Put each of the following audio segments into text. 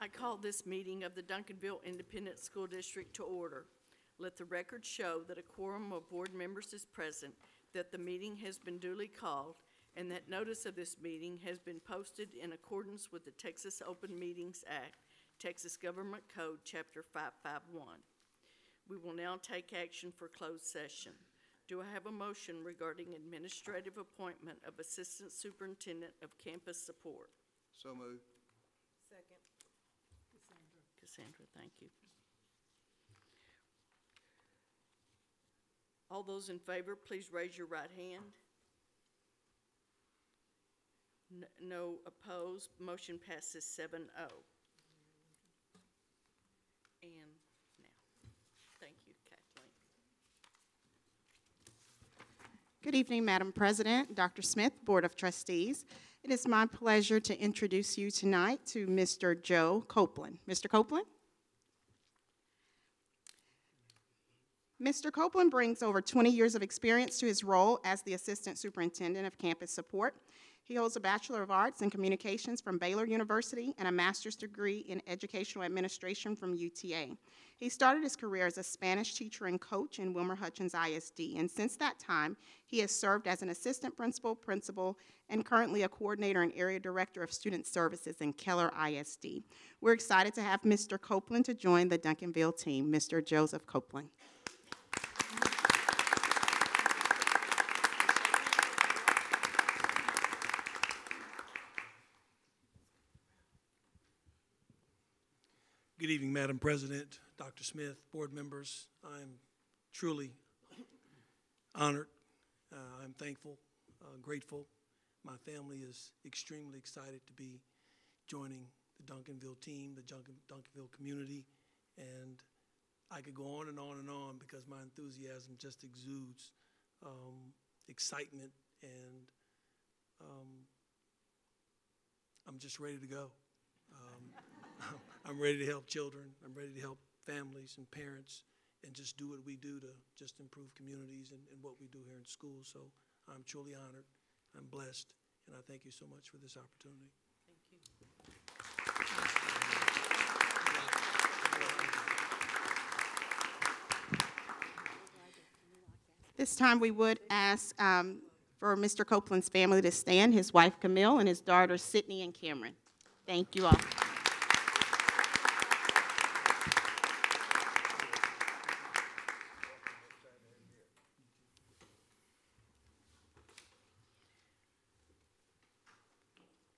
I call this meeting of the Duncanville Independent School District to order. Let the record show that a quorum of board members is present, that the meeting has been duly called, and that notice of this meeting has been posted in accordance with the Texas Open Meetings Act, Texas Government Code, Chapter 551. We will now take action for closed session. Do I have a motion regarding administrative appointment of Assistant Superintendent of Campus Support? So moved. Second. Cassandra, thank you. All those in favor, please raise your right hand. No opposed. Motion passes 7-0. And now, thank you, Kathleen. Good evening, Madam President, Dr. Smith, Board of Trustees. It is my pleasure to introduce you tonight to Mr. Joe Copeland. Mr. Copeland? Mr. Copeland brings over 20 years of experience to his role as the Assistant Superintendent of Campus Support. He holds a Bachelor of Arts in Communications from Baylor University and a master's degree in Educational Administration from UTA. He started his career as a Spanish teacher and coach in Wilmer Hutchins ISD, and since that time, he has served as an assistant principal, and currently a coordinator and area director of student services in Keller ISD. We're excited to have Mr. Copeland to join the Duncanville team. Mr. Joseph Copeland. Good evening, Madam President, Dr. Smith, board members. I'm truly honored. I'm thankful, grateful. My family is extremely excited to be joining the Duncanville team, the Duncanville community, and I could go on and on and on because my enthusiasm just exudes excitement, and I'm just ready to go. I'm ready to help children. I'm ready to help families and parents and just do what we do to just improve communities and what we do here in school. So I'm truly honored. I'm blessed, and I thank you so much for this opportunity. Thank you. This time we would ask for Mr. Copeland's family to stand, his wife Camille and his daughters Sydney and Cameron. Thank you all.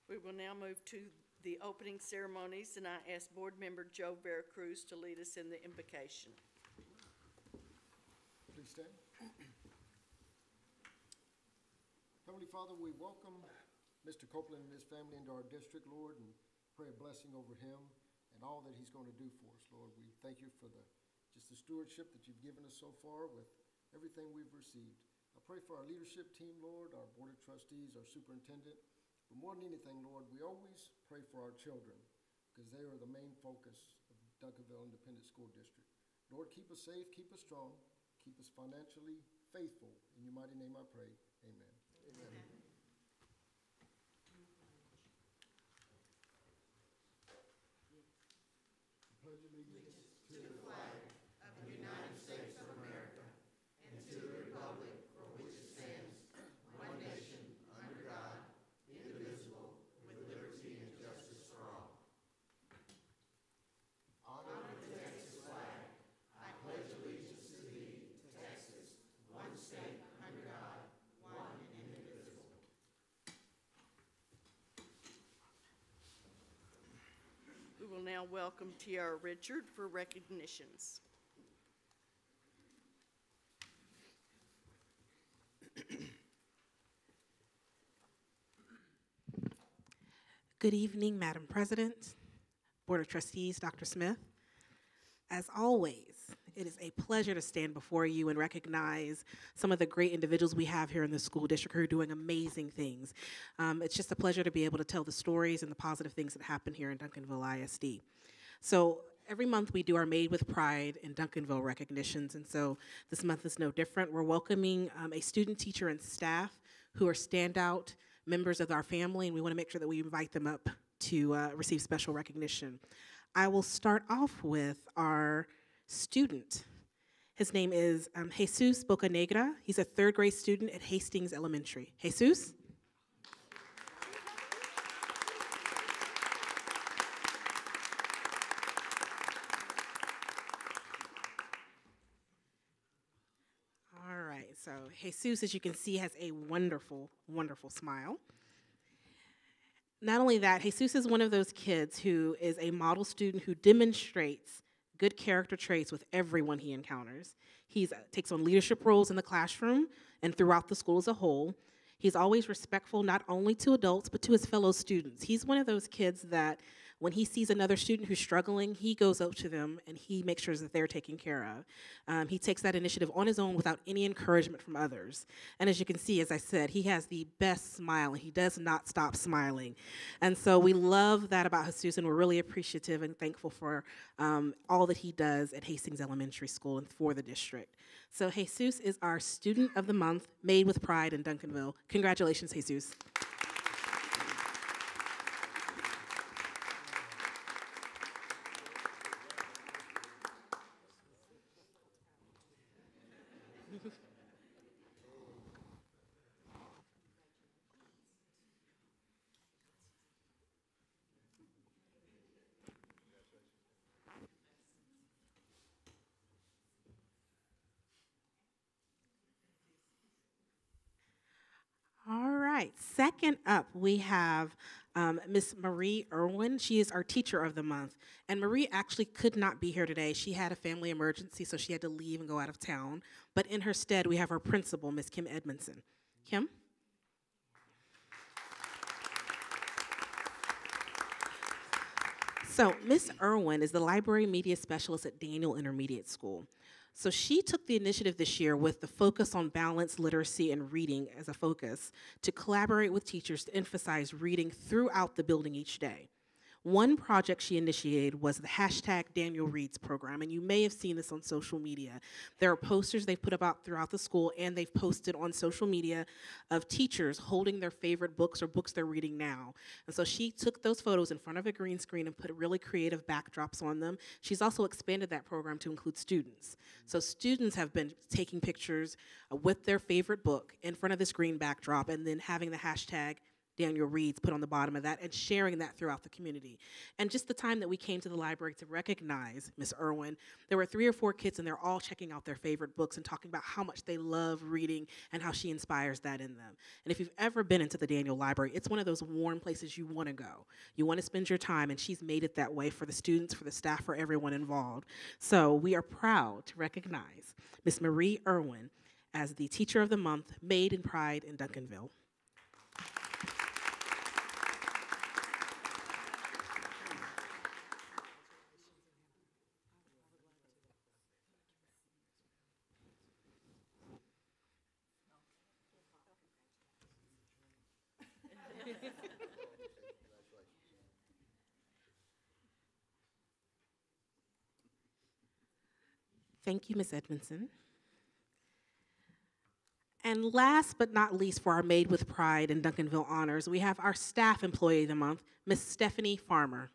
We will now move to the opening ceremonies, and I ask Board Member Joe Veracruz to lead us in the invocation. Please stand. Heavenly Father, we welcome Mr. Copeland and his family into our district, Lord, and pray a blessing over him and all that he's going to do for us, Lord. We thank you for just the stewardship that you've given us so far with everything we've received. I pray for our leadership team, Lord, our Board of Trustees, our superintendent. But more than anything, Lord, we always pray for our children because they are the main focus of Duncanville Independent School District. Lord, keep us safe, keep us strong, keep us financially faithful. In your mighty name I pray, amen. Amen. Pledge allegiance to the flag of the United States of America and to the republic for which it stands, one nation, under God, indivisible, with liberty and justice for all. Honor the Texas flag. I pledge allegiance to thee, Texas, one state, under God, one and indivisible. We will now welcome Tiara Richard for recognitions. Good evening, Madam President, Board of Trustees, Dr. Smith. As always, it is a pleasure to stand before you and recognize some of the great individuals we have here in the school district who are doing amazing things. It's just a pleasure to be able to tell the stories and the positive things that happen here in Duncanville ISD. So every month we do our Made with Pride in Duncanville recognitions, and so this month is no different. We're welcoming a student, teacher, and staff who are standout members of our family, and we want to make sure that we invite them up to receive special recognition. I will start off with our student. His name is Jesus Bocanegra. He's a third grade student at Hastings Elementary. Jesus? All right, so Jesus, as you can see, has a wonderful, wonderful smile. Not only that, Jesus is one of those kids who is a model student who demonstrates good character traits with everyone he encounters. He takes on leadership roles in the classroom and throughout the school as a whole. He's always respectful not only to adults, but to his fellow students. He's one of those kids that when he sees another student who's struggling, he goes up to them and he makes sure that they're taken care of. He takes that initiative on his own without any encouragement from others. And as you can see, as I said, he has the best smile and he does not stop smiling. And so we love that about Jesus, and we're really appreciative and thankful for all that he does at Hastings Elementary School and for the district. So Jesus is our Student of the Month, Made with Pride in Duncanville. Congratulations, Jesus. All right, second up, we have Miss Marie Irwin. She is our Teacher of the Month. And Marie actually could not be here today. She had a family emergency, so she had to leave and go out of town. But in her stead, we have our principal, Miss Kim Edmondson. Kim? So Miss Irwin is the Library Media Specialist at Daniel Intermediate School. So she took the initiative this year with the focus on balanced literacy and reading as a focus to collaborate with teachers to emphasize reading throughout the building each day. One project she initiated was the hashtag Daniel Reads program, and you may have seen this on social media. There are posters they've put about throughout the school, and they've posted on social media of teachers holding their favorite books or books they're reading now. And so she took those photos in front of a green screen and put really creative backdrops on them. She's also expanded that program to include students. So students have been taking pictures with their favorite book in front of this green backdrop and then having the hashtag Daniel Reads put on the bottom of that and sharing that throughout the community. And just the time that we came to the library to recognize Miss Irwin, there were 3 or 4 kids and they're all checking out their favorite books and talking about how much they love reading and how she inspires that in them. And if you've ever been into the Daniel Library, it's one of those warm places you want to go. You want to spend your time, and she's made it that way for the students, for the staff, for everyone involved. So we are proud to recognize Miss Marie Irwin as the Teacher of the Month, Made in Pride in Duncanville. Thank you, Ms. Edmondson. And last but not least, for our Made with Pride in Duncanville honors, we have our Staff Employee of the Month, Ms. Stephanie Farmer.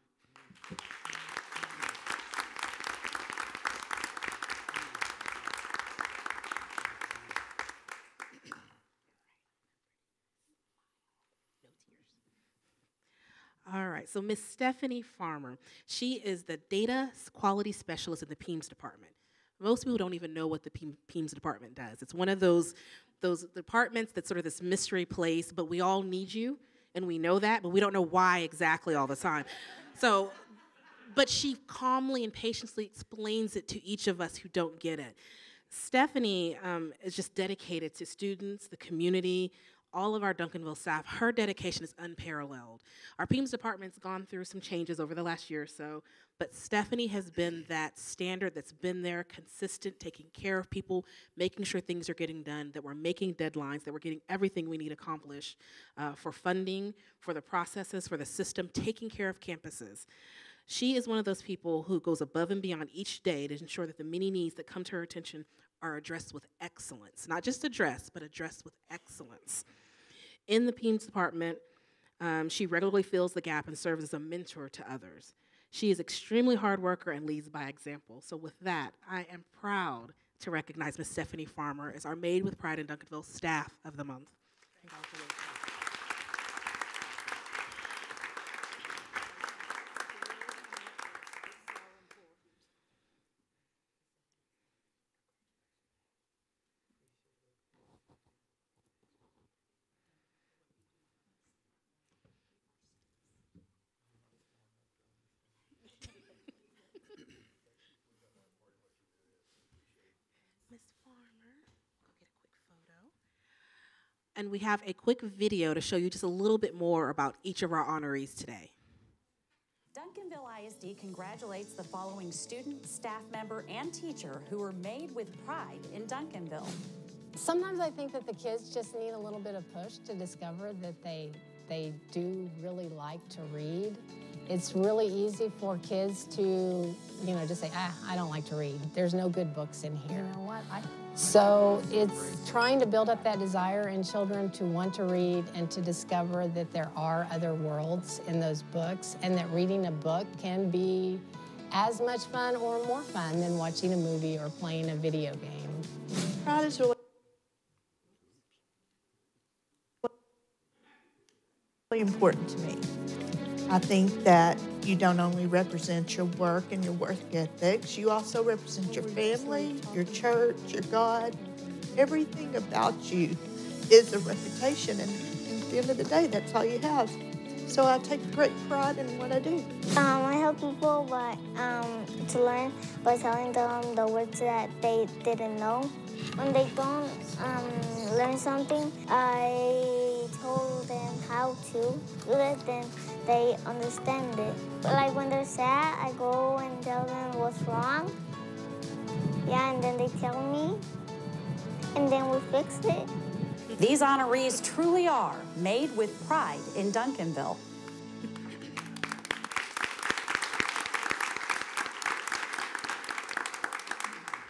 All right, so Ms. Stephanie Farmer, she is the Data Quality Specialist in the PEIMS department. Most people don't even know what the PEIMS department does. It's one of those departments that's sort of this mystery place, but we all need you, and we know that, but we don't know why exactly all the time. So, but she calmly and patiently explains it to each of us who don't get it. Stephanie is just dedicated to students, the community, all of our Duncanville staff. Her dedication is unparalleled. Our PEIMS department's gone through some changes over the last year or so, but Stephanie has been that standard that's been there, consistent, taking care of people, making sure things are getting done, that we're making deadlines, that we're getting everything we need accomplished for funding, for the processes, for the system, taking care of campuses. She is one of those people who goes above and beyond each day to ensure that the many needs that come to her attention are addressed with excellence. Not just addressed, but addressed with excellence. In the PEIMS department, she regularly fills the gap and serves as a mentor to others. She is extremely hard worker and leads by example. So with that, I am proud to recognize Ms. Stephanie Farmer as our Made with Pride in Duncanville Staff of the Month. Congratulations. Ms. Farmer, go get a quick photo. And we have a quick video to show you just a little bit more about each of our honorees today. Duncanville ISD congratulates the following student, staff member, and teacher who were made with pride in Duncanville. Sometimes I think that the kids just need a little bit of push to discover that they do really like to read. It's really easy for kids to, just say, I don't like to read. There's no good books in here. You know what? So it's trying to build up that desire in children to want to read and to discover that there are other worlds in those books, and that reading a book can be as much fun or more fun than watching a movie or playing a video game. Pride is really important to me. I think that you don't only represent your work and your work ethics, you also represent your family, your church, your God. Everything about you is a reputation, and at the end of the day, that's all you have. So I take great pride in what I do. I help people to learn by telling them the words that they didn't know. When they don't learn something, I told them how to do it, then they understand it. But like when they're sad, I go and tell them what's wrong. Yeah, and then they tell me, and then we fix it. These honorees truly are made with pride in Duncanville.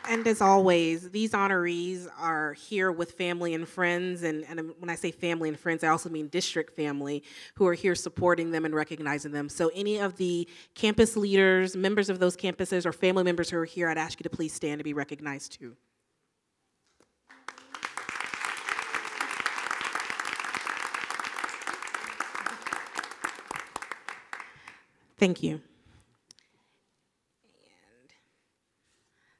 And as always, these honorees are here with family and friends, and when I say family and friends, I also mean district family, who are here supporting them and recognizing them. So any of the campus leaders, members of those campuses, or family members who are here, I'd ask you to please stand to be recognized too. Thank you.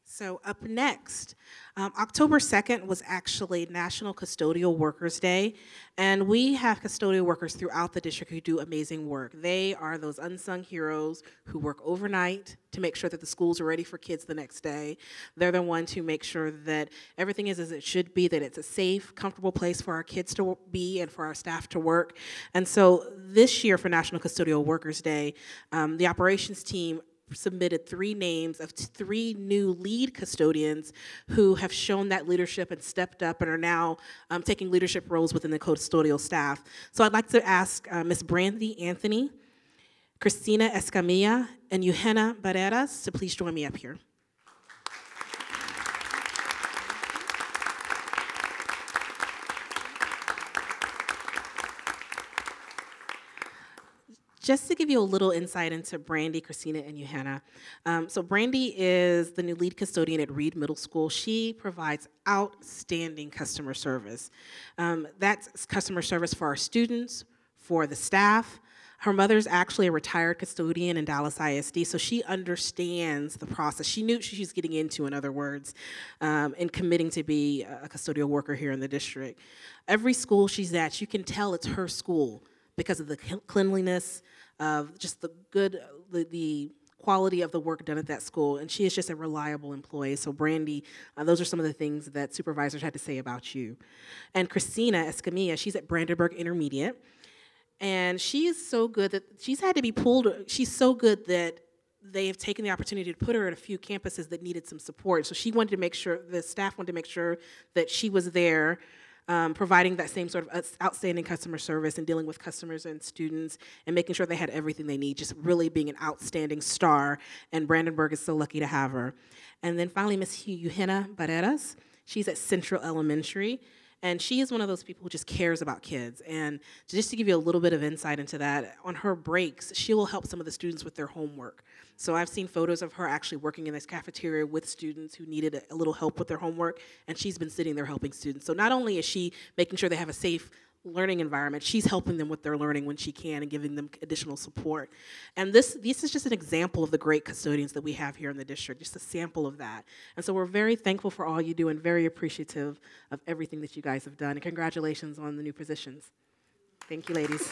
So up next, October 2nd was actually National Custodial Workers Day, and we have custodial workers throughout the district who do amazing work. They are those unsung heroes who work overnight to make sure that the schools are ready for kids the next day. They're the ones who make sure that everything is as it should be, that it's a safe, comfortable place for our kids to be and for our staff to work. And so this year for National Custodial Workers Day, the operations team submitted 3 names of 3 new lead custodians who have shown that leadership and stepped up and are now taking leadership roles within the custodial staff. So I'd like to ask Ms. Brandy Anthony, Cristina Escamilla, and Eugenia Barreras to please join me up here. Just to give you a little insight into Brandy, Christina, and Eugenia. So Brandy is the new lead custodian at Reed Middle School. She provides outstanding customer service. That's customer service for our students, for the staff. Her mother's actually a retired custodian in Dallas ISD, so she understands the process. She knew what she was getting into, in other words, in committing to be a custodial worker here in the district. Every school she's at, you can tell it's her school because of the cleanliness, of just the quality of the work done at that school, and she is just a reliable employee. So Brandy, those are some of the things that supervisors had to say about you. And Cristina Escamilla, she's at Brandenburg Intermediate, and she is so good that she's had to be pulled. She's so good that they have taken the opportunity to put her at a few campuses that needed some support. So she wanted to make sure, the staff wanted to make sure that she was there, providing that same sort of outstanding customer service and dealing with customers and students and making sure they had everything they need, just really being an outstanding star, and Brandenburg is so lucky to have her. And then finally, Ms. Eugenia Barreras, she's at Central Elementary, And she is one of those people who just cares about kids. And just to give you a little bit of insight into that, on her breaks, she will help some of the students with their homework. So I've seen photos of her actually working in this cafeteria with students who needed a little help with their homework, and she's been sitting there helping students. So not only is she making sure they have a safe learning environment, she's helping them with their learning when she can and giving them additional support. And this is just an example of the great custodians that we have here in the district, just a sample of that. And so we're very thankful for all you do and very appreciative of everything that you guys have done. And congratulations on the new positions. Thank you, ladies.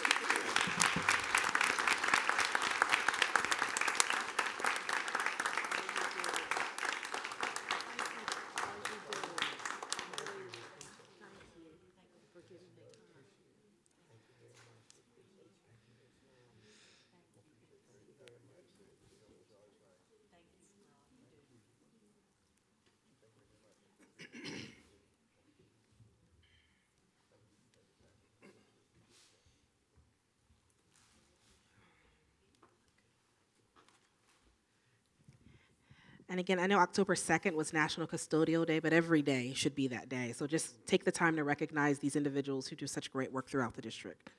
And again, I know October 2nd was National Custodial Day, but every day should be that day. So just take the time to recognize these individuals who do such great work throughout the district.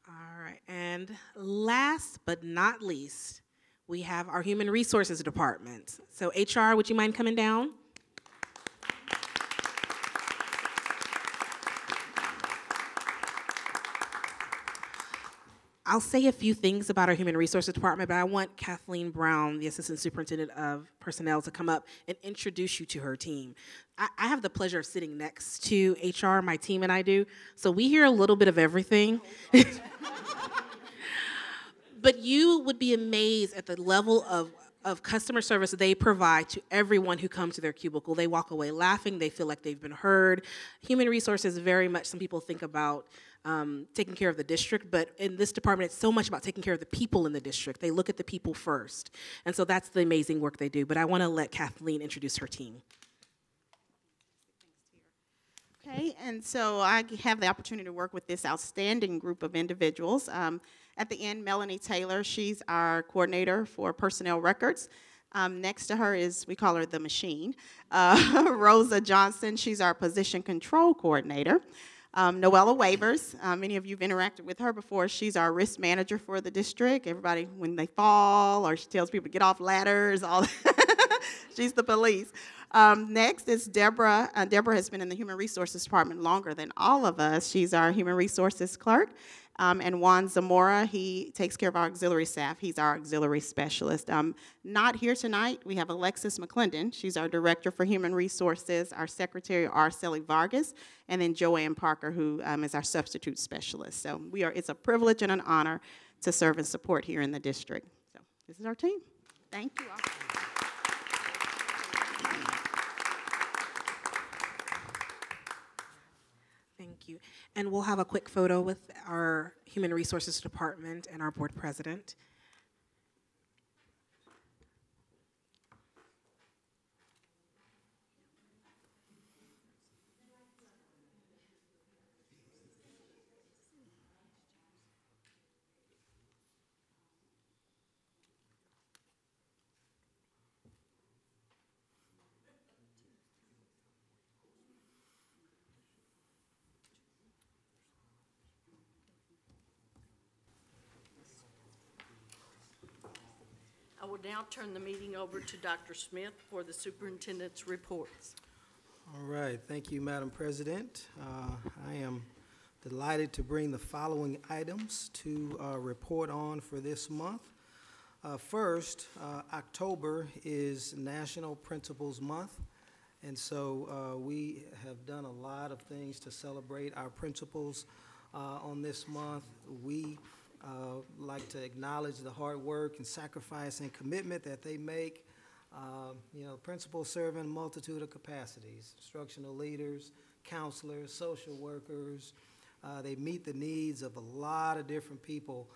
All right, and last but not least, we have our Human Resources Department. So HR, would you mind coming down? I'll say a few things about our Human Resources Department, but I want Kathleen Brown, the Assistant Superintendent of Personnel, to come up and introduce you to her team. I have the pleasure of sitting next to HR, my team and I do, so we hear a little bit of everything. But you would be amazed at the level of customer service they provide to everyone who comes to their cubicle. They walk away laughing, they feel like they've been heard. Human Resources, very much, some people think about taking care of the district, but in this department, it's so much about taking care of the people in the district. They look at the people first. And so that's the amazing work they do. But I want to let Kathleen introduce her team. Okay, and so I have the opportunity to work with this outstanding group of individuals. At the end, Melanie Taylor, she's our coordinator for personnel records. Next to her is, we call her the machine, Rosa Johnson, she's our position control coordinator. Noella Wavers, many of you have interacted with her before. She's our risk manager for the district. Everybody, when they fall, or she tells people to get off ladders, all that. She's the police. Next is Deborah. Deborah has been in the Human Resources Department longer than all of us. She's our Human Resources clerk. And Juan Zamora, he takes care of our auxiliary staff. He's our auxiliary specialist. Not here tonight, we have Alexis McClendon. She's our director for human resources, our secretary, Arceli Vargas, and then Joanne Parker, who is our substitute specialist. So it's a privilege and an honor to serve and support here in the district. So this is our team. Thank you all. Thank you. And we'll have a quick photo with our Human Resources Department and our board president. I will now turn the meeting over to Dr. Smith for the superintendent's reports. All right, thank you, Madam President. I am delighted to bring the following items to report on for this month. First, October is National Principals Month, and so we have done a lot of things to celebrate our principals on this month. We like to acknowledge the hard work and sacrifice and commitment that they make. Principals serve in a multitude of capacities: instructional leaders, counselors, social workers. They meet the needs of a lot of different people,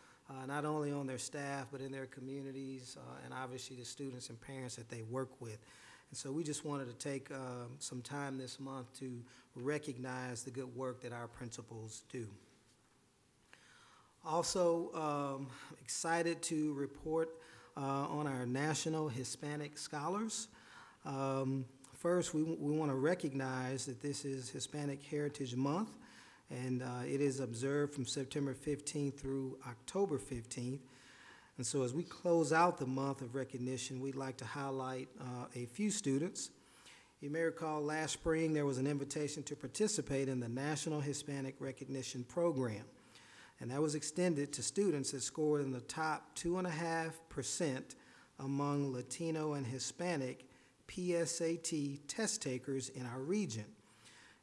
not only on their staff, but in their communities, and obviously the students and parents that they work with. And so we just wanted to take some time this month to recognize the good work that our principals do. Also, excited to report on our National Hispanic Scholars. First, we want to recognize that this is Hispanic Heritage Month, and it is observed from September 15th through October 15th. And so as we close out the month of recognition, we'd like to highlight a few students. You may recall last spring there was an invitation to participate in the National Hispanic Recognition Program, and that was extended to students that scored in the top 2.5% among Latino and Hispanic PSAT test takers in our region.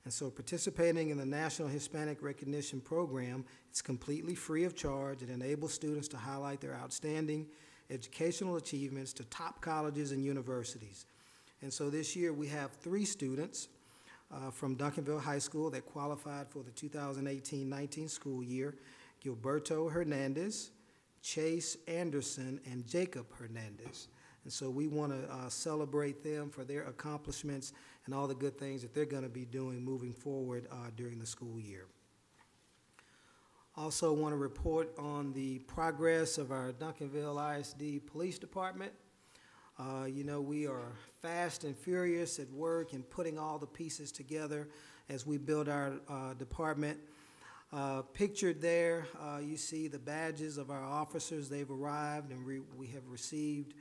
And so participating in the National Hispanic Recognition Program, it's completely free of charge. It enables students to highlight their outstanding educational achievements to top colleges and universities. And so this year we have 3 students from Duncanville High School that qualified for the 2018-19 school year: Gilberto Hernandez, Chase Anderson, and Jacob Hernandez. And so we want to celebrate them for their accomplishments and all the good things that they're going to be doing moving forward during the school year. Also want to report on the progress of our Duncanville ISD Police Department. You know, we are fast and furious at work and putting all the pieces together as we build our department. Pictured there, you see the badges of our officers. They've arrived, and we have received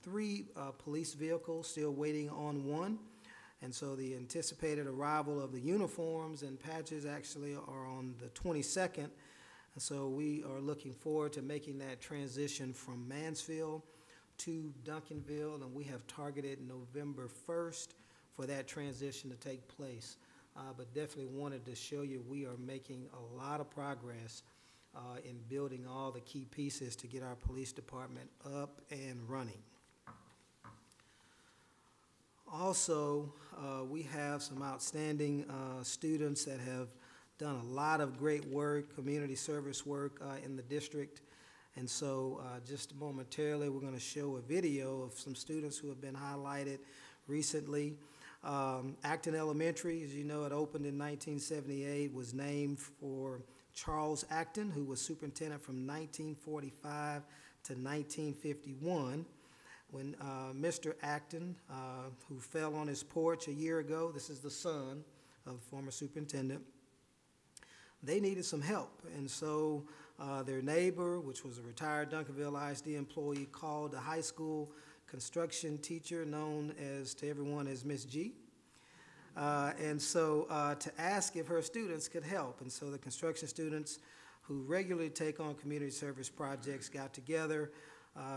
3 police vehicles, still waiting on 1. And so the anticipated arrival of the uniforms and patches actually are on the 22nd. And so we are looking forward to making that transition from Mansfield to Duncanville, and we have targeted November 1st for that transition to take place. But definitely wanted to show you we are making a lot of progress in building all the key pieces to get our police department up and running. Also, we have some outstanding students that have done a lot of great work, community service work in the district. And so just momentarily, we're going to show a video of some students who have been highlighted recently. Acton Elementary, as you know, it opened in 1978, was named for Charles Acton, who was superintendent from 1945 to 1951. When Mr. Acton, who fell on his porch a year ago, this is the son of the former superintendent, they needed some help. And so their neighbor, which was a retired Duncanville ISD employee, called the high school construction teacher known as, to everyone, as Miss G. And so to ask if her students could help. And so the construction students who regularly take on community service projects got together.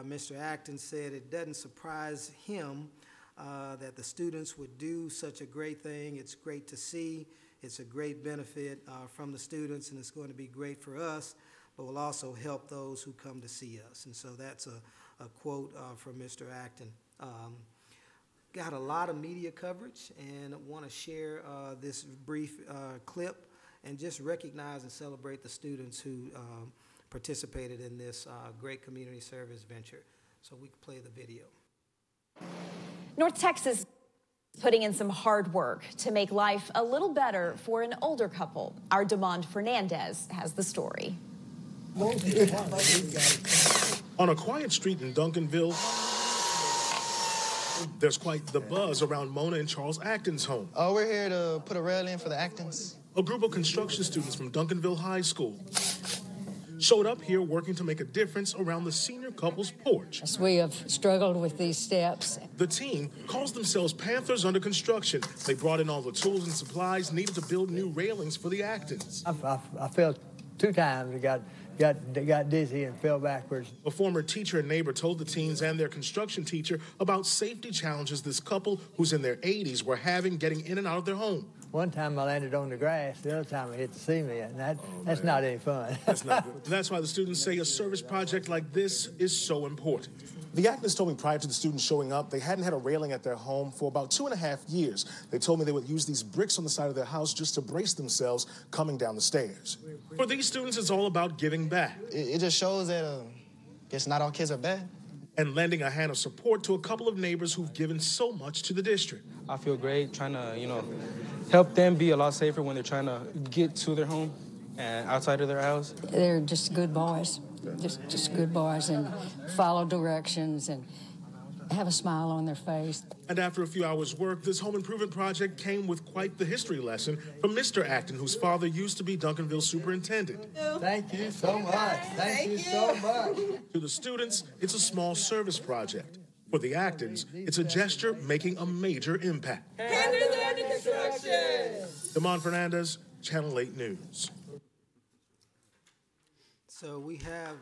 Mr. Acton said it doesn't surprise him that the students would do such a great thing. It's great to see. It's a great benefit from the students, and it's going to be great for us, but will also help those who come to see us. And so that's a quote from Mr. Acton. Got a lot of media coverage, and want to share this brief clip and just recognize and celebrate the students who participated in this great community service venture. So we can play the video. North Texas putting in some hard work to make life a little better for an older couple. Our Demond Fernandez has the story. On a quiet street in Duncanville, there's quite the buzz around Mona and Charles Acton's home. We're here to put a rail in for the Actons. A group of construction students from Duncanville High School showed up here working to make a difference around the senior couple's porch. We have struggled with these steps. The team calls themselves Panthers Under Construction. They brought in all the tools and supplies needed to build new railings for the Actons. I fell 2 times and got dizzy and fell backwards. A former teacher and neighbor told the teens and their construction teacher about safety challenges this couple, who's in their 80s, were having getting in and out of their home. One time I landed on the grass, the other time I hit the cement, and that's not any fun. That's not good. That's why the students say a service project like this is so important. The Actons told me prior to the students showing up, they hadn't had a railing at their home for about 2.5 years. They told me they would use these bricks on the side of their house just to brace themselves coming down the stairs. For these students, it's all about giving back. It just shows that, I guess not all kids are bad. And lending a hand of support to a couple of neighbors who've given so much to the district. I feel great trying to, help them be a lot safer when they're trying to get to their home. And outside of their house? They're just good boys, just good boys, and follow directions and have a smile on their face. And after a few hours' work, this home improvement project came with quite the history lesson from Mr. Acton, whose father used to be Duncanville superintendent. Thank you so much. Thank you so much. To the students, it's a small service project. For the Actons, it's a gesture making a major impact. Damon Fernandez, Channel 8 News. So we have,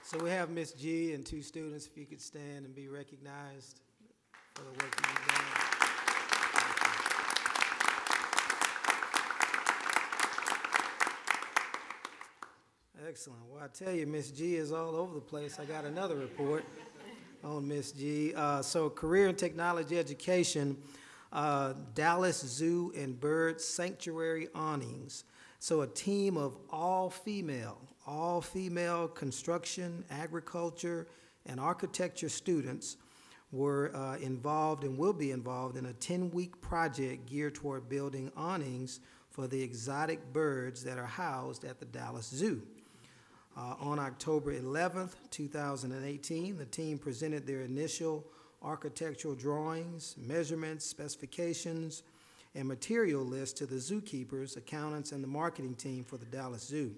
So we have Miss G and two students, if you could stand and be recognized for the work that you've done. Excellent. Well, I tell you, Miss G is all over the place. I got another report on Miss G. So career and technology education, Dallas Zoo and Bird Sanctuary awnings. So a team of all female construction, agriculture, and architecture students were involved and will be involved in a 10-week project geared toward building awnings for the exotic birds that are housed at the Dallas Zoo. On October 11th, 2018, the team presented their initial architectural drawings, measurements, specifications, and material list to the zookeepers, accountants, and the marketing team for the Dallas Zoo.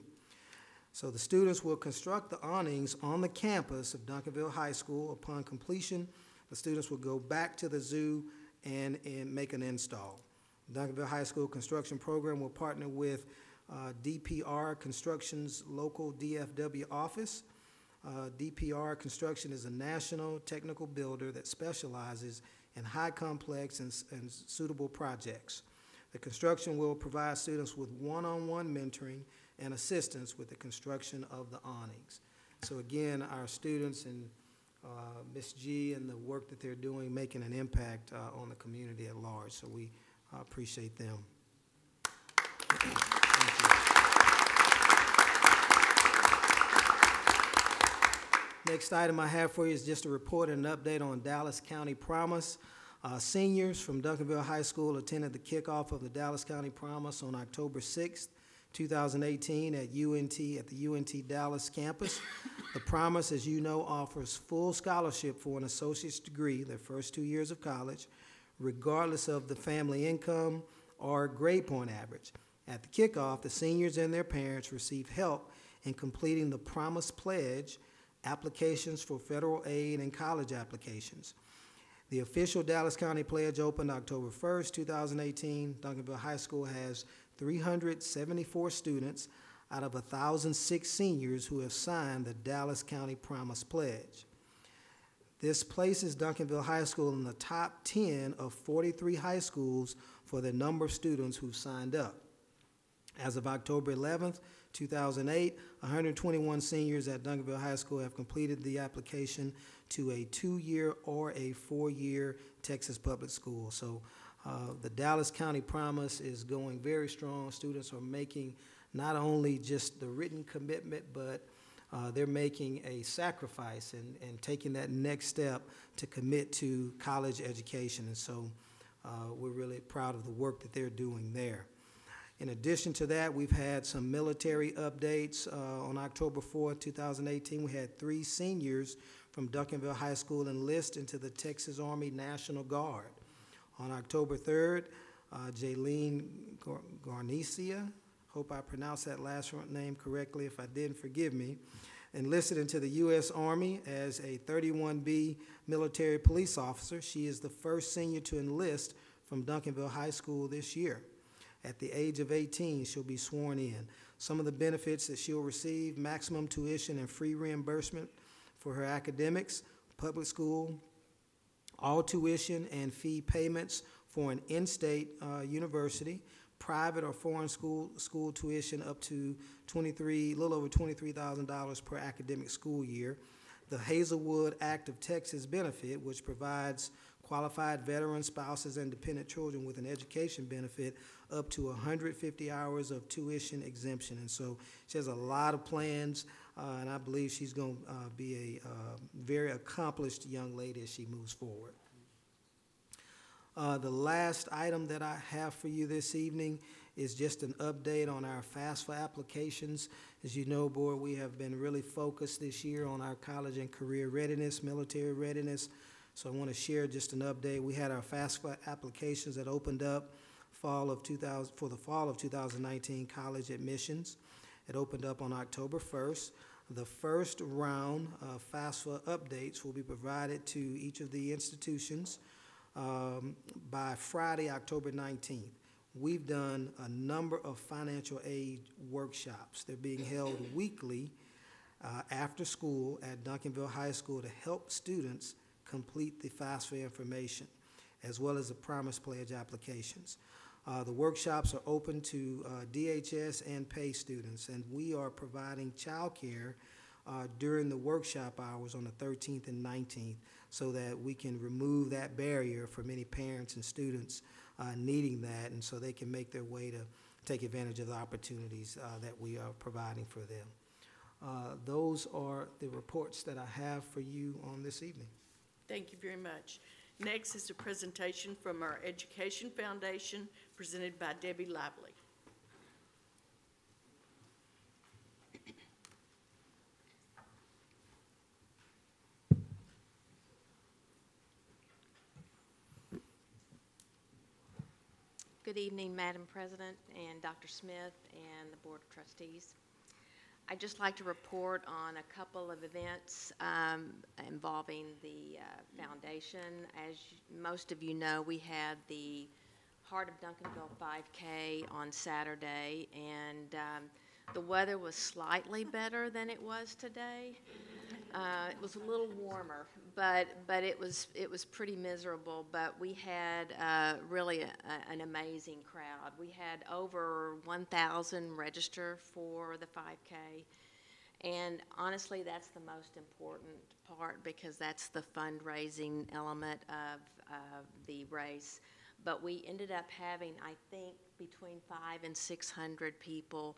So the students will construct the awnings on the campus of Duncanville High School. Upon completion, the students will go back to the zoo and make an install. Duncanville High School construction program will partner with DPR Construction's local DFW office. DPR Construction is a national technical builder that specializes in high complex and suitable projects. The construction will provide students with one-on-one mentoring and assistance with the construction of the awnings. So again, our students and Ms. G and the work that they're doing, making an impact on the community at large. So we appreciate them. Next item I have for you is just a report and an update on Dallas County Promise. Seniors from Duncanville High School attended the kickoff of the Dallas County Promise on October 6th, 2018 at the UNT Dallas campus. The Promise, as you know, offers full scholarship for an associate's degree, their first 2 years of college, regardless of the family income or grade point average. At the kickoff, the seniors and their parents received help in completing the Promise Pledge, applications for federal aid, and college applications. The official Dallas County Pledge opened October 1st, 2018. Duncanville High School has 374 students out of 1,006 seniors who have signed the Dallas County Promise Pledge. This places Duncanville High School in the top 10 of 43 high schools for the number of students who've signed up. As of October 11th, 2008, 121 seniors at Duncanville High School have completed the application to a 2-year or a 4-year Texas public school. So the Dallas County Promise is going very strong. Students are making not only just the written commitment, but they're making a sacrifice and taking that next step to commit to college education. And so we're really proud of the work that they're doing there. In addition to that, we've had some military updates. On October 4th, 2018, we had 3 seniors from Duncanville High School enlist into the Texas Army National Guard. On October 3rd, Jaylene Garnesia, hope I pronounced that last name correctly. If I didn't, forgive me, enlisted into the U.S. Army as a 31B military police officer. She is the first senior to enlist from Duncanville High School this year. At the age of 18, she'll be sworn in. Some of the benefits that she'll receive: maximum tuition and free reimbursement for her academics, public school, all tuition and fee payments for an in-state university, private or foreign school tuition up to a little over $23,000 per academic school year. The Hazelwood Act of Texas benefit, which provides qualified veteran spouses and dependent children with an education benefit up to 150 hours of tuition exemption. And so she has a lot of plans, and I believe she's going to be a very accomplished young lady as she moves forward. The last item that I have for you this evening is just an update on our FAFSA applications. As you know, Board, we have been really focused this year on our college and career readiness, military readiness. So I want to share just an update. We had our FAFSA applications that opened up for the fall of 2019 college admissions. It opened up on October 1st. The first round of FAFSA updates will be provided to each of the institutions by Friday, October 19th. We've done a number of financial aid workshops. They're being held weekly after school at Duncanville High School to help students complete the FAFSA information, as well as the Promise Pledge applications. The workshops are open to DHS and PAY students, and we are providing childcare during the workshop hours on the 13th and 19th so that we can remove that barrier for many parents and students needing that, and so they can make their way to take advantage of the opportunities that we are providing for them. Those are the reports that I have for you on this evening. Thank you very much. Next is a presentation from our Education Foundation, presented by Debbie Lively. Good evening, Madam President and Dr. Smith and the Board of Trustees. I'd just like to report on a couple of events involving the foundation. As most of you know, we had the Heart of Duncanville 5K on Saturday, and the weather was slightly better than it was today. It was a little warmer, but it was pretty miserable. But we had really an amazing crowd. We had over 1,000 register for the 5K, and honestly, that's the most important part because that's the fundraising element of the race. But we ended up having, I think, between 500 and 600 people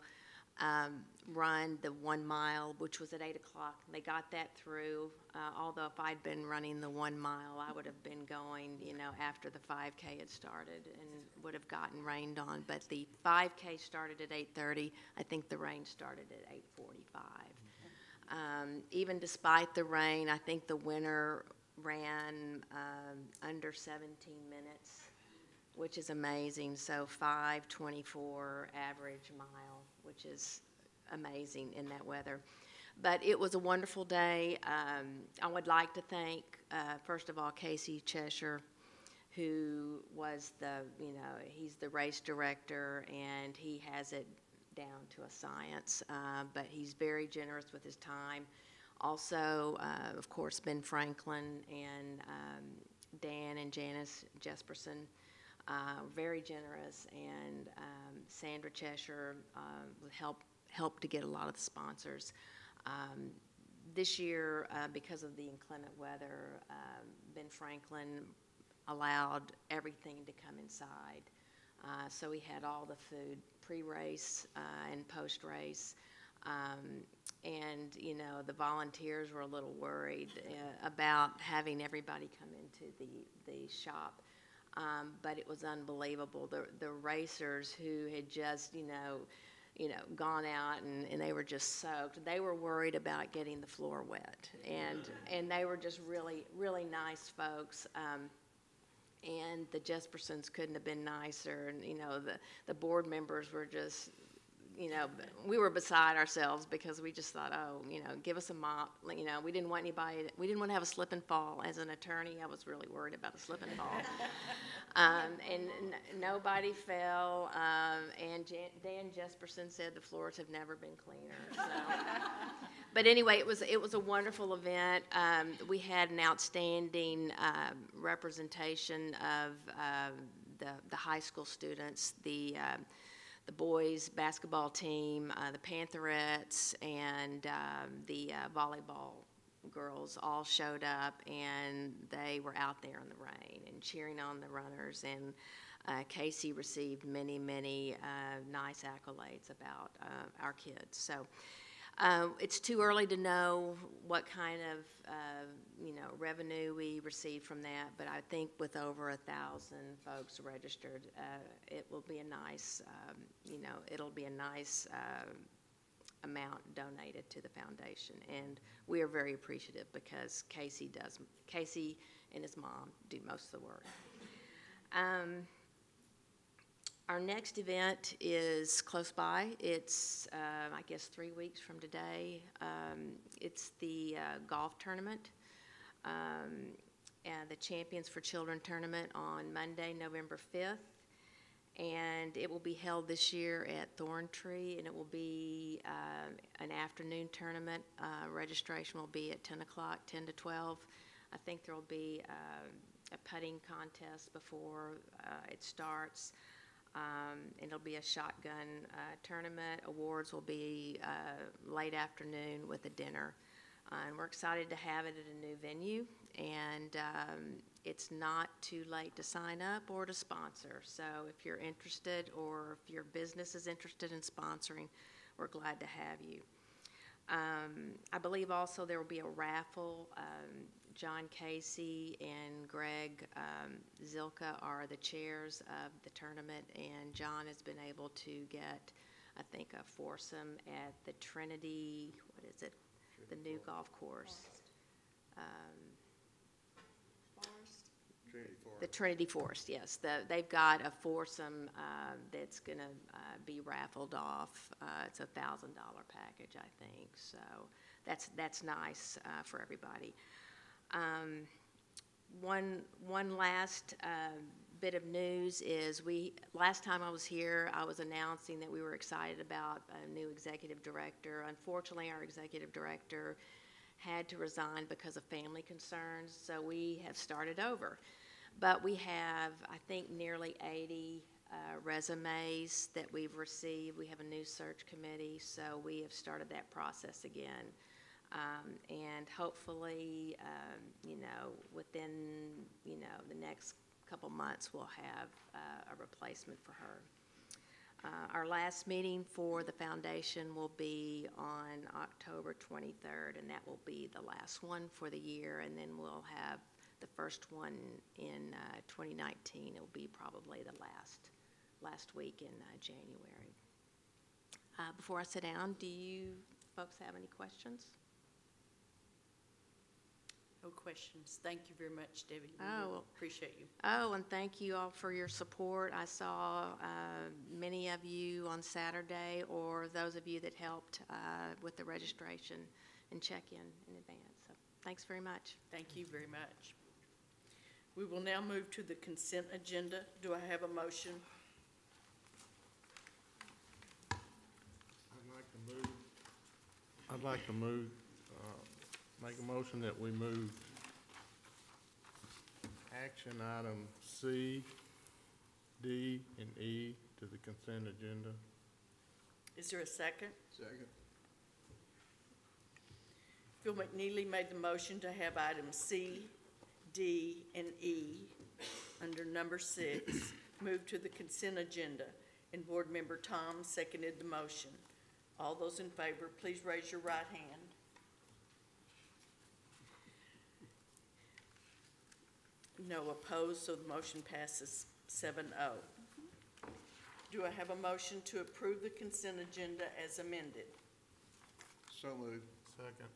run the 1 mile, which was at 8 o'clock. They got that through, although if I'd been running the 1 mile, I would have been going, after the 5K had started and would have gotten rained on. But the 5K started at 8:30. I think the rain started at 8:45. Even despite the rain, I think the winner ran under 17 minutes, which is amazing. So 5:24 average mile, which is amazing in that weather. But it was a wonderful day. I would like to thank, first of all, Casey Cheshire, who was he's the race director, and he has it down to a science, but he's very generous with his time. Also, of course, Ben Franklin and Dan and Janice Jesperson, very generous, and Sandra Cheshire helped to get a lot of the sponsors. This year, because of the inclement weather, Ben Franklin allowed everything to come inside. So we had all the food pre-race and post-race. And, the volunteers were a little worried about having everybody come into the shop. But it was unbelievable. The racers who had just, gone out and they were just soaked. They were worried about getting the floor wet, and they were just really, really nice folks. And the Jespersons couldn't have been nicer, and the board members were just, we were beside ourselves because we just thought, give us a mop. We didn't want to have a slip and fall. As an attorney, I was really worried about a slip and fall. And nobody fell. And Dan Jesperson said the floors have never been cleaner. So. But anyway, it was a wonderful event. We had an outstanding representation of the high school students, the boys basketball team, the Pantherettes, and the volleyball girls all showed up, and they were out there in the rain and cheering on the runners. And Casey received many, many nice accolades about our kids. So It's too early to know what kind of, revenue we receive from that, but I think with over 1,000 folks registered, it will be a nice, it'll be a nice amount donated to the foundation. And we are very appreciative because Casey and his mom do most of the work. Our next event is close by. It's, I guess, 3 weeks from today. It's the golf tournament, and the Champions for Children tournament on Monday, November 5th. And it will be held this year at Thorntree, and it will be an afternoon tournament. Registration will be at 10 o'clock, 10 to 12. I think there will be a putting contest before it starts. It'll be a shotgun tournament. Awards will be late afternoon with a dinner. And we're excited to have it at a new venue. And it's not too late to sign up or to sponsor. So if you're interested or if your business is interested in sponsoring, we're glad to have you. I believe also there will be a raffle. John Casey and Greg Zilka are the chairs of the tournament, and John has been able to get, I think, a foursome at the Trinity, what is it? The new golf course. The Trinity Forest, yes. They've got a foursome that's going to be raffled off. It's a $1,000 package, I think. So that's nice for everybody. One last bit of news is last time I was here, I was announcing that we were excited about a new executive director. Unfortunately, our executive director had to resign because of family concerns, so we have started over. But we have, I think, nearly 80 resumes that we've received. We have a new search committee, so we have started that process again. And hopefully, within, the next couple months, we'll have a replacement for her. Our last meeting for the foundation will be on October 23rd, and that will be the last one for the year, and then we'll have the first one in 2019. It will be probably the last week in January. Before I sit down, do you folks have any questions? No questions. Thank you very much, Debbie. Well, appreciate you. And thank you all for your support. I saw many of you on Saturday, or those of you that helped with the registration and check-in in advance. So thanks very much. Thank you very much. We will now move to the consent agenda. Do I have a motion? I'd like to make a motion that we move action item C, D, and E to the consent agenda. Is there a second? Second. Phil McNeely made the motion to have items C, D, and E under number 6 moved to the consent agenda, and Board Member Tom seconded the motion. All those in favor, please raise your right hand. No opposed, so the motion passes 7-0. Do I have a motion to approve the consent agenda as amended? So moved. Second.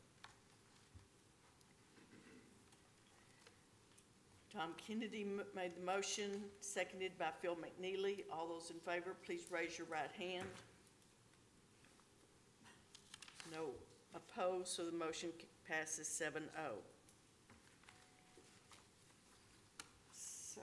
Tom Kennedy made the motion, seconded by Phil McNeely. All those in favor, please raise your right hand. No opposed, so the motion passes 7-0. So,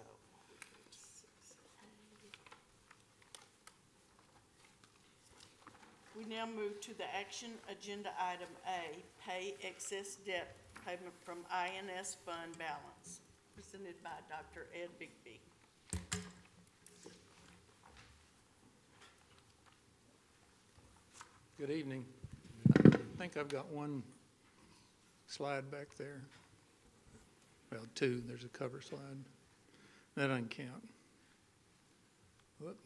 we now move to the action agenda item A, pay excess debt payment from INS fund balance, presented by Dr. Ed Bigby. Good evening. I think I've got one slide back there. Well, two. There's a cover slide. That doesn't count. Whoop.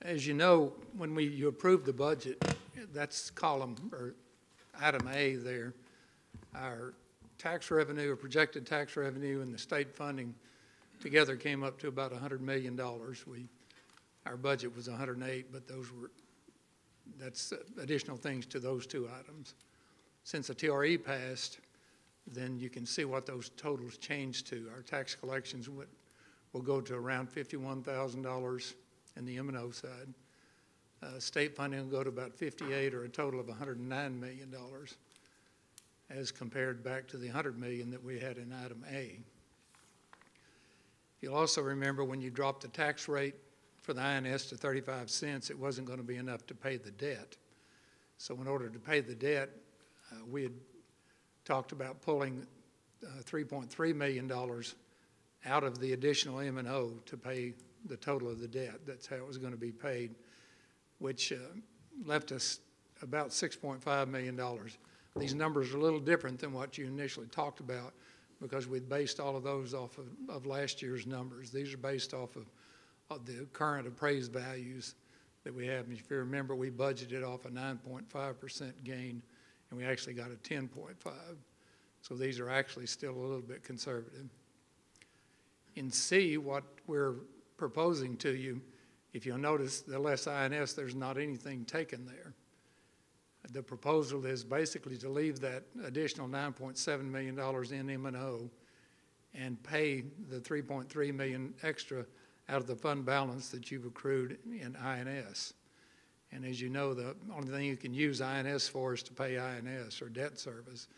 As you know, when you approved the budget that's column, or item A there. Our tax revenue, or projected tax revenue, and the state funding together came up to about $100 million. Our budget was 108, but that's additional things to those two items. Since the TRE passed, then you can see what those totals changed to. Our tax collections will go to around $51,000 in the M&O side. State funding will go to about 58, or a total of $109 million, as compared back to the $100 million that we had in item A. You'll also remember when you dropped the tax rate for the INS to 35 cents, it wasn't going to be enough to pay the debt. So in order to pay the debt, we had talked about pulling $3.3 million out of the additional M&O to pay the total of the debt. That's how it was going to be paid, which left us about $6.5 million. These numbers are a little different than what you initially talked about, because we based all of those off of last year's numbers. These are based off of the current appraised values that we have. And if you remember, we budgeted off a 9.5% gain, and we actually got a 10.5. So these are actually still a little bit conservative. In C, what we're proposing to you, if you'll notice the less INS, there's not anything taken there. The proposal is basically to leave that additional $9.7 million in M&O and pay the $3.3 million extra out of the fund balance that you've accrued in INS. And as you know, the only thing you can use INS for is to pay INS, or debt service.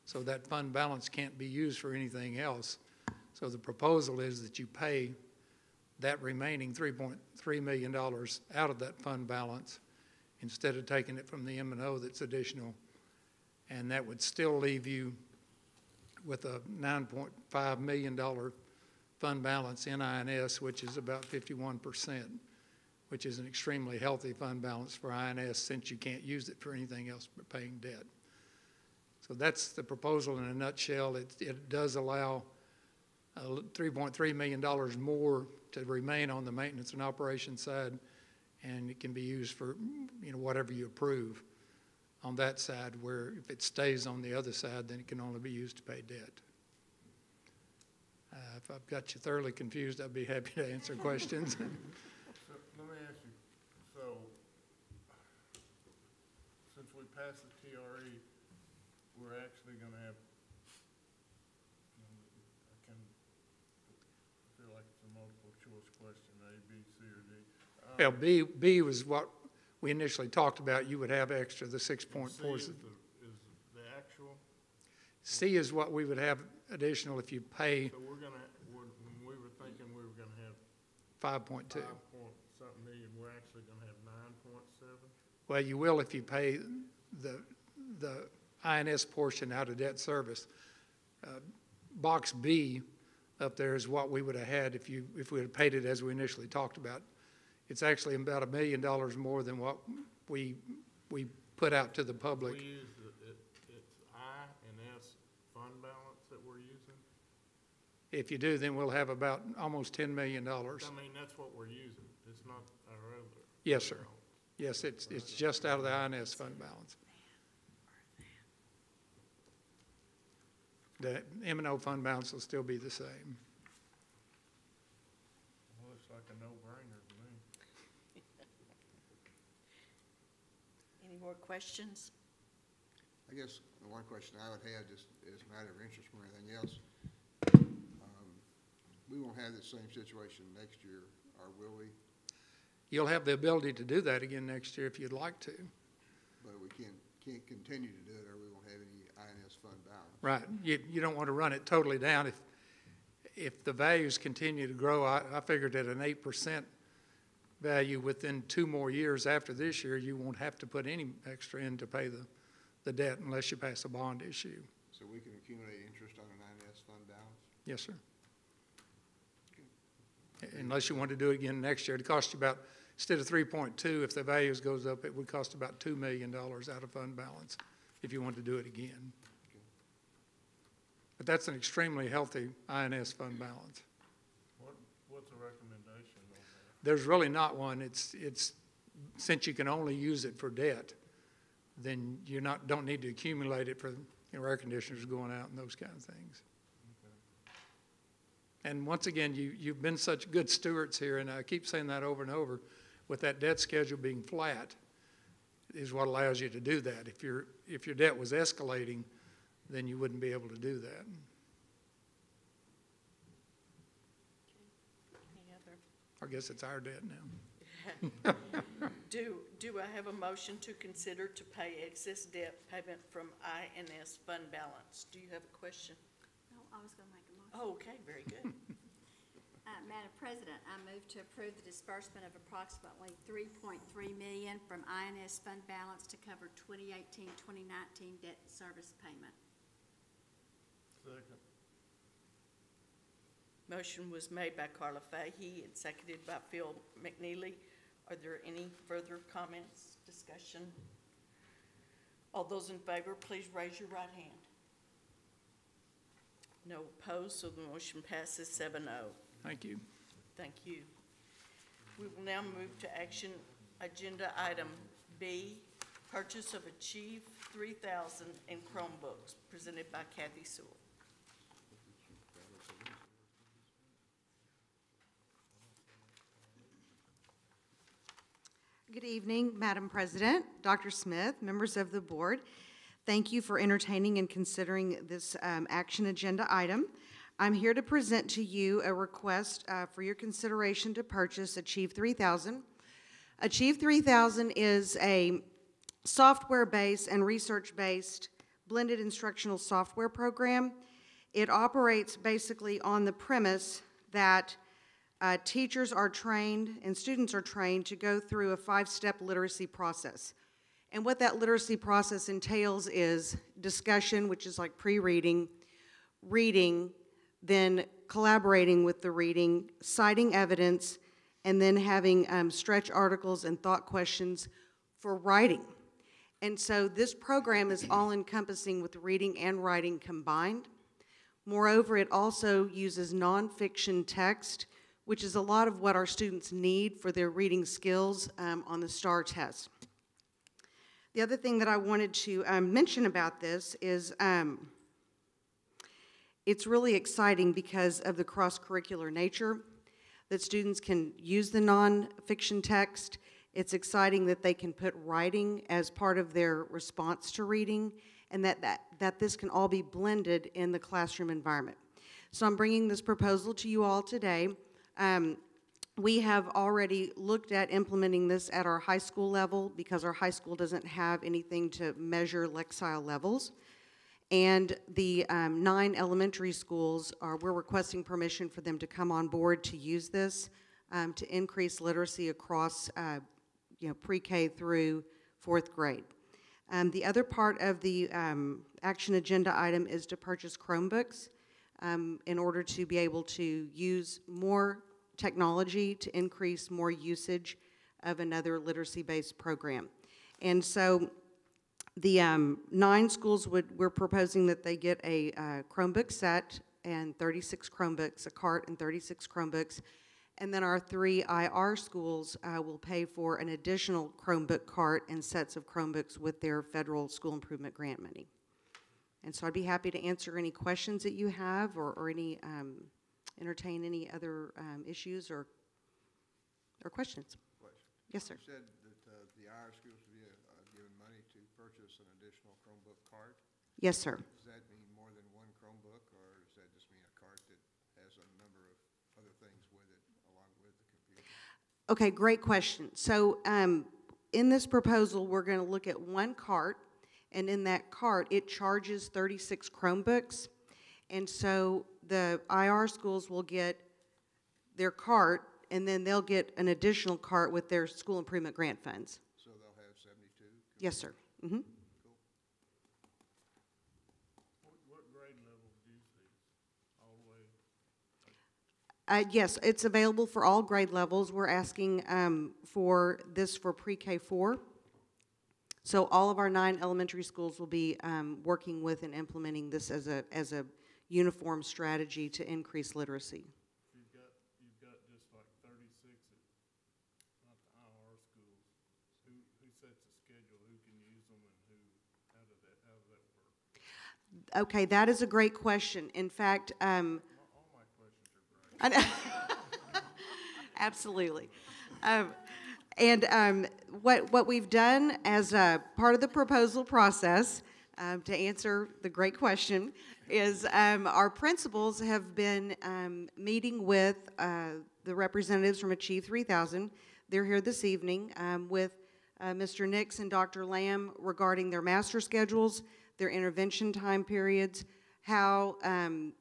So that fund balance can't be used for anything else. So the proposal is that you pay that remaining $3.3 million out of that fund balance instead of taking it from the M&O that's additional. And that would still leave you with a $9.5 million fund balance in INS, which is about 51%, which is an extremely healthy fund balance for INS, since you can't use it for anything else but paying debt. So that's the proposal in a nutshell. It does allow $3.3 million more to remain on the maintenance and operations side, and it can be used for whatever you approve on that side, where if it stays on the other side, then it can only be used to pay debt. If I've got you thoroughly confused, I'd be happy to answer questions. So, let me ask you, so since we passed the TRE, we're actually going to have, I feel like it's a multiple choice question, A, B, C, or D. Well, B was what we initially talked about. You would have extra, the 6.4. C is the actual? C is what we would have additional if you pay. So we're going to, when we were thinking we were going to have 5.2. 5-point-something million, we're actually going to have 9.7? Well, you will if you pay the INS portion out of debt service. Box B up there is what we would have had if we had paid it as we initially talked about. It's actually about $1 million more than what we put out to the public. We use it's I and S fund balance that we're using? If you do, then we'll have about almost $10 million. I mean, that's what we're using. It's not our other. Yes, sir. Yes, it's just out of the INS fund balance. The M&O fund balance will still be the same. Well, looks like a no-brainer to me. Any more questions? I guess the one question I would have, just as a matter of interest more than anything else, we won't have the same situation next year, or will we? You'll have the ability to do that again next year if you'd like to. But we can't continue to do it, or we won't have any INS fund balance. Right. You don't want to run it totally down. If the values continue to grow, I figured at an 8% value within 2 more years after this year, you won't have to put any extra in to pay the debt unless you pass a bond issue. So we can accumulate interest on an INS fund balance? Yes, sir. Okay. Unless you want to do it again next year. It costs you about, instead of 3.2, if the values goes up, it would cost about $2 million out of fund balance if you want to do it again. Okay. But that's an extremely healthy INS fund balance. What's the recommendation on that? There's really not one. It's since you can only use it for debt, then you don't need to accumulate it for air conditioners going out and those kind of things. And once again, you've been such good stewards here, and I keep saying that over and over, with that debt schedule being flat is what allows you to do that. If your debt was escalating, then you wouldn't be able to do that. Any other? I guess it's our debt now. Do I have a motion to consider to pay excess debt payment from INS fund balance? Do you have a question? No, I was going to make a motion. Oh, okay, very good. Madam President, I move to approve the disbursement of approximately $3.3 million from INS fund balance to cover 2018-2019 debt service payment. Second. Motion was made by Carla Fahey and seconded by Phil McNeely. Are there any further comments, discussion? All those in favor, please raise your right hand. No opposed, so the motion passes 7-0. Thank you. Thank you. We will now move to action agenda item B, purchase of Achieve 3000 and Chromebooks, presented by Kathy Sewell. Good evening, Madam President, Dr. Smith, members of the board. Thank you for entertaining and considering this action agenda item. I'm here to present to you a request for your consideration to purchase Achieve 3000. Achieve 3000 is a software-based and research-based blended instructional software program. It operates basically on the premise that teachers are trained and students are trained to go through a 5-step literacy process. And what that literacy process entails is discussion, which is like pre-reading, reading, then collaborating with the reading, citing evidence, and then having stretch articles and thought questions for writing. And so this program is all-encompassing with reading and writing combined. Moreover, it also uses nonfiction text, which is a lot of what our students need for their reading skills on the STAR test. The other thing that I wanted to mention about this is it's really exciting because of the cross-curricular nature that students can use the nonfiction text. It's exciting that they can put writing as part of their response to reading, and that this can all be blended in the classroom environment. So I'm bringing this proposal to you all today. We have already looked at implementing this at our high school level because our high school doesn't have anything to measure Lexile levels. And the 9 elementary schools, we're requesting permission for them to come on board to use this to increase literacy across pre-K through 4th grade. The other part of the action agenda item is to purchase Chromebooks in order to be able to use more technology to increase more usage of another literacy-based program. And so the 9 schools we're proposing that they get a Chromebook set and 36 Chromebooks, a cart and 36 Chromebooks. And then our 3 IR schools will pay for an additional Chromebook cart and sets of Chromebooks with their federal school improvement grant money. And so I'd be happy to answer any questions that you have or any entertain any other issues or questions. Yes, sir. You said that the IR schools will be given money to purchase an additional Chromebook cart? Yes, sir. Does that mean more than one Chromebook, or does that just mean a cart that has a number of other things with it along with the computer? Okay, great question. So in this proposal, we're going to look at one cart, and in that cart, it charges 36 Chromebooks. And so the IR schools will get their cart, and then they'll get an additional cart with their school improvement grant funds. So they'll have 72? Yes, sir. Mm-hmm. Cool. What grade level do you see? All the way? Yes, it's available for all grade levels. We're asking for this for pre-K 4. So all of our 9 elementary schools will be working with and implementing this as a uniform strategy to increase literacy. You've got just like 36 at not the IR schools. Who sets the schedule? Who can use them and who Okay, that is a great question. In fact, I know. Absolutely. What we've done as a part of the proposal process, to answer the great question, is our principals have been meeting with the representatives from Achieve 3000. They're here this evening with Mr. Nix and Dr. Lamb regarding their master schedules, their intervention time periods, how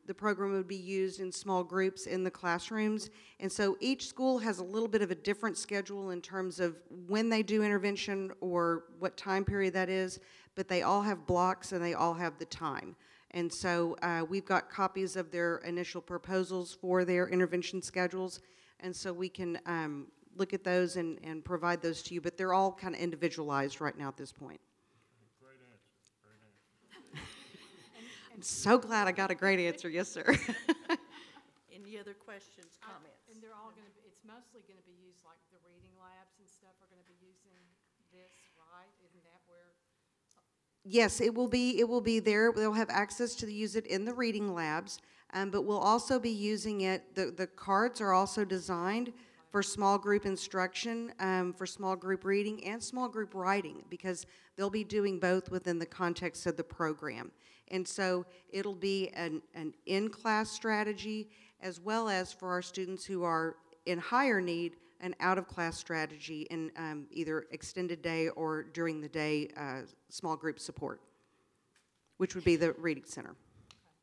the program would be used in small groups in the classrooms. And so each school has a little bit of a different schedule in terms of when they do intervention or what time period that is, but they all have blocks and they all have the time. And so we've got copies of their initial proposals for their intervention schedules, and so we can look at those and provide those to you, but they're all kind of individualized right now at this point. Great answer, great answer. I'm so glad I got a great answer, yes, sir. Any other questions, comments? And they're all going to be, it's mostly going to be used, like the reading labs and stuff are going to be using this, right? Isn't that where? Yes, it will be there. They'll have access to use it in the reading labs, but we'll also be using it, the cards are also designed for small group instruction, for small group reading and small group writing, because they'll be doing both within the context of the program. And so it'll be an in-class strategy, as well as for our students who are in higher need, an out-of-class strategy in either extended day or during the day small group support, which would be the Reading Center.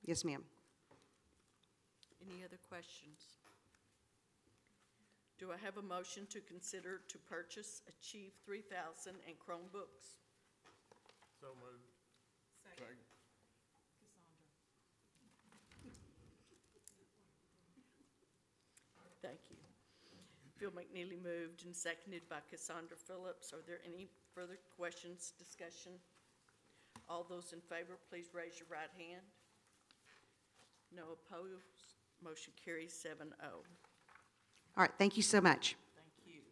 Yes, ma'am. Any other questions? Do I have a motion to consider to purchase Achieve 3000 and Chromebooks? So moved. Second. Thank you. Phil McNeely moved and seconded by Cassandra Phillips. Are there any further questions, discussion? All those in favor, please raise your right hand. No opposed. Motion carries 7-0. All right, thank you so much. Thank you.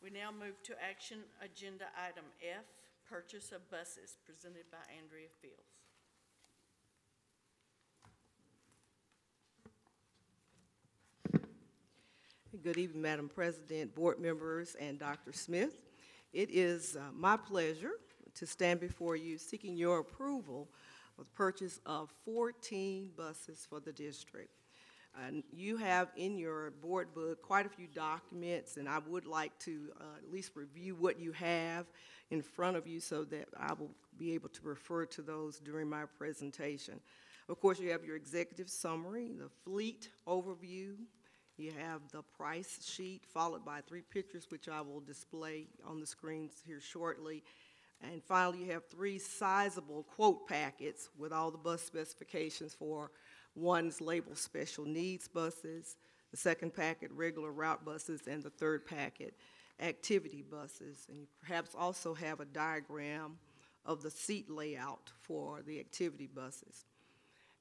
We now move to action agenda item F, purchase of buses, presented by Andrea Fields. Good evening, Madam President, board members, and Dr. Smith. It is my pleasure to stand before you seeking your approval of the purchase of 14 buses for the district. And you have in your board book quite a few documents, and I would like to at least review what you have in front of you so that I will be able to refer to those during my presentation. Of course, you have your executive summary, the fleet overview. You have the price sheet followed by 3 pictures, which I will display on the screens here shortly. And finally, you have 3 sizable quote packets with all the bus specifications for. One's labeled special needs buses, the second packet regular route buses, and the third packet activity buses. And you perhaps also have a diagram of the seat layout for the activity buses.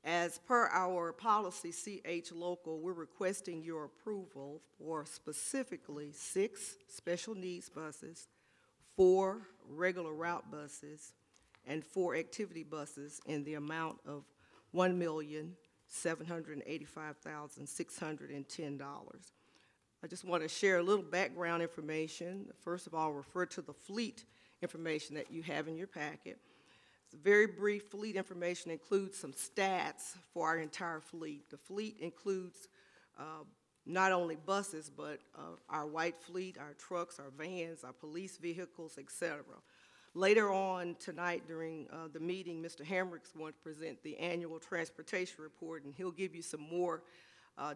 As per our policy, CH Local, we're requesting your approval for specifically 6 special needs buses, 4 regular route buses, and 4 activity buses in the amount of $1,785,610. I just want to share a little background information. First of all, refer to the fleet information that you have in your packet. Very brief fleet information includes some stats for our entire fleet. The fleet includes not only buses, but our white fleet, our trucks, our vans, our police vehicles, etc. Later on tonight during the meeting, Mr. Hamrick's going to present the annual transportation report, and he'll give you some more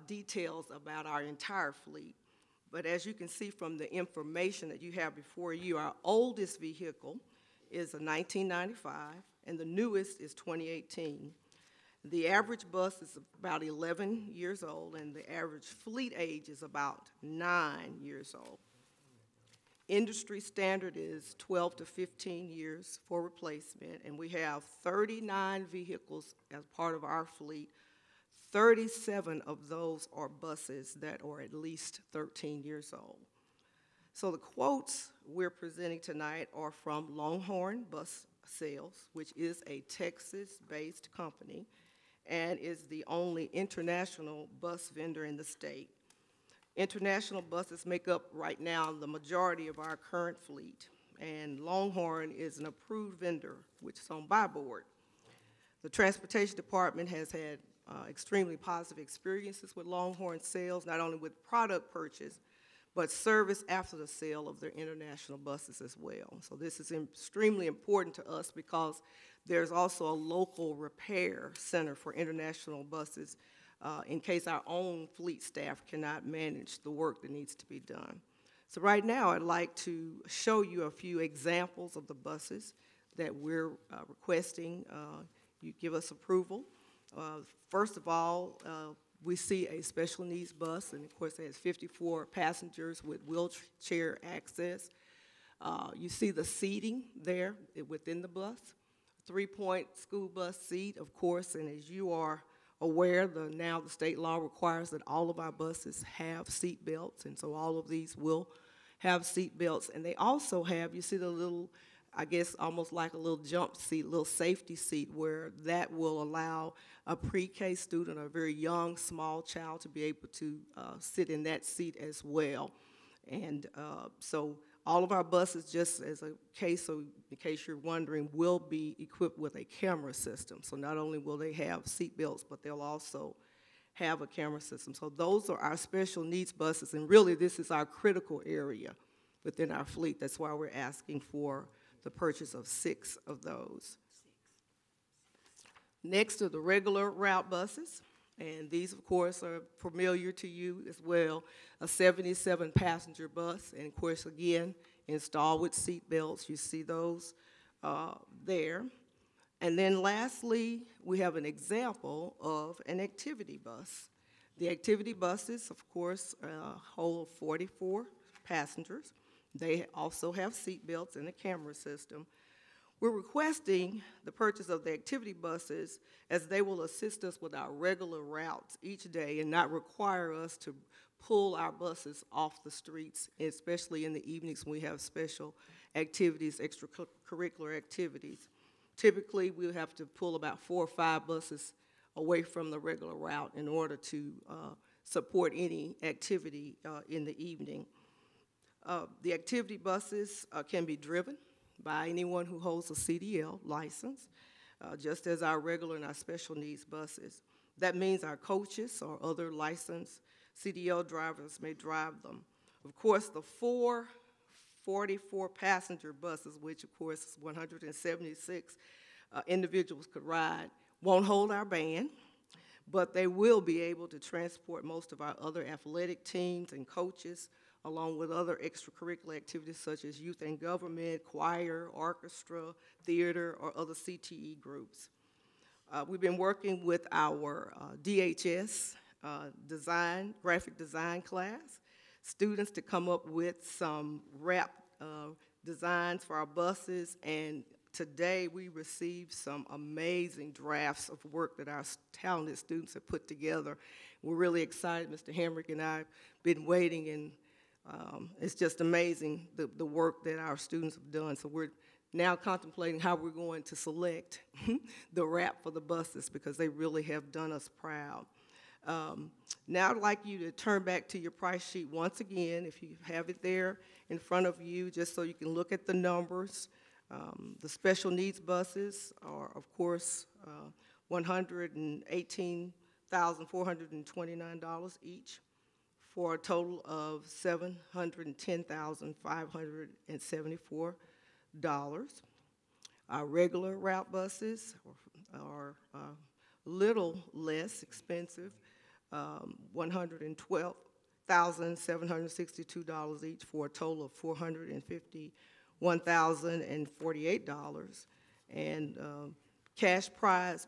details about our entire fleet. But as you can see from the information that you have before you, our oldest vehicle is a 1995, and the newest is 2018. The average bus is about 11 years old, and the average fleet age is about 9 years old. Industry standard is 12 to 15 years for replacement, and we have 39 vehicles as part of our fleet. 37 of those are buses that are at least 13 years old. So the quotes we're presenting tonight are from Longhorn Bus Sales, which is a Texas-based company and is the only international bus vendor in the state. International buses make up right now the majority of our current fleet, and Longhorn is an approved vendor, which is on buy board. The Transportation Department has had extremely positive experiences with Longhorn sales, not only with product purchase, but service after the sale of their international buses as well. So this is extremely important to us because there's also a local repair center for international buses in case our own fleet staff cannot manage the work that needs to be done. So right now, I'd like to show you a few examples of the buses that we're requesting you give us approval. First of all, we see a special needs bus, and of course it has 54 passengers with wheelchair access. You see the seating there within the bus. 3-point school bus seat, of course, and as you are aware, now the state law requires that all of our buses have seat belts, and so all of these will have seat belts. And they also have, you see the little, I guess almost like a little jump seat, a little safety seat, where that will allow a pre-K student, a very young, small child, to be able to sit in that seat as well. And so all of our buses, just as a case, so in case you're wondering, will be equipped with a camera system. So not only will they have seat belts, but they'll also have a camera system. So those are our special needs buses, and really this is our critical area within our fleet. That's why we're asking for the purchase of 6 of those. Next are the regular route buses, and these, of course, are familiar to you as well. A 77-passenger bus, and of course, again, installed with seat belts. You see those there. And then lastly, we have an example of an activity bus. The activity buses, of course, hold 44 passengers. They also have seat belts and a camera system. We're requesting the purchase of the activity buses as they will assist us with our regular routes each day and not require us to pull our buses off the streets, especially in the evenings when we have special activities, extracurricular activities. Typically, we'll have to pull about 4 or 5 buses away from the regular route in order to support any activity in the evening. The activity buses can be driven by anyone who holds a CDL license, just as our regular and our special needs buses. That means our coaches or other licensed CDL drivers may drive them. Of course, the 4 44-passenger buses, which of course is 176 individuals could ride, won't hold our band, but they will be able to transport most of our other athletic teams and coaches, along with other extracurricular activities such as youth and government, choir, orchestra, theater, or other CTE groups. We've been working with our DHS graphic design class, students to come up with some wrap designs for our buses, and today we received some amazing drafts of work that our talented students have put together. We're really excited. Mr. Hamrick and I have been waiting, and it's just amazing the work that our students have done. So we're now contemplating how we're going to select the wrap for the buses because they really have done us proud. Now I'd like you to turn back to your price sheet once again, if you have it there in front of you, just so you can look at the numbers. The special needs buses are, of course, $118,429 each, for a total of $710,574. Our regular route buses are a little less expensive, $112,762 each, for a total of $451,048. And cash price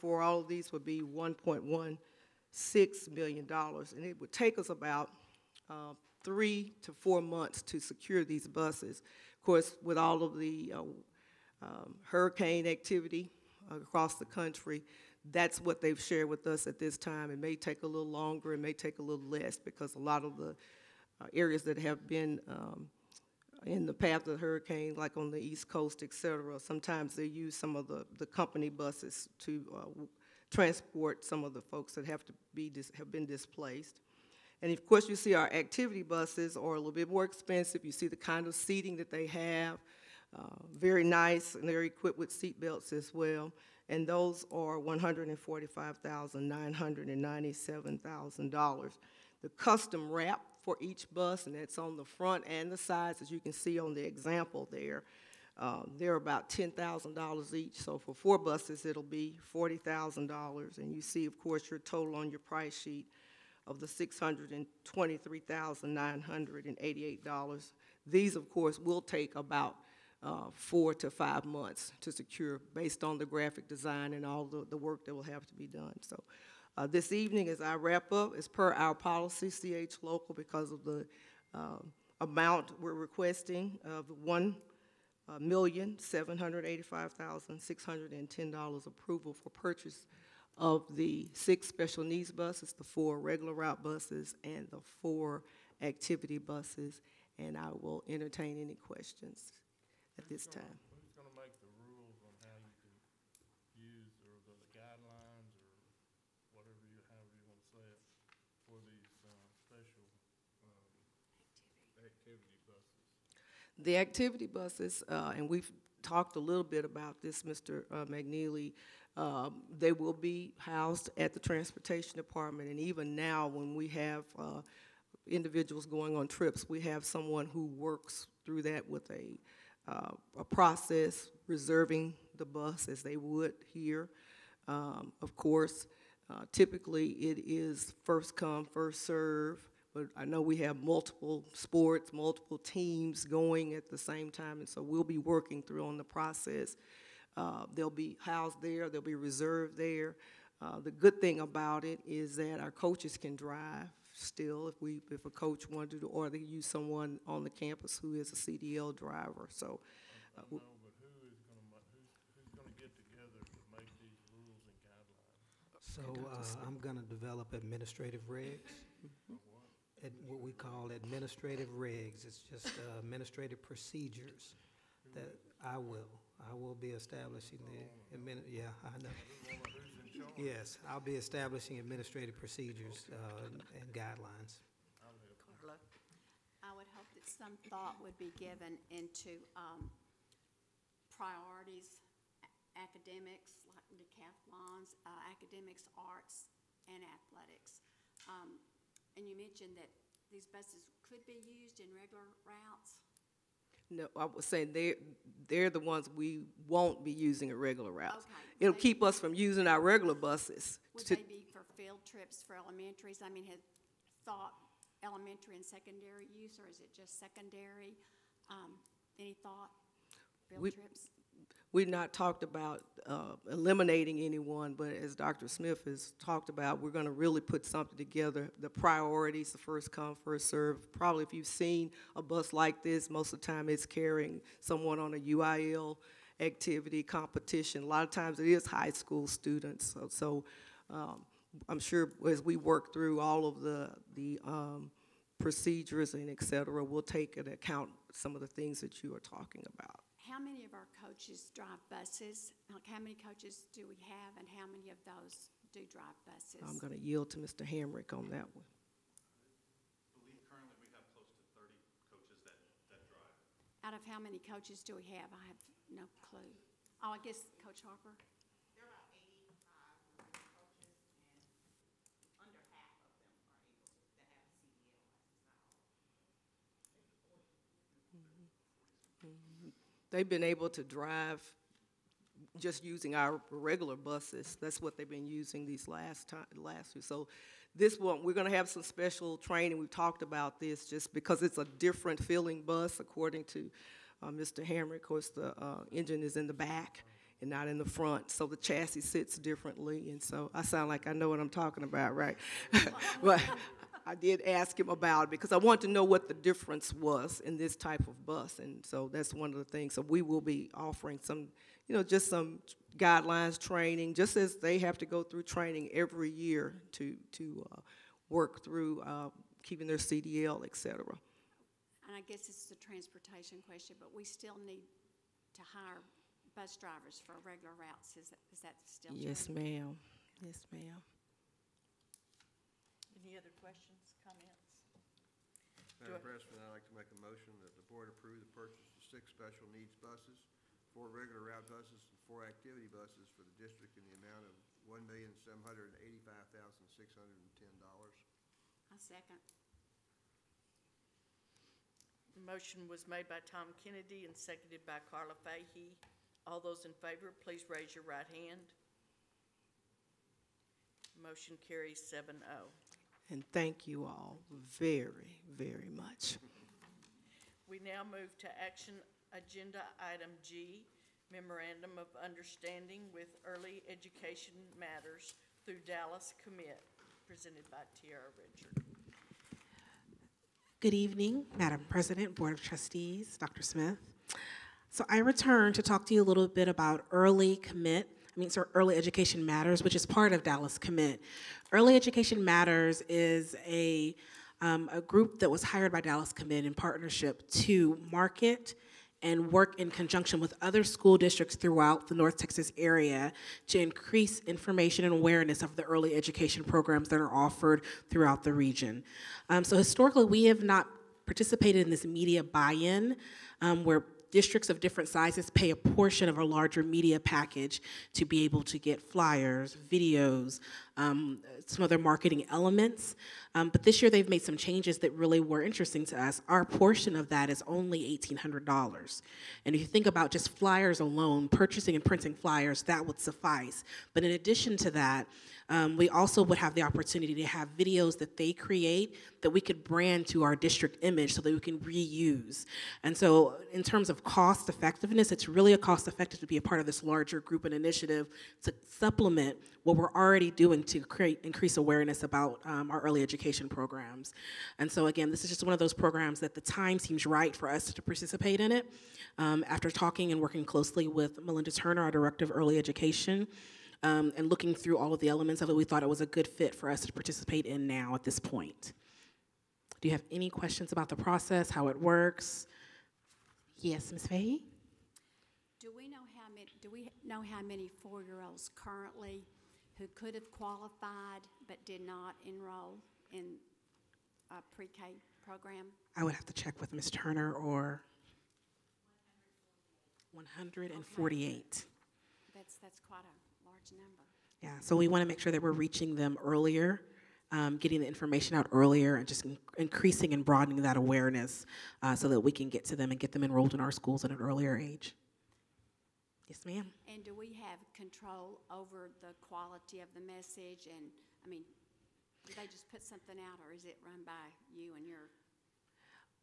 for all of these would be $1.16 million. And it would take us about 3 to 4 months to secure these buses. Of course, with all of the hurricane activity across the country, that's what they've shared with us at this time. It may take a little longer, it may take a little less, because a lot of the areas that have been in the path of the hurricane, like on the East Coast, et cetera. Sometimes they use some of the company buses to transport some of the folks that have been displaced. And of course, you see our activity buses are a little bit more expensive. You see the kind of seating that they have, very nice, and they're equipped with seat belts as well. And those are $145,997,000. The custom wrap for each bus, and that's on the front and the sides, as you can see on the example there. They're about $10,000 each, so for 4 buses, it'll be $40,000. And you see, of course, your total on your price sheet of the $623,988. These, of course, will take about 4 to 5 months to secure based on the graphic design and all the work that will have to be done. So this evening, as I wrap up, as per our policy, CH Local, because of the amount we're requesting of $1,785,610 approval for purchase of the 6 special needs buses, the 4 regular route buses, and the 4 activity buses. And I will entertain any questions at this time. Who's going to make the rules on how you can use, or the guidelines, or whatever however you want to say it, for these special activity buses? The activity buses, and we've talked a little bit about this, Mr. McNeely, they will be housed at the Transportation Department, and even now when we have individuals going on trips, we have someone who works through that with a process, reserving the bus as they would here. Of course, typically it is first come, first serve, but I know we have multiple sports, multiple teams going at the same time, and so we'll be working through on the process. They'll be housed there, they'll be reserved there. The good thing about it is that our coaches can drive still if a coach wanted to, or they use someone on the campus who is a CDL driver. So, but who's going to get together to make these rules and guidelines? So I'm going to develop administrative regs, what we call administrative regs. It's just administrative procedures that I will be establishing yeah, I know. Yes, I'll be establishing administrative procedures and guidelines. Carla? I would hope that some thought would be given into priorities, academics, like decathlons, academics, arts, and athletics. And you mentioned that these buses could be used in regular routes. No, I was saying they're the ones we won't be using at regular routes. Okay. It'll keep us from using our regular buses. Would they be for field trips for elementaries? I mean, had thought elementary and secondary use, or is it just secondary? Any thought? Field trips? We've not talked about eliminating anyone, but as Dr. Smith has talked about, we're going to really put something together, the priorities, the first come, first serve. Probably if you've seen a bus like this, most of the time it's carrying someone on a UIL activity, competition. A lot of times it is high school students. So I'm sure as we work through all of the procedures and et cetera, we'll take into account some of the things that you are talking about. How many of our coaches drive buses? Like, how many coaches do we have, and how many of those do drive buses? I'm going to yield to Mr. Hamrick on that one. I believe currently we have close to 30 coaches that drive. Out of how many coaches do we have? I have no clue. Oh, I guess Coach Harper? There are about 85 coaches, and under half of them are able to have a CDL license. They've been able to drive just using our regular buses. That's what they've been using these last two. So this one, we're going to have some special training. We've talked about this just because it's a different feeling bus, according to Mr. Hamrick. Of course, the engine is in the back and not in the front, so the chassis sits differently. And so I sound like I know what I'm talking about, right? But I did ask him about it because I want to know what the difference was in this type of bus, and so that's one of the things. So we will be offering some, just some guidelines, training, just as they have to go through training every year to work through keeping their CDL, et cetera. and I guess it's a transportation question, but we still need to hire bus drivers for regular routes. Is that still true? Yes, ma'am. Yes, ma'am. Any other questions, comments? Madam President, I'd like to make a motion that the board approve the purchase of 6 special needs buses, 4 regular route buses, and 4 activity buses for the district in the amount of $1,785,610. I second. The motion was made by Tom Kennedy and seconded by Carla Fahey. All those in favor, please raise your right hand. Motion carries 7-0. And thank you all very, very much. We now move to action agenda item G, Memorandum of Understanding with Early Education Matters through Dallas Commit, presented by Tiara Richard. Good evening, Madam President, Board of Trustees, Dr. Smith. So I return to talk to you a little bit about Early Education Matters, which is part of Dallas Commit. Early Education Matters is a group that was hired by Dallas Commit in partnership to market and work in conjunction with other school districts throughout the North Texas area to increase information and awareness of the early education programs that are offered throughout the region. So historically, we have not participated in this media buy-in where districts of different sizes pay a portion of a larger media package to be able to get flyers, videos, some other marketing elements. But this year they've made some changes that really were interesting to us. Our portion of that is only $1,800. And if you think about just flyers alone, purchasing and printing flyers, that would suffice. But in addition to that, we also would have the opportunity to have videos that they create that we could brand to our district image so that we can reuse. And so in terms of cost effectiveness, it's really a cost effective to be a part of this larger group and initiative to supplement what we're already doing to increase awareness about our early education programs. And so again, this is just one of those programs that the time seems right for us to participate in it. After talking and working closely with Melinda Turner, our Director of Early Education, and looking through all of the elements of it, we thought it was a good fit for us to participate in now at this point. Do you have any questions about the process, how it works? Yes, Ms. Fahey? Do we know how many 4-year-olds currently who could have qualified but did not enroll in a pre-K program? I would have to check with Ms. Turner, or 148. That's quite a large number. Yeah, so we want to make sure that we're reaching them earlier, getting the information out earlier, and just increasing and broadening that awareness so that we can get to them and get them enrolled in our schools at an earlier age. Yes, ma'am. And do we have control over the quality of the message? And, I mean, do they just put something out, or is it run by you and your?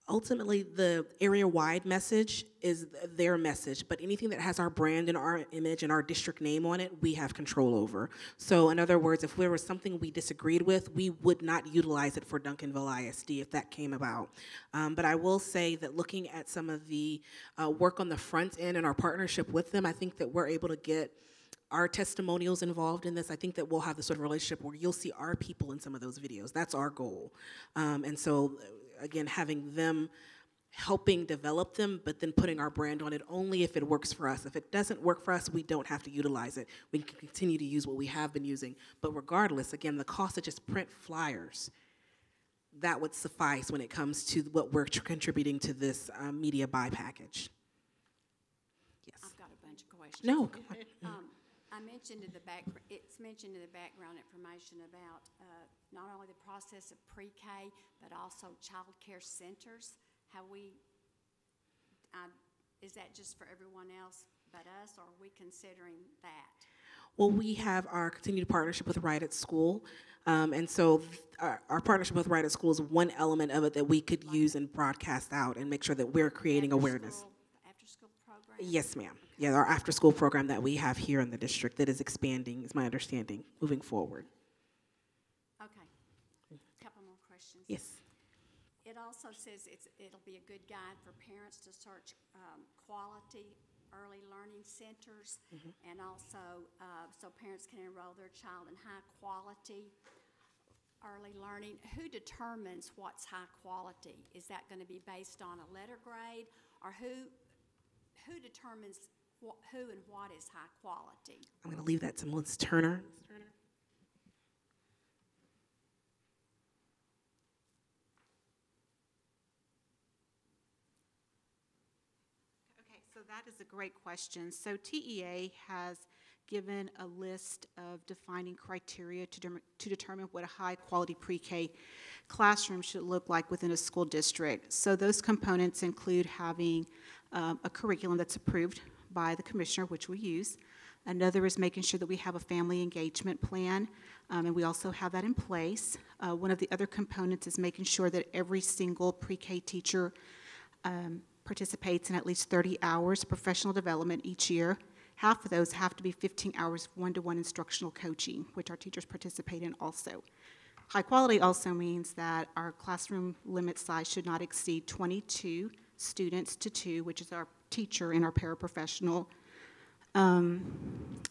Ultimately, the area-wide message is their message, but anything that has our brand and our image and our district name on it, we have control over. So in other words, if there was something we disagreed with, we would not utilize it for Duncanville ISD if that came about. But I will say that looking at some of the work on the front end and our partnership with them, I think that we're able to get our testimonials involved in this. I think that we'll have the sort of relationship where you'll see our people in some of those videos. That's our goal. And so, again, having them helping develop them, but then putting our brand on it only if it works for us. If it doesn't work for us, we don't have to utilize it. We can continue to use what we have been using. But regardless, again, the cost to just print flyers, that would suffice when it comes to what we're contributing to this media buy package. Yes. I've got a bunch of questions. No, come on. It's mentioned in the background information about not only the process of pre-K, but also child care centers. Is that just for everyone else but us, or are we considering that? Well, we have our continued partnership with Right at School, and so our partnership with Right at School is one element of it that we could use and broadcast out and make sure that we're creating awareness. After-school program? Yes, ma'am. Yeah, our after-school program that we have here in the district that is expanding, is my understanding, moving forward. Okay. A couple more questions. Yes. It also says it'll be a good guide for parents to search quality early learning centers, and also so parents can enroll their child in high quality early learning, who determines what's high quality? Is that going to be based on a letter grade, or who determines who and what is high quality? I'm going to leave that to Ms. Turner. Ms. Turner? Okay, so that is a great question. So TEA has given a list of defining criteria to determine what a high-quality pre-K classroom should look like within a school district. So those components include having a curriculum that's approved by the commissioner, which we use. Another is making sure that we have a family engagement plan, and we also have that in place. One of the other components is making sure that every single pre-K teacher participates in at least 30 hours of professional development each year. Half of those have to be 15 hours one-to-one instructional coaching, which our teachers participate in also. High quality also means that our classroom limit size should not exceed 22 students to 2, which is our teacher and our paraprofessional. And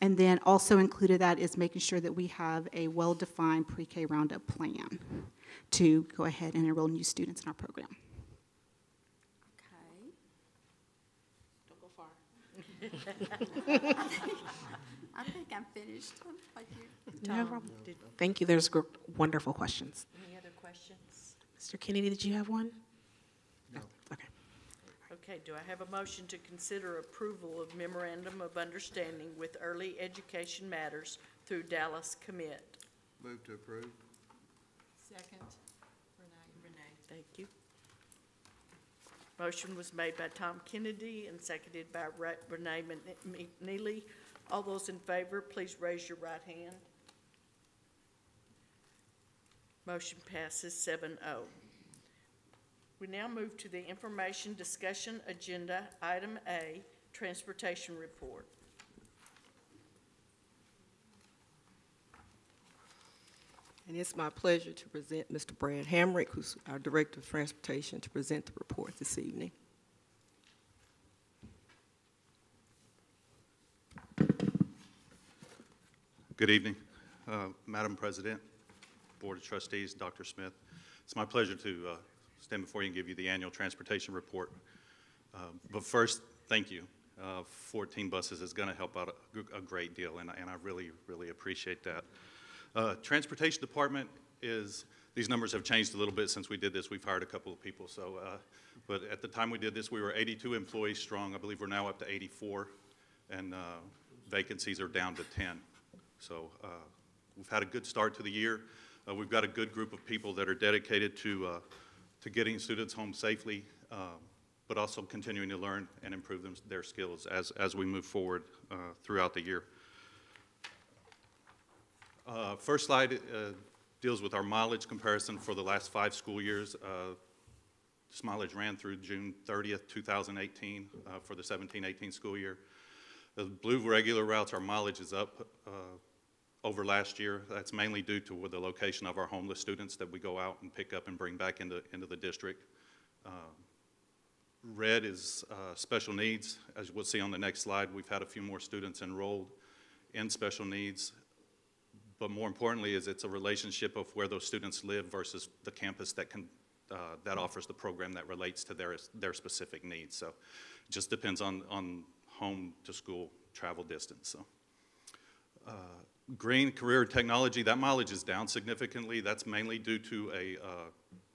then also included that is making sure that we have a well-defined pre-K roundup plan to go ahead and enroll new students in our program. I think I'm finished. Thank you. Tom, thank you. There's wonderful questions. Any other questions? Mr. Kennedy, did you have one? No. Okay. Okay, do I have a motion to consider approval of memorandum of understanding with Early Education Matters through Dallas Commit? Move to approve. Second, Renee. Thank you. Motion was made by Tom Kennedy and seconded by Renee McNeely. All those in favor, please raise your right hand. Motion passes 7-0. We now move to the information discussion agenda, item A, transportation report. And it's my pleasure to present Mr. Brad Hamrick, who's our Director of Transportation, to present the report this evening. Good evening, Madam President, Board of Trustees, Dr. Smith. It's my pleasure to stand before you and give you the annual transportation report. But first, thank you. 14 buses is going to help out a great deal, and I really, really appreciate that. Transportation Department is, these numbers have changed a little bit since we did this. We've hired a couple of people, so, but at the time we did this, we were 82 employees strong. I believe we're now up to 84, and vacancies are down to 10. So we've had a good start to the year. We've got a good group of people that are dedicated to getting students home safely, but also continuing to learn and improve their skills as we move forward throughout the year. First slide deals with our mileage comparison for the last 5 school years. This mileage ran through June 30th, 2018 for the 17-18 school year. The blue regular routes, our mileage is up over last year. That's mainly due to the location of our homeless students that we go out and pick up and bring back into the district. Red is special needs. As we'll see on the next slide, we've had a few more students enrolled in special needs. But more importantly is it's a relationship of where those students live versus the campus that that offers the program that relates to their specific needs. So it just depends on home to school travel distance. So green, career technology, that mileage is down significantly. That's mainly due to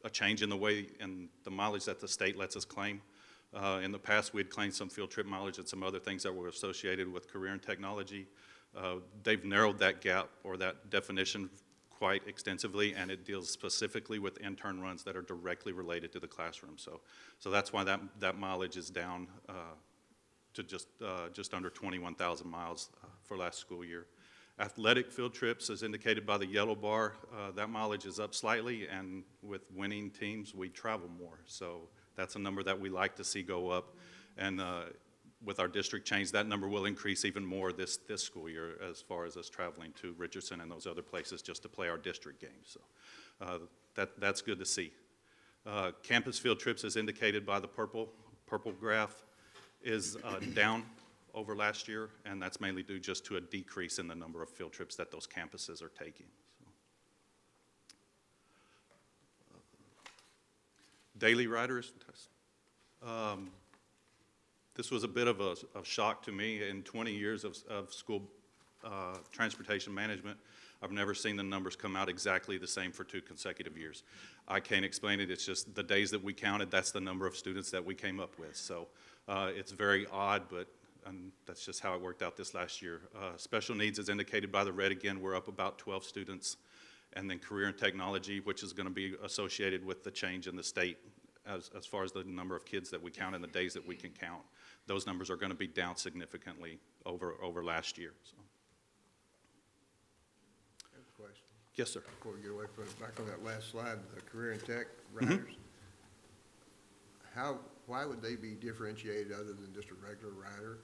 a change in the way and the mileage that the state lets us claim. In the past, we had claimed some field trip mileage and some other things that were associated with career and technology. They've narrowed that gap or that definition quite extensively, and it deals specifically with intern runs that are directly related to the classroom. So that's why that mileage is down to just under 21,000 miles for last school year. Athletic field trips, as indicated by the yellow bar, that mileage is up slightly, and with winning teams, we travel more. So that's a number that we like to see go up. And with our district change, that number will increase even more this school year as far as us traveling to Richardson and those other places just to play our district games. So that's good to see. Campus field trips, as indicated by the purple graph, is down over last year, and that's mainly due just to a decrease in the number of field trips that those campuses are taking. Daily riders, this was a bit of a shock to me. In 20 years of school transportation management, I've never seen the numbers come out exactly the same for 2 consecutive years. I can't explain it. It's just the days that we counted, that's the number of students that we came up with. So it's very odd, but that's just how it worked out this last year. Special needs, as indicated by the red again, we're up about 12 students. And then career and technology, which is going to be associated with the change in the state as far as the number of kids that we count and the days that we can count. Those numbers are going to be down significantly over last year. So. I have a question. Yes, sir. Before we get away from it, back on that last slide, the career and tech riders, why would they be differentiated other than just a regular rider?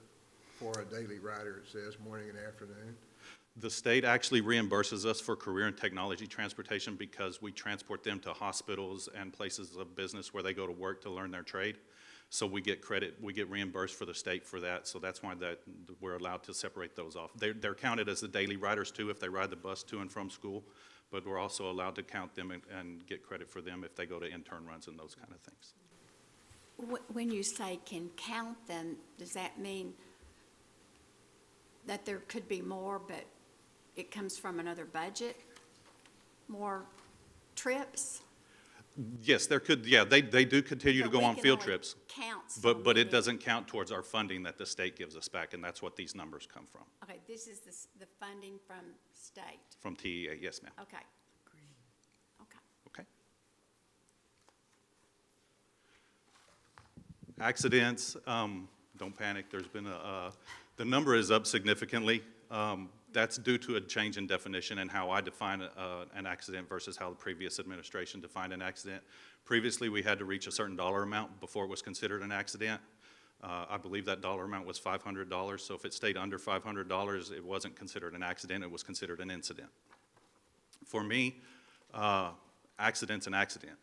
For a daily rider, it says morning and afternoon. The state actually reimburses us for career and technology transportation because we transport them to hospitals and places of business where they go to work to learn their trade. So we get credit, we get reimbursed for the state for that. So that's why we're allowed to separate those off. They're counted as the daily riders too if they ride the bus to and from school, but we're also allowed to count them and get credit for them if they go to intern runs and those kind of things. When you say can count them, does that mean that there could be more, but it comes from another budget? More trips? Yes, there could, yeah, they do continue to go on field trips. But it many. doesn't count towards our funding that the state gives us back, and that's what these numbers come from. Okay, this is the funding from state. From TEA, yes, ma'am. Okay. Okay. Okay. Accidents, don't panic. There's been the number is up significantly. That's due to a change in definition and how I define an accident versus how the previous administration defined an accident. Previously, we had to reach a certain dollar amount before it was considered an accident. I believe that dollar amount was $500, so if it stayed under $500, it wasn't considered an accident, it was considered an incident. For me, accident's an accident.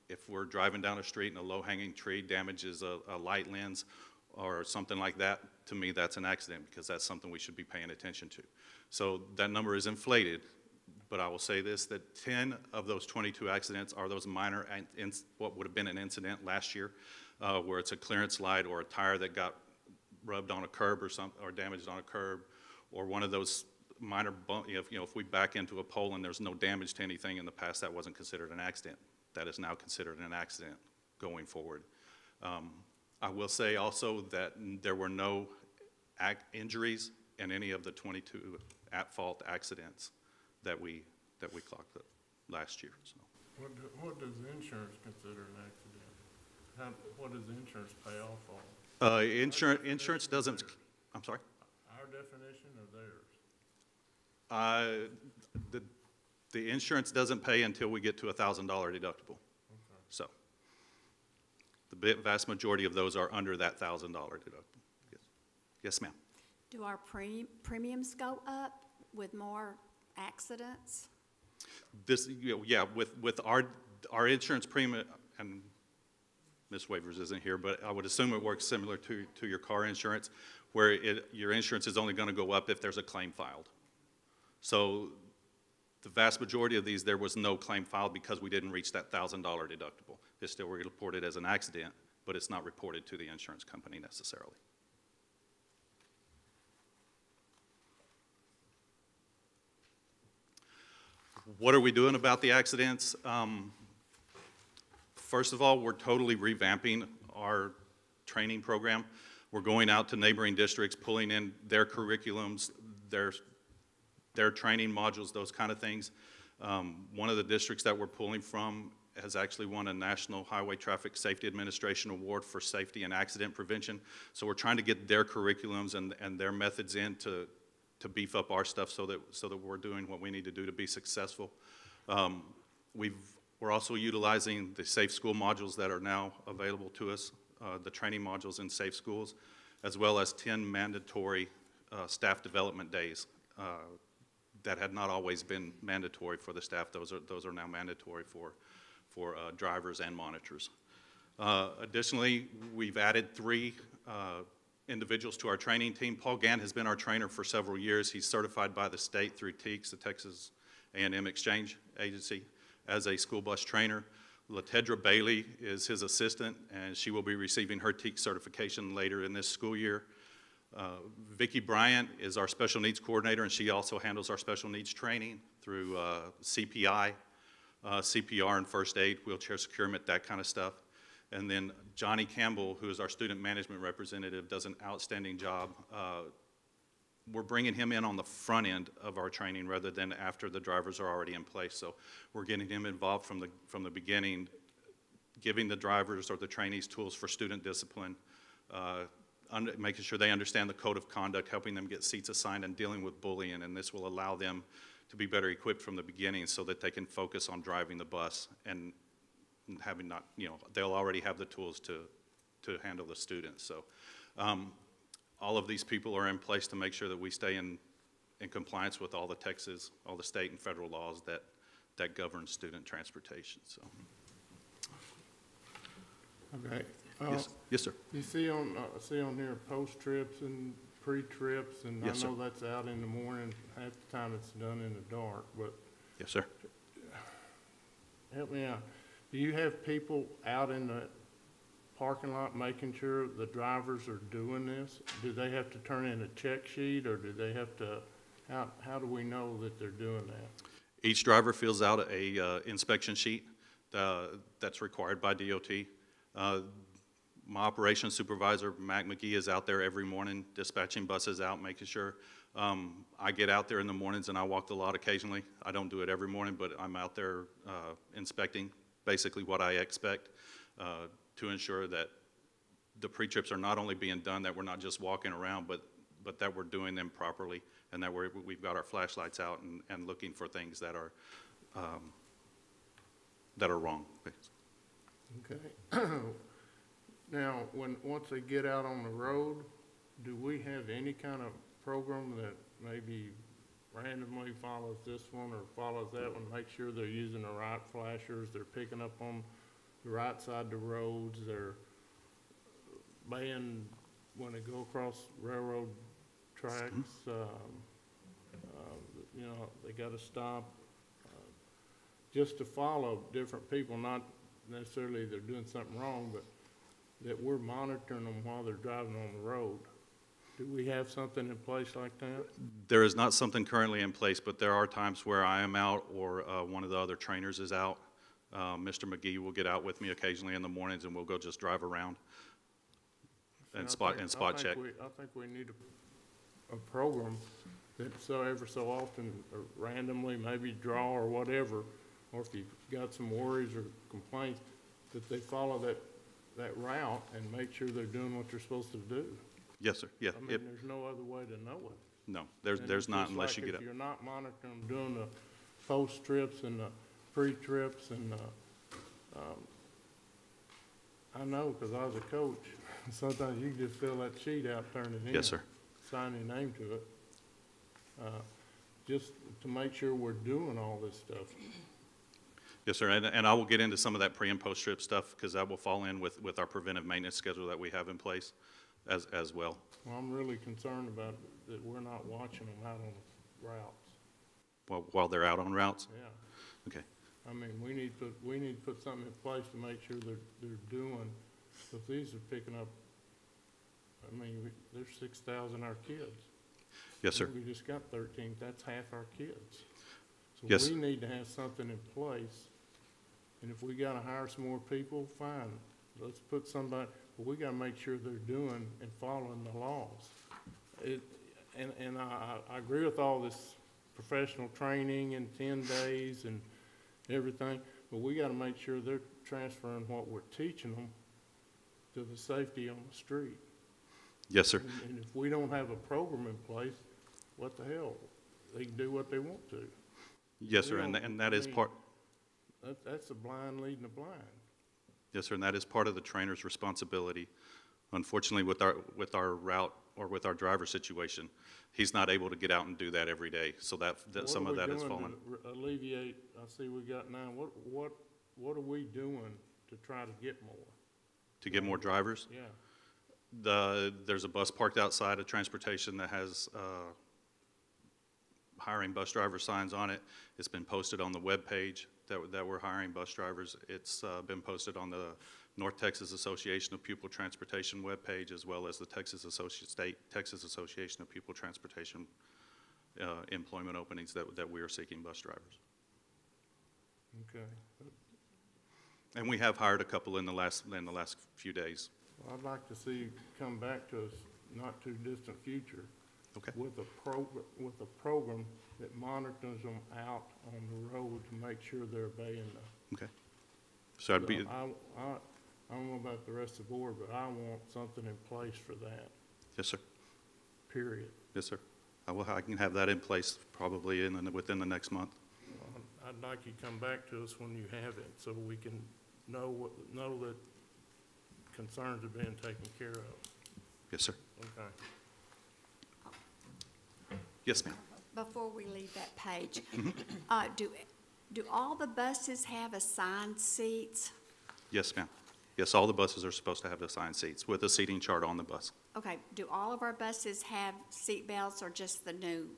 If we're driving down a street and a low-hanging tree damages a light lens or something like that, to me that's an accident because that's something we should be paying attention to. So that number is inflated, but I will say this, that 10 of those 22 accidents are those minor, what would have been an incident last year, where it's a clearance light or a tire that got rubbed on a curb or something, or damaged on a curb, or one of those minor bump, if we back into a pole and there's no damage to anything in the past, that wasn't considered an accident. That is now considered an accident going forward. I will say also that there were no injuries in any of the 22 at-fault accidents that we clocked up last year. So. What does insurance consider an accident? What does insurance pay off on? Insurance doesn't. I'm sorry. Our definition or theirs? The insurance doesn't pay until we get to $1,000 deductible. Okay. So the vast majority of those are under that $1,000 deductible. Yes, yes, ma'am. Do our premiums go up with more accidents? This, yeah, with our insurance premium, and Ms. Wavers isn't here, but I would assume it works similar to your car insurance, where your insurance is only going to go up if there's a claim filed. So the vast majority of these, there was no claim filed because we didn't reach that $1,000 deductible. It's still reported as an accident, but it's not reported to the insurance company necessarily. What are we doing about the accidents? First of all, we're totally revamping our training program. We're going out to neighboring districts, pulling in their curriculums, their training modules, those kind of things. One of the districts that we're pulling from has actually won a National Highway Traffic Safety Administration Award for safety and accident prevention. So we're trying to get their curriculums and their methods in to beef up our stuff so that we're doing what we need to do to be successful. We're also utilizing the safe school modules that are now available to us, the training modules in safe schools, as well as 10 mandatory staff development days that had not always been mandatory for the staff. Those are now mandatory for drivers and monitors. Additionally, we've added 3 individuals to our training team. Paul Gann has been our trainer for several years. He's certified by the state through TEACS, the Texas A&M Exchange Agency, as a school bus trainer. LaTedra Bailey is his assistant, and she will be receiving her TEAC certification later in this school year. Vicki Bryant is our special needs coordinator, and she also handles our special needs training through CPI, CPR and first aid, wheelchair securement, that kind of stuff. And then Johnny Campbell, who is our student management representative, does an outstanding job. We're bringing him in on the front end of our training rather than after the drivers are already in place. So we're getting him involved from the beginning, giving the drivers or the trainees tools for student discipline, making sure they understand the code of conduct, helping them get seats assigned and dealing with bullying. And this will allow them to be better equipped from the beginning so that they can focus on driving the bus and having not, they'll already have the tools to handle the students. So all of these people are in place to make sure that we stay in compliance with all the state and federal laws that govern student transportation. So. Okay. Yes, sir. You see on here post trips and pre-trips, and Yes, I know sir. that's out in the morning. Half the time it's done in the dark, but Yes, sir. help me out. Do you have people out in the parking lot making sure the drivers are doing this? Do they have to turn in a check sheet, or do they have to, how do we know that they're doing that? Each driver fills out a inspection sheet that's required by DOT. My operations supervisor, Mac McGee, is out there every morning dispatching buses out, making sure. I get out there in the mornings and I walk the lot occasionally. I don't do it every morning, but I'm out there inspecting basically what I expect to ensure that the pre-trips are not only being done, that we're not just walking around, but that we're doing them properly, and that we've got our flashlights out and looking for things that are wrong. Okay. Now, once they get out on the road, do we have any kind of program that maybe randomly follows this one or follows that one, make sure they're using the right flashers, they're picking up on the right side of the roads, they're baying when they go across railroad tracks, they gotta stop, just to follow different people, not necessarily they're doing something wrong, but that we're monitoring them while they're driving on the road. Do we have something in place like that? There is not something currently in place, but there are times where I am out or one of the other trainers is out. Mr. McGee will get out with me occasionally in the mornings, and we'll go just drive around and spot check. I think we need a program that ever so often, or randomly, maybe draw or whatever, or if you've got some worries or complaints, that they follow that route and make sure they're doing what they're supposed to do. Yes, sir. Yeah. I mean, there's no other way to know it. No, there's not unless you get If up. you're not monitoring them doing the post trips and the pre-trips and I know because I was a coach. Sometimes you can just fill that sheet out, turn it in. Yes, sir. Sign your name to it. Just to make sure we're doing all this stuff. Yes, sir. And I will get into some of that pre and post trip stuff because that will fall in with our preventive maintenance schedule that we have in place as well. Well, I'm really concerned about that we're not watching them out on the routes. While they're out on routes? Yeah. Okay. I mean, we need to put something in place to make sure they're doing, because these are picking up, I mean, there's 6,000 our kids. Yes, sir. We just got 13, that's half our kids. So Yes. we need to have something in place, and if we gotta hire some more people, fine. Let's put somebody, but we gotta make sure they're doing and following the laws. And I agree with all this professional training in 10 days and everything, but we gotta make sure they're transferring what we're teaching them to the safety on the street. Yes, sir. And if we don't have a program in place, what the hell? They can do what they want to. Yes, sir, and that is part. That's the blind leading the blind. Yes, sir, and that is part of the trainer's responsibility. Unfortunately, with our route or with our driver situation, he's not able to get out and do that every day. So that some of that is falling. To alleviate, I see we got 9. What are we doing to try to get more? To get more drivers? Yeah. There's a bus parked outside of transportation that has hiring bus driver signs on it. It's been posted on the webpage. that we're hiring bus drivers. It's been posted on the North Texas Association of Pupil Transportation webpage, as well as the Texas Association of Pupil Transportation employment openings that we are seeking bus drivers. Okay. And we have hired a couple in the last few days. Well, I'd like to see you come back to us not too distant future. Okay. With a program that monitors them out on the road to make sure they're obeying the. Okay. So I'd be. I don't know about the rest of the board, but I want something in place for that. Yes, sir. Period. Yes, sir. I can have that in place probably within the next month. I'd like you to come back to us when you have it, so we can know that concerns are being taken care of. Yes, sir. Okay. Yes, ma'am. Before we leave that page, do all the buses have assigned seats? Yes, ma'am. Yes, all the buses are supposed to have assigned seats with a seating chart on the bus. Okay, do all of our buses have seat belts or just the new?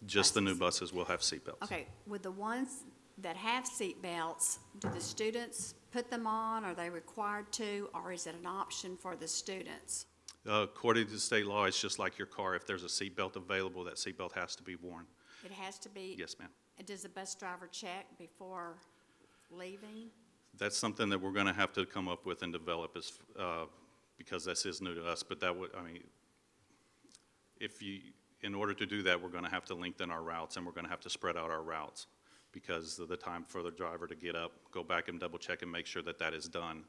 Just the new buses will have seat belts. Okay, with the ones that have seat belts, do the students put them on? Are they required to, or is it an option for the students? According to state law, it's just like your car. If there's a seat belt available, that seat belt has to be worn. It has to be? Yes, ma'am. Does the bus driver check before leaving? That's something that we're going to have to come up with and develop because this is new to us. But that would, I mean, in order to do that, we're going to have to lengthen our routes and we're going to have to spread out our routes because of the time for the driver to get up, go back and double check and make sure that that is done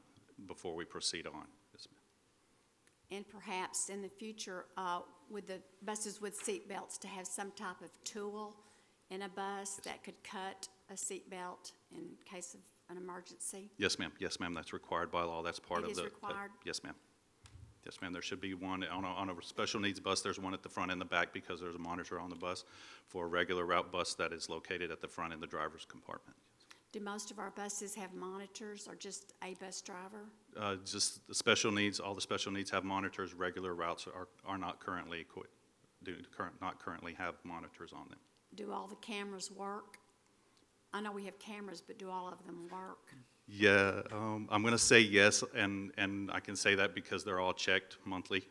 before we proceed on. Yes, ma'am. And perhaps in the future, with the buses with seat belts, to have some type of tool in a bus that could cut a seat belt in case of an emergency? Yes, ma'am. Yes, ma'am. That's required by law. That's part of the. It is required? Yes, ma'am. Yes, ma'am. There should be one on a special needs bus. There's one at the front and the back because there's a monitor on the bus. For a regular route bus, that is located at the front in the driver's compartment. Do most of our buses have monitors or just a bus driver? Just the special needs. All the special needs have monitors. Regular routes are not currently equipped. Not currently have monitors on them. Do all the cameras work? I know we have cameras, but do all of them work? Yeah, I'm going to say yes, and I can say that because they're all checked monthly.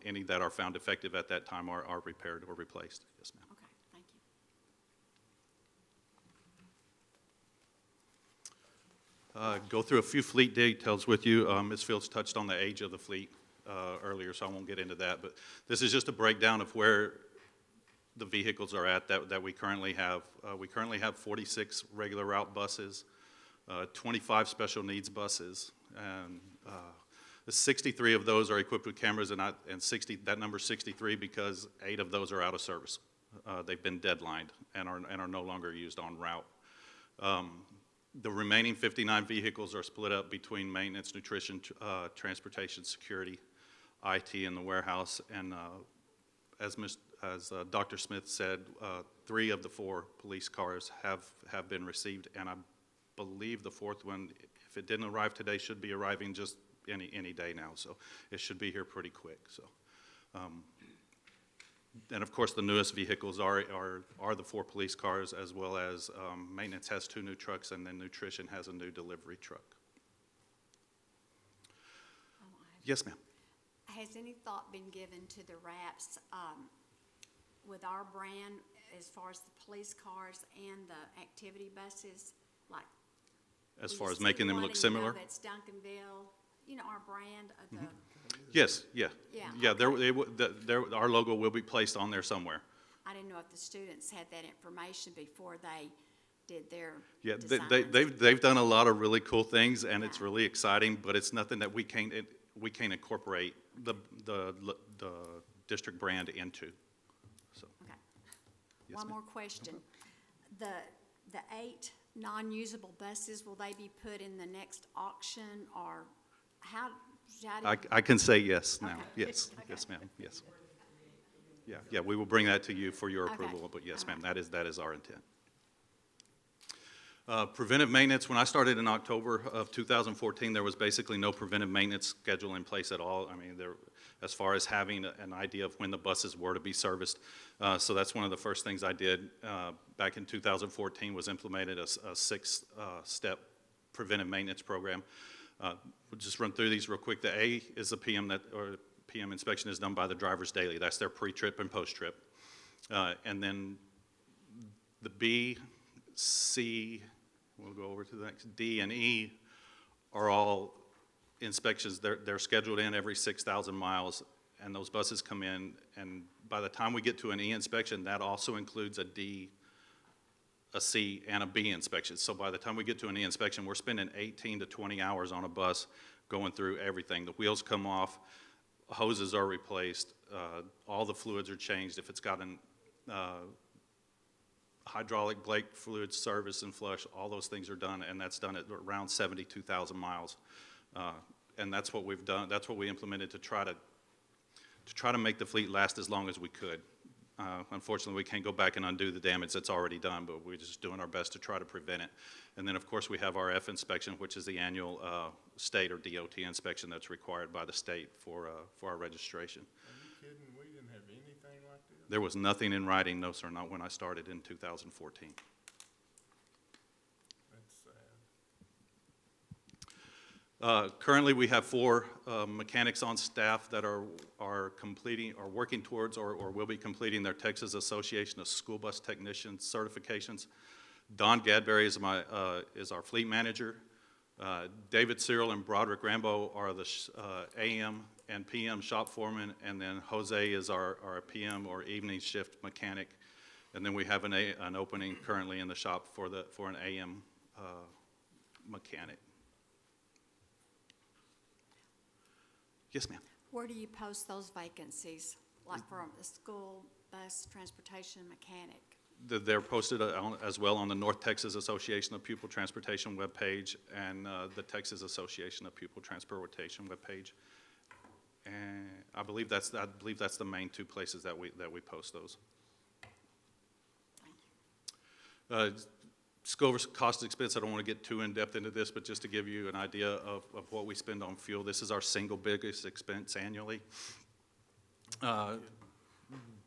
Any that are found defective at that time are repaired or replaced. Yes, ma'am. Okay, thank you. Go through a few fleet details with you. Ms. Fields touched on the age of the fleet earlier, so I won't get into that. But this is just a breakdown of where the vehicles are at that we currently have. We currently have 46 regular route buses, 25 special needs buses, and 63 of those are equipped with cameras, and that number is 63 because 8 of those are out of service. They've been deadlined and are no longer used on route. The remaining 59 vehicles are split up between maintenance, nutrition, transportation, security, IT, and the warehouse. And as Dr. Smith said, 3 of the 4 police cars have been received, and I believe the 4th one, if it didn't arrive today, should be arriving just any day now. So it should be here pretty quick. So, and of course, the newest vehicles are the 4 police cars, as well as maintenance has 2 new trucks, and then nutrition has a new delivery truck. Yes, ma'am. Has any thought been given to the wraps with our brand as far as the police cars and the activity buses? Like, as far as making them look similar? That's Duncanville, you know, our brand of the. Yes, yeah. Yeah, our logo will be placed on there somewhere. I didn't know if the students had that information before they did their Yeah, designs. they've done a lot of really cool things, and it's really exciting, but it's nothing that we can't incorporate the district brand into. So. Okay. Yes, One ma'am. more question. The 8 non-usable buses, will they be put in the next auction, or how do I can say yes now. Okay. Yes, Okay. yes, ma'am. Yes. Yeah. We will bring that to you for your Okay. approval. But yes, ma'am, that is our intent. Preventive maintenance, when I started in October of 2014, there was basically no preventive maintenance schedule in place at all. I mean, as far as having an idea of when the buses were to be serviced. So that's one of the first things I did back in 2014 was implemented a six-step preventive maintenance program. We'll just run through these real quick. The A is the PM inspection is done by the drivers daily. That's their pre-trip and post-trip. And then the B, C, we'll go over to the next, D and E are all inspections. They're scheduled in every 6,000 miles, and those buses come in, and by the time we get to an E inspection, that also includes a D, a C, and a B inspection. So by the time we get to an E inspection, we're spending 18 to 20 hours on a bus going through everything. The wheels come off, hoses are replaced, all the fluids are changed. If it's got an hydraulic brake fluid service and flush, all those things are done, and that's done at around 72,000 miles. And that's what we've done. That's what we implemented to try to make the fleet last as long as we could. Unfortunately, we can't go back and undo the damage that's already done, but we're just doing our best to try to prevent it. And then, of course, we have our F inspection, which is the annual state or DOT inspection that's required by the state for our registration. Are you kidding? We didn't have anything like this? There was nothing in writing, no, sir, not when I started in 2014. That's sad. Currently, we have 4 mechanics on staff that are completing or working towards or will be completing their Texas Association of School Bus Technicians certifications. Don Gadberry is our fleet manager. David Cyril and Broderick Rambo are the AM and PM shop foreman, and then Jose is our PM or evening shift mechanic. And then we have an opening currently in the shop for an AM mechanic. Yes, ma'am. Where do you post those vacancies, like for a school bus transportation mechanic? They're posted as well on the North Texas Association of Pupil Transportation webpage and the Texas Association of Pupil Transportation webpage. And I believe that's the main 2 places that we post those. Just go over cost expense. I don't want to get too in-depth into this, but just to give you an idea of what we spend on fuel, this is our single biggest expense annually.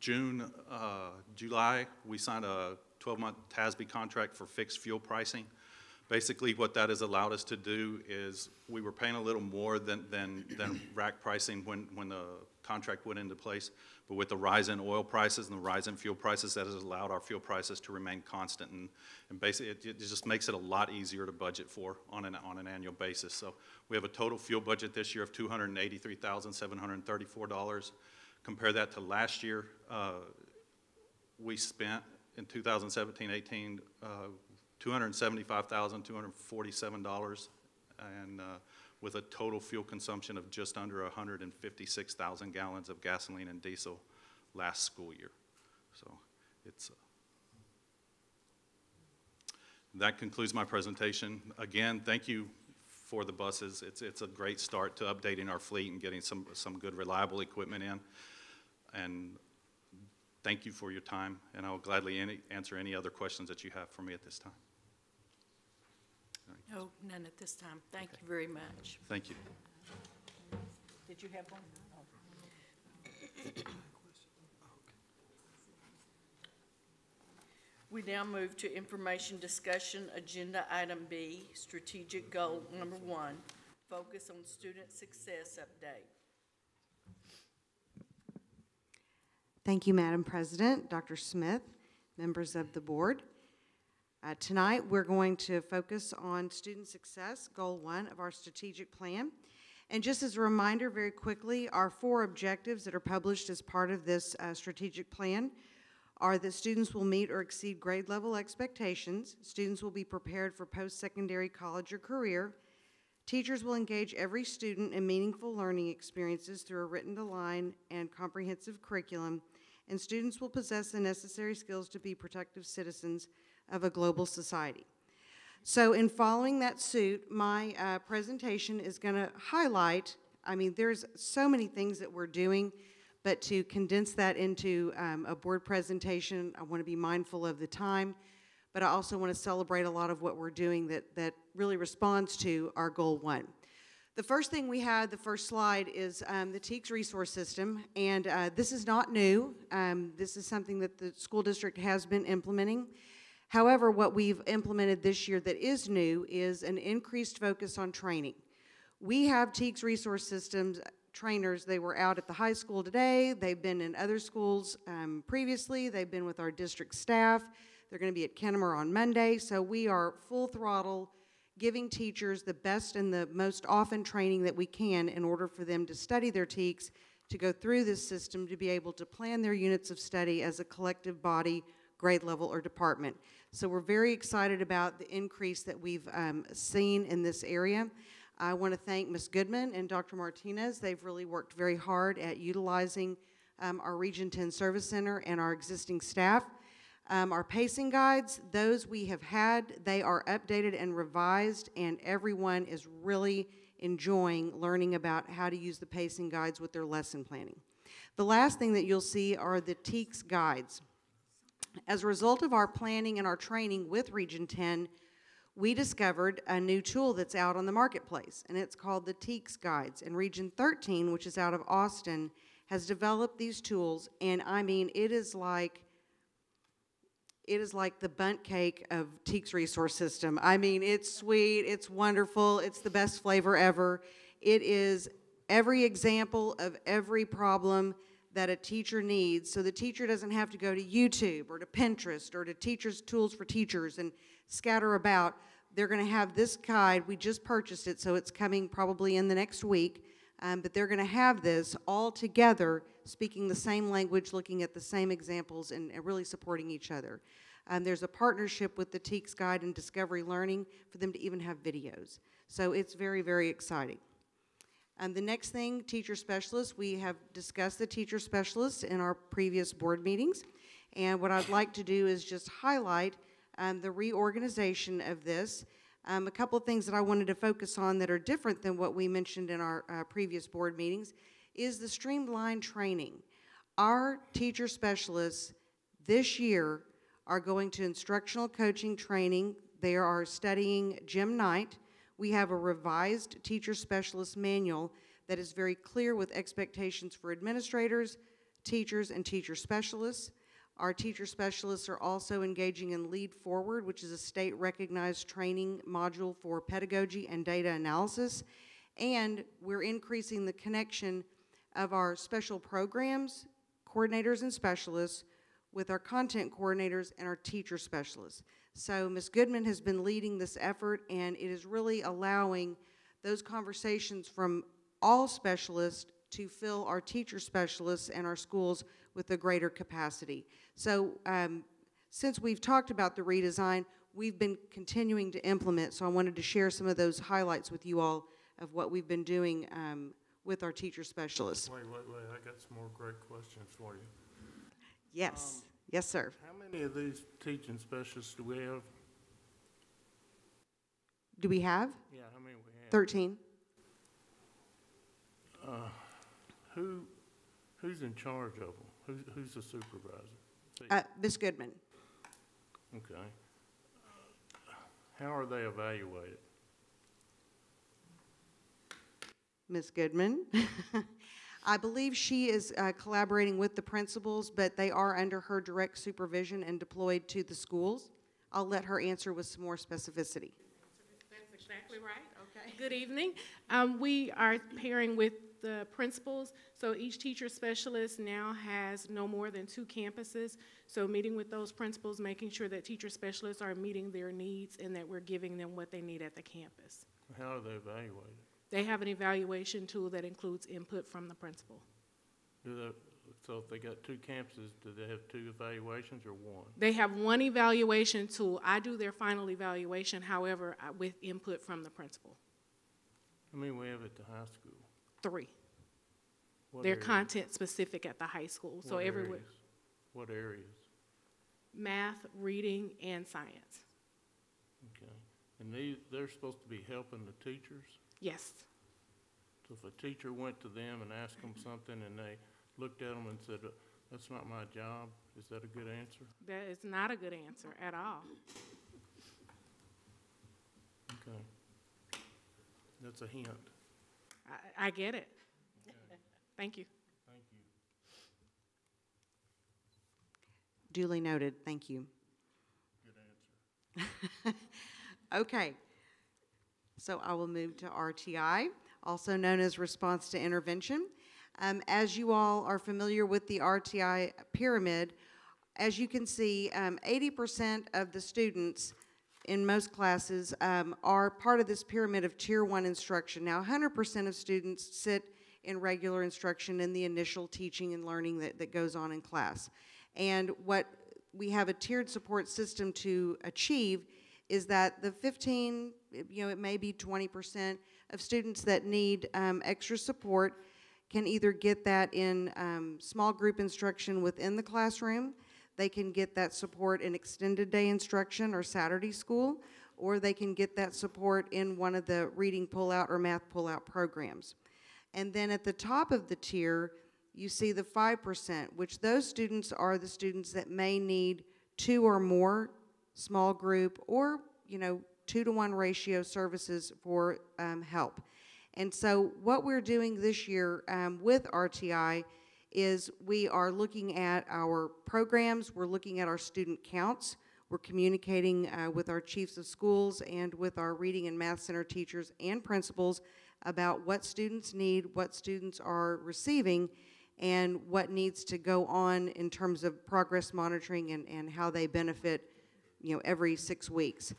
July, we signed a 12-month TASB contract for fixed fuel pricing. Basically, what that has allowed us to do is we were paying a little more than rack pricing when the contract went into place, but with the rise in oil prices and the rise in fuel prices, that has allowed our fuel prices to remain constant, and basically it just makes it a lot easier to budget for on an annual basis. So we have a total fuel budget this year of $283,734. Compare that to last year, we spent in 2017-18 $275,247, and with a total fuel consumption of just under 156,000 gallons of gasoline and diesel last school year. So it's that concludes my presentation. Again, thank you for the buses. It's a great start to updating our fleet and getting some good reliable equipment in. And thank you for your time, and I will gladly answer any other questions that you have for me at this time. No, none at this time. Thank you very much. Thank you. Did you have one? We now move to information discussion, agenda item B, strategic goal number 1, focus on student success update. Thank you, Madam President, Dr. Smith, members of the board. Tonight, we're going to focus on student success, goal 1 of our strategic plan. And just as a reminder, very quickly, our 4 objectives that are published as part of this strategic plan are that students will meet or exceed grade level expectations, students will be prepared for post-secondary college or career, teachers will engage every student in meaningful learning experiences through a written to line and comprehensive curriculum, and students will possess the necessary skills to be productive citizens of a global society. So in following that suit, my presentation is going to highlight, there's so many things that we're doing, but to condense that into a board presentation, I want to be mindful of the time, but I also want to celebrate a lot of what we're doing that really responds to our goal 1. The first thing we had, the first slide, is the TEKS resource system, and this is not new. This is something that the school district has been implementing. However, what we've implemented this year that is new is an increased focus on training. We have TEKS resource systems trainers. They were out at the high school today. They've been in other schools previously. They've been with our district staff. They're going to be at Kennemer on Monday. So we are full throttle giving teachers the best and the most often training that we can in order for them to study their TEKS, to go through this system, to be able to plan their units of study as a collective body, grade level, or department. So we're very excited about the increase that we've seen in this area. I want to thank Ms. Goodman and Dr. Martinez. They've really worked very hard at utilizing our Region 10 Service Center and our existing staff. Our pacing guides, those we have had, they are updated and revised, and everyone is really enjoying learning about how to use the pacing guides with their lesson planning. The last thing that you'll see are the TEKS guides. As a result of our planning and our training with Region 10, we discovered a new tool that's out on the marketplace, and it's called the TEKS guides. And Region 13, which is out of Austin, has developed these tools, and I mean, it is like the bundt cake of TEKS resource system. I mean, it's sweet, it's wonderful, it's the best flavor ever. It is every example of every problem that a teacher needs, so the teacher doesn't have to go to YouTube or to Pinterest or to Teachers Tools for Teachers and scatter about. They're going to have this guide. We just purchased it, so it's coming probably in the next week. But they're going to have this all together, speaking the same language, looking at the same examples, and really supporting each other. There's a partnership with the TEKS Guide and Discovery Learning for them to even have videos. So it's very, very exciting. The next thing, teacher specialists. We have discussed the teacher specialists in our previous board meetings. And what I'd like to do is just highlight the reorganization of this. A couple of things that I wanted to focus on that are different than what we mentioned in our previous board meetings is the streamlined training. Our teacher specialists this year are going to instructional coaching training. They are studying Gym Night. We have a revised teacher specialist manual that is very clear with expectations for administrators, teachers, and teacher specialists. Our teacher specialists are also engaging in Lead Forward, which is a state-recognized training module for pedagogy and data analysis. And we're increasing the connection of our special programs, coordinators and specialists, with our content coordinators and our teacher specialists. So Ms. Goodman has been leading this effort, and it is really allowing those conversations from all specialists to fill our teacher specialists and our schools with a greater capacity. So since we've talked about the redesign, we've been continuing to implement, so I wanted to share some of those highlights with you all of what we've been doing with our teacher specialists. Wait, I got some more great questions for you. Yes, yes, sir. How many of these teaching specialists do we have? Do we have? Yeah, how many we have? 13. Who's in charge of them? Who's the supervisor? Ms. Goodman. Okay. How are they evaluated? Ms. Goodman. I believe she is collaborating with the principals, but they are under her direct supervision and deployed to the schools. I'll let her answer with some more specificity. That's exactly right. Okay. Good evening. We are pairing with the principals, so each teacher specialist now has no more than 2 campuses. So meeting with those principals, making sure that teacher specialists are meeting their needs and that we're giving them what they need at the campus. How are they evaluated? They have an evaluation tool that includes input from the principal. So if they got 2 campuses, do they have 2 evaluations or 1? They have 1 evaluation tool. I do their final evaluation, however, with input from the principal. How many we have at the high school? 3. What They're areas? content specific at the high school, so everywhere. What areas? Math, reading, and science. Okay. And they're supposed to be helping the teachers? Yes. So if a teacher went to them and asked them something and they looked at them and said, that's not my job, Is that a good answer? That is not a good answer at all. Okay. That's a hint. I get it. Thank you. Thank you. Duly noted, thank you. Good answer. Okay, so I will move to RTI, also known as Response to Intervention. As you all are familiar with the RTI pyramid, as you can see, 80% of the students in most classes are part of this pyramid of Tier 1 instruction. Now, 100% of students sit in regular instruction in the initial teaching and learning that goes on in class. And what we have a tiered support system to achieve is that the 15, it may be 20% of students that need extra support can either get that in small group instruction within the classroom, they can get that support in extended day instruction or Saturday school, or they can get that support in one of the reading pull-out or math pull-out programs. And then at the top of the tier, you see the 5%, which those students are the students that may need 2 or more small group or, 2-to-1 ratio services for help. And so what we're doing this year with RTI is we are looking at our programs, we're looking at our student counts, we're communicating with our chiefs of schools and with our reading and math center teachers and principals about what students need, what students are receiving, and what needs to go on in terms of progress monitoring and how they benefit, every 6 weeks.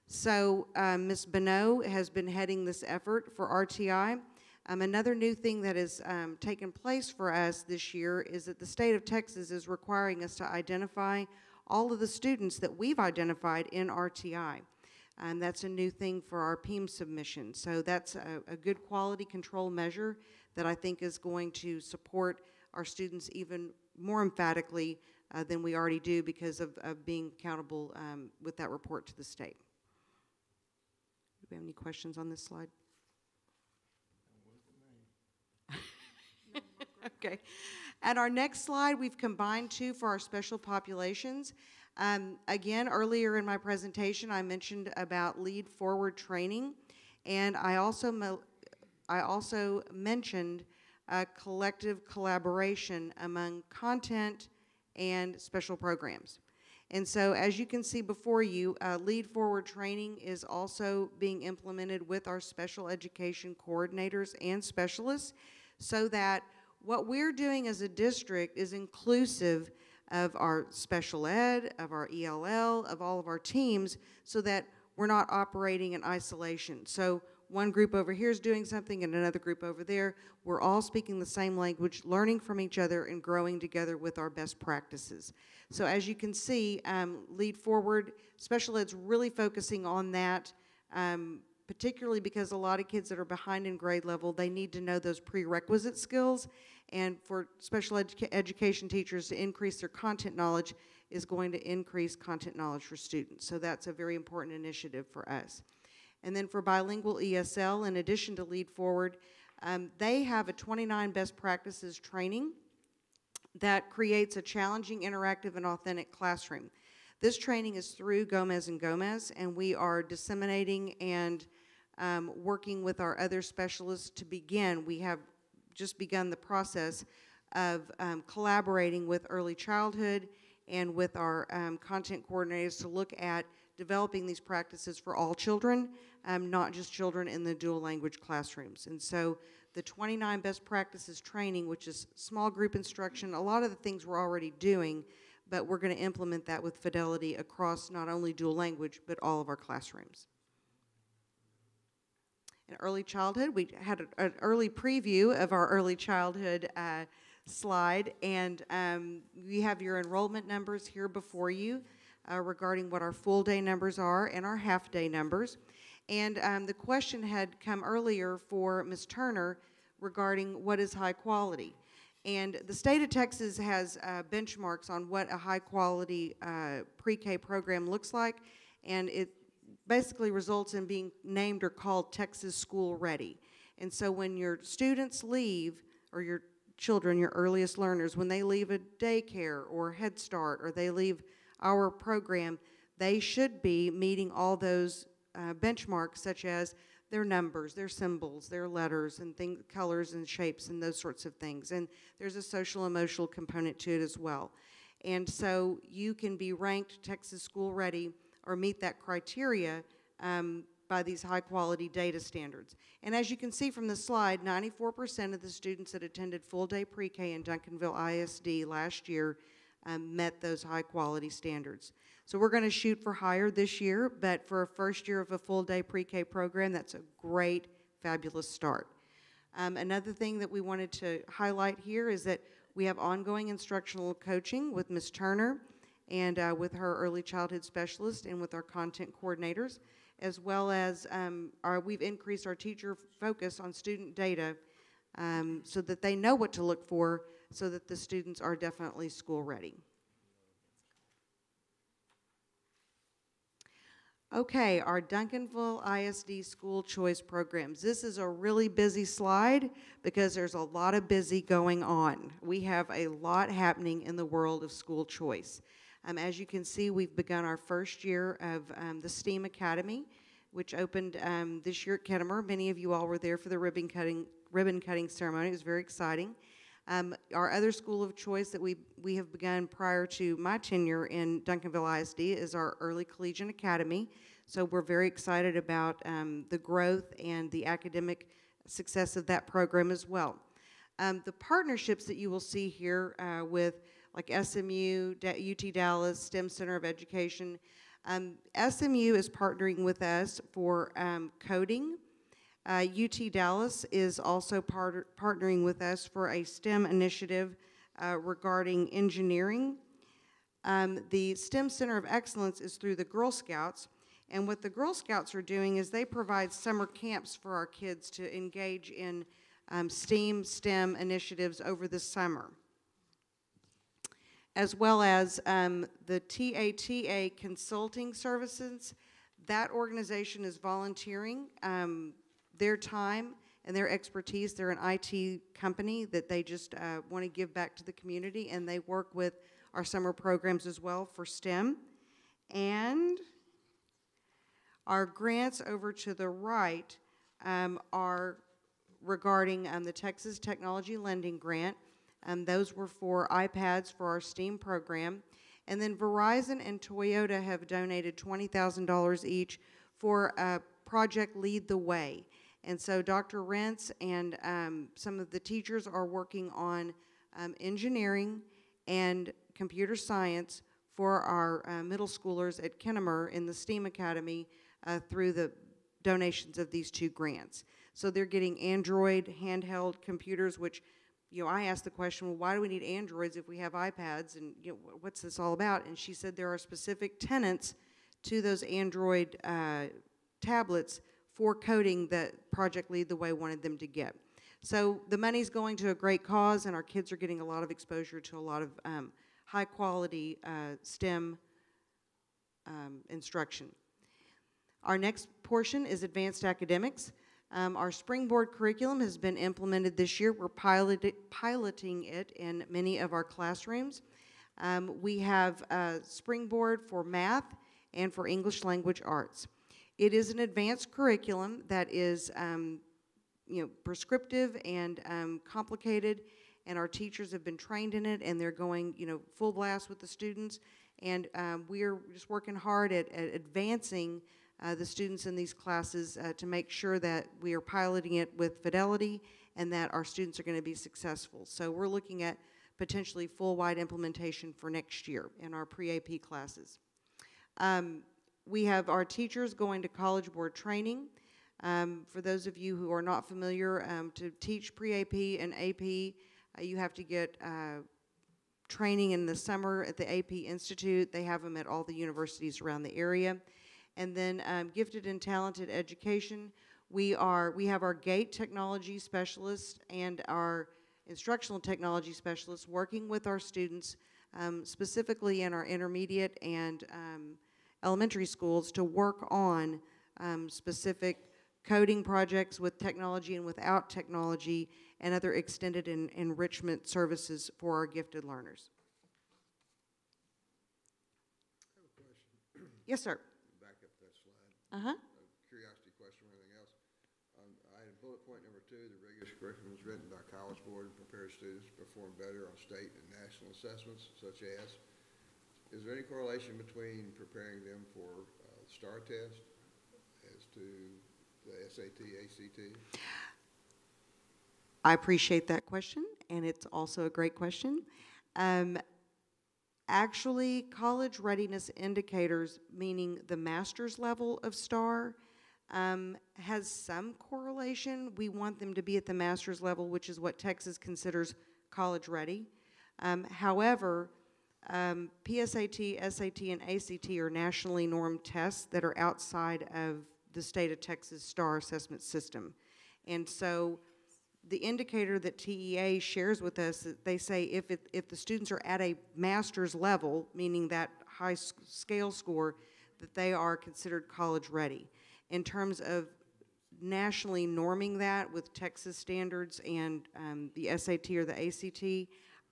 So Ms. Bonneau has been heading this effort for RTI. Another new thing that has taken place for us this year is that the state of Texas is requiring us to identify all of the students that we've identified in RTI. That's a new thing for our PEAM submission. So that's a good quality control measure that I think is going to support our students even more emphatically than we already do because of being accountable with that report to the state. Do we have any questions on this slide? Okay. At our next slide, we've combined two for our special populations. Again, earlier in my presentation, I mentioned about lead forward training, and I also mentioned collective collaboration among content and special programs. And so, as you can see before you, lead forward training is also being implemented with our special education coordinators and specialists, so that what we're doing as a district is inclusive of our special ed, of our ELL, of all of our teams, so that we're not operating in isolation. So one group over here is doing something and another group over there. We're all speaking the same language, learning from each other, and growing together with our best practices. So as you can see, Lead Forward, special ed's really focusing on that, particularly because a lot of kids that are behind in grade level, they need to know those prerequisite skills, and for special education teachers to increase their content knowledge is going to increase content knowledge for students. So that's a very important initiative for us. And then for bilingual ESL, in addition to Lead Forward, they have a 29 best practices training that creates a challenging, interactive, and authentic classroom. This training is through Gomez & Gomez, and we are disseminating and working with our other specialists to begin. We have just begun the process of collaborating with early childhood and with our content coordinators to look at developing these practices for all children, not just children in the dual language classrooms. And so the 29 best practices training, which is small group instruction, a lot of the things we're already doing, but we're going to implement that with fidelity across not only dual language, but all of our classrooms. In early childhood, we had an early preview of our early childhood slide, and we have your enrollment numbers here before you regarding what our full day numbers are and our half day numbers. And the question had come earlier for Ms. Turner regarding what is high quality. And the state of Texas has benchmarks on what a high quality pre-K program looks like, and it basically results in being named or called Texas School Ready. And so when your students leave, or your children, your earliest learners, when they leave a daycare or Head Start or they leave our program, they should be meeting all those benchmarks, such as their numbers, their symbols, their letters, and colors and shapes and those sorts of things. And there's a social emotional component to it as well. And so you can be ranked Texas School Ready or meet that criteria by these high-quality data standards. And as you can see from the slide, 94% of the students that attended full-day pre-K in Duncanville ISD last year met those high-quality standards. So we're going to shoot for higher this year, but for a first year of a full-day pre-K program, that's a great, fabulous start. Another thing that we wanted to highlight here is that we have ongoing instructional coaching with Ms. Turner and with her early childhood specialist and with our content coordinators, as well as we've increased our teacher focus on student data so that they know what to look for so that the students are definitely school ready. Okay, our Duncanville ISD school choice programs. This is a really busy slide because there's a lot of busy going on. We have a lot happening in the world of school choice. As you can see, we've begun our first year of the STEAM Academy, which opened this year at Kennemer. Many of you all were there for the ribbon cutting ceremony. It was very exciting. Our other school of choice that we have begun prior to my tenure in Duncanville ISD is our Early Collegiate Academy. So we're very excited about the growth and the academic success of that program as well. The partnerships that you will see here with like SMU, UT Dallas, STEM Center of Education. SMU is partnering with us for coding. UT Dallas is also partnering with us for a STEM initiative regarding engineering. The STEM Center of Excellence is through the Girl Scouts, and what the Girl Scouts are doing is they provide summer camps for our kids to engage in STEM initiatives over the summer, as well as the TATA Consulting Services. That organization is volunteering their time and their expertise. They're an IT company that they just want to give back to the community, and they work with our summer programs as well for STEM. And our grants over to the right are regarding the Texas Technology Lending Grant. Those were for iPads for our STEAM program. And then Verizon and Toyota have donated $20,000 each for Project Lead the Way. And so Dr. Rentz and some of the teachers are working on engineering and computer science for our middle schoolers at Kennemer in the STEAM Academy through the donations of these two grants. So they're getting Android handheld computers, which, you know, I asked the question, well, why do we need Androids if we have iPads, and you know, what's this all about? And she said there are specific tenets to those Android tablets for coding that Project Lead the Way wanted them to get. So the money's going to a great cause, and our kids are getting a lot of exposure to a lot of high-quality STEM instruction. Our next portion is advanced academics. Our Springboard curriculum has been implemented this year. We're piloting it in many of our classrooms. We have Springboard for math and for English language arts. It is an advanced curriculum that is prescriptive and complicated, and our teachers have been trained in it, and they're going full blast with the students. And we're just working hard at advancing the students in these classes to make sure that we are piloting it with fidelity and that our students are going to be successful. So we're looking at potentially full-wide implementation for next year in our pre-AP classes. We have our teachers going to College Board training. For those of you who are not familiar, to teach pre-AP and AP, you have to get training in the summer at the AP Institute. They have them at all the universities around the area. And then gifted and talented education. We have our GATE technology specialists and our instructional technology specialists working with our students, specifically in our intermediate and elementary schools, to work on specific coding projects with technology and without technology, and other extended enrichment services for our gifted learners. I have a question. Yes, sir. Back up that slide. Uh-huh. A curiosity question or anything else. Item bullet point number 2, the rigorous curriculum is written by College Board and prepares students to perform better on state and national assessments, such as, is there any correlation between preparing them for STAR test as to the SAT, ACT? I appreciate that question, and it's also a great question. Actually, college readiness indicators, meaning the master's level of STAR, has some correlation. We want them to be at the master's level, which is what Texas considers college ready. However, PSAT, SAT, and ACT are nationally normed tests that are outside of the state of Texas STAR assessment system. And so the indicator that TEA shares with us, they say if the students are at a master's level, meaning that high scale score, that they are considered college ready. In terms of nationally norming that with Texas standards and the SAT or the ACT,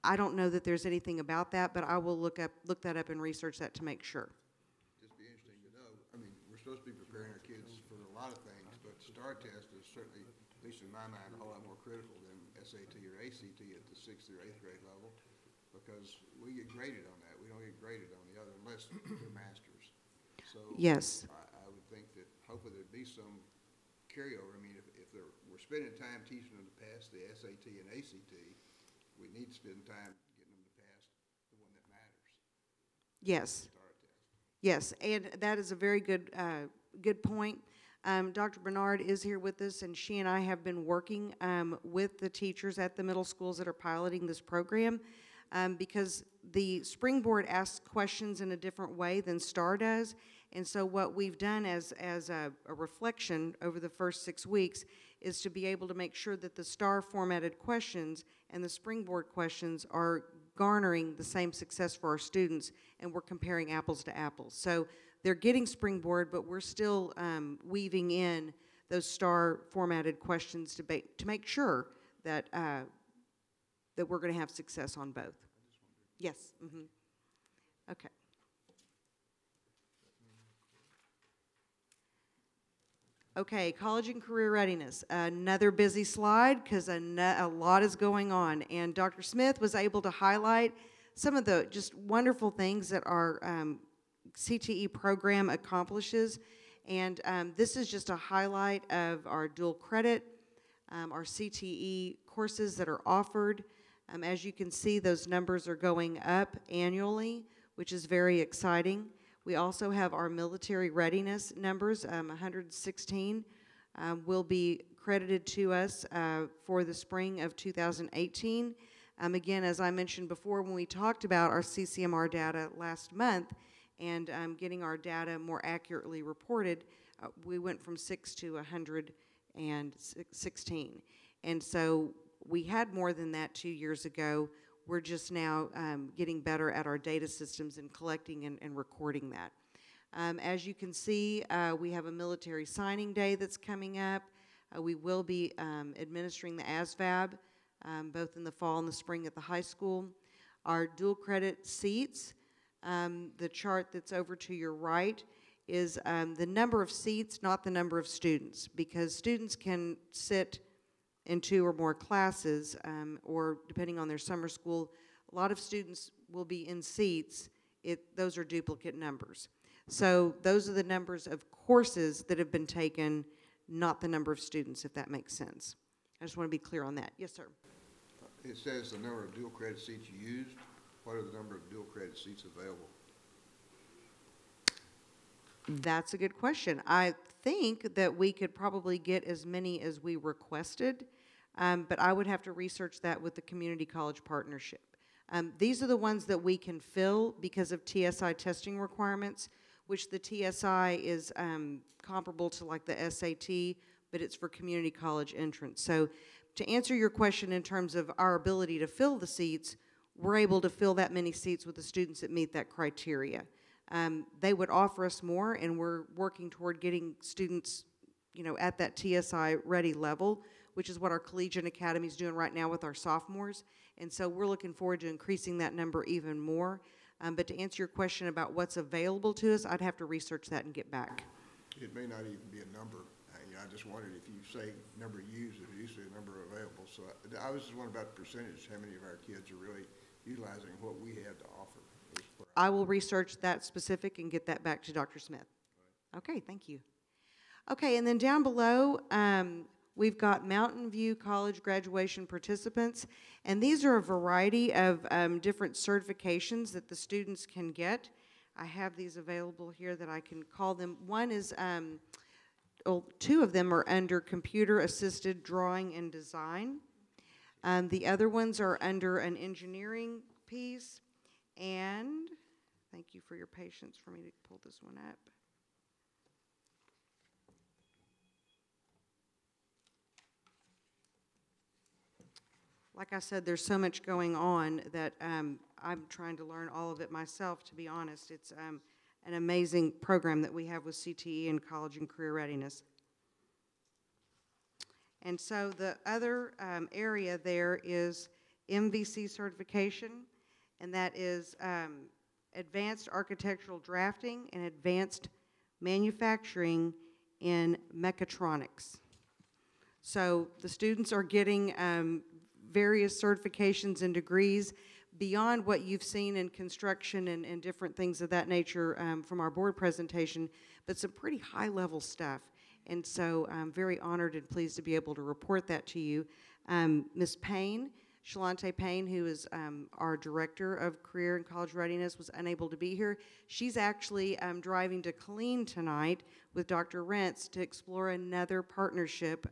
I don't know that there's anything about that, but I will look that up and research that to make sure. Just be interesting to know. I mean, we're supposed to be preparing our kids for a lot of things, but STAR test is certainly, at least in my mind, a whole lot more critical than SAT or ACT at the 6th or 8th grade level, because we get graded on that. We don't get graded on the other unless they're masters. So yes, I would think that hopefully there'd be some carryover. I mean, if we're spending time teaching them to pass the SAT and ACT, we need to spend time getting them to pass the one that matters. yes, yes, and that is a very good point. Dr. Bernard is here with us, and she and I have been working with the teachers at the middle schools that are piloting this program because the Springboard asks questions in a different way than STAR does. And so what we've done as a reflection over the first 6 weeks is to be able to make sure that the STAR formatted questions and the Springboard questions are garnering the same success for our students, and we're comparing apples to apples. So they're getting Springboard, but we're still weaving in those STAR formatted questions to make sure that that we're going to have success on both. Yes. Mm-hmm. Okay. Okay, college and career readiness. Another busy slide because a lot is going on. And Dr. Smith was able to highlight some of the just wonderful things that our CTE program accomplishes. And this is just a highlight of our dual credit, our CTE courses that are offered. As you can see, those numbers are going up annually, which is very exciting. We also have our military readiness numbers, 116 will be credited to us for the spring of 2018. Again, as I mentioned before, when we talked about our CCMR data last month and getting our data more accurately reported, we went from 6 to 116. And so we had more than that 2 years ago. We're just now getting better at our data systems and collecting and recording that. As you can see, we have a military signing day that's coming up. We will be administering the ASVAB both in the fall and the spring at the high school. Our dual credit seats, the chart that's over to your right, is the number of seats, not the number of students, because students can sit in 2 or more classes, or depending on their summer school, a lot of students will be in seats. Those are duplicate numbers. So those are the numbers of courses that have been taken, not the number of students, if that makes sense. I just want to be clear on that. Yes, sir. It says the number of dual credit seats used. What are the number of dual credit seats available? That's a good question. I think that we could probably get as many as we requested, but I would have to research that with the Community College Partnership. These are the ones that we can fill because of TSI testing requirements, which the TSI is comparable to like the SAT, but it's for community college entrance. So to answer your question in terms of our ability to fill the seats, we're able to fill that many seats with the students that meet that criteria. They would offer us more, and we're working toward getting students at that TSI ready level, which is what our Collegiate Academy is doing right now with our sophomores. And so we're looking forward to increasing that number even more. But to answer your question about what's available to us, I'd have to research that and get back. It may not even be a number. I just wondered if you say number used, it's usually a number available. So I was just wondering about the percentage, how many of our kids are really utilizing what we have to offer. I will research that specific and get that back to Dr. Smith. Okay, thank you. Okay, and then down below, we've got Mountain View College graduation participants, and these are a variety of different certifications that the students can get. I have these available here that I can call them. One is, two of them are under computer-assisted drawing and design. The other ones are under an engineering piece, and thank you for your patience for me to pull this one up. Like I said, there's so much going on that I'm trying to learn all of it myself, to be honest. It's an amazing program that we have with CTE and College and Career Readiness. And so the other area there is MVC certification, and that is Advanced Architectural Drafting and Advanced Manufacturing in Mechatronics. So the students are getting various certifications and degrees beyond what you've seen in construction and different things of that nature from our board presentation, but some pretty high-level stuff. And so I'm very honored and pleased to be able to report that to you. Ms. Payne, Shalante Payne, who is our Director of Career and College Readiness, was unable to be here. She's actually driving to Killeen tonight with Dr. Rentz to explore another partnership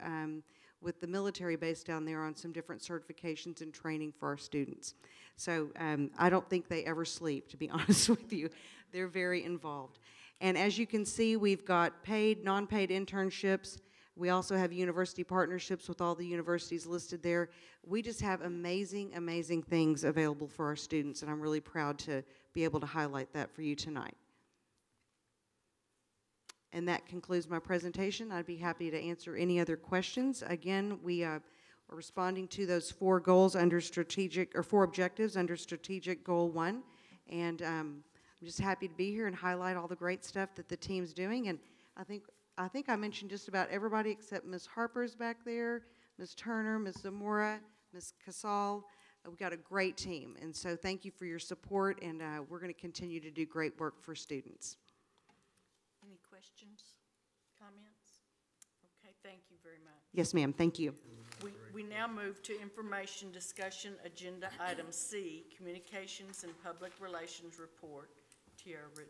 with the military base down there on some different certifications and training for our students. So I don't think they ever sleep, to be honest with you. They're very involved. And as you can see, we've got paid, non-paid internships. We also have university partnerships with all the universities listed there. We just have amazing, amazing things available for our students, and I'm really proud to be able to highlight that for you tonight. And that concludes my presentation. I'd be happy to answer any other questions. Again, we are responding to those 4 goals under strategic, or 4 objectives under strategic goal 1. And I'm just happy to be here and highlight all the great stuff that the team's doing. And I think I mentioned just about everybody except Ms. Harper's back there, Ms. Turner, Ms. Zamora, Ms. Casal. We've got a great team. And so thank you for your support, and we're going to continue to do great work for students. Any questions, comments? Okay, thank you very much. Yes, ma'am. Thank you. We now move to information discussion agenda item C, Communications and Public Relations Report. Tiara Richard.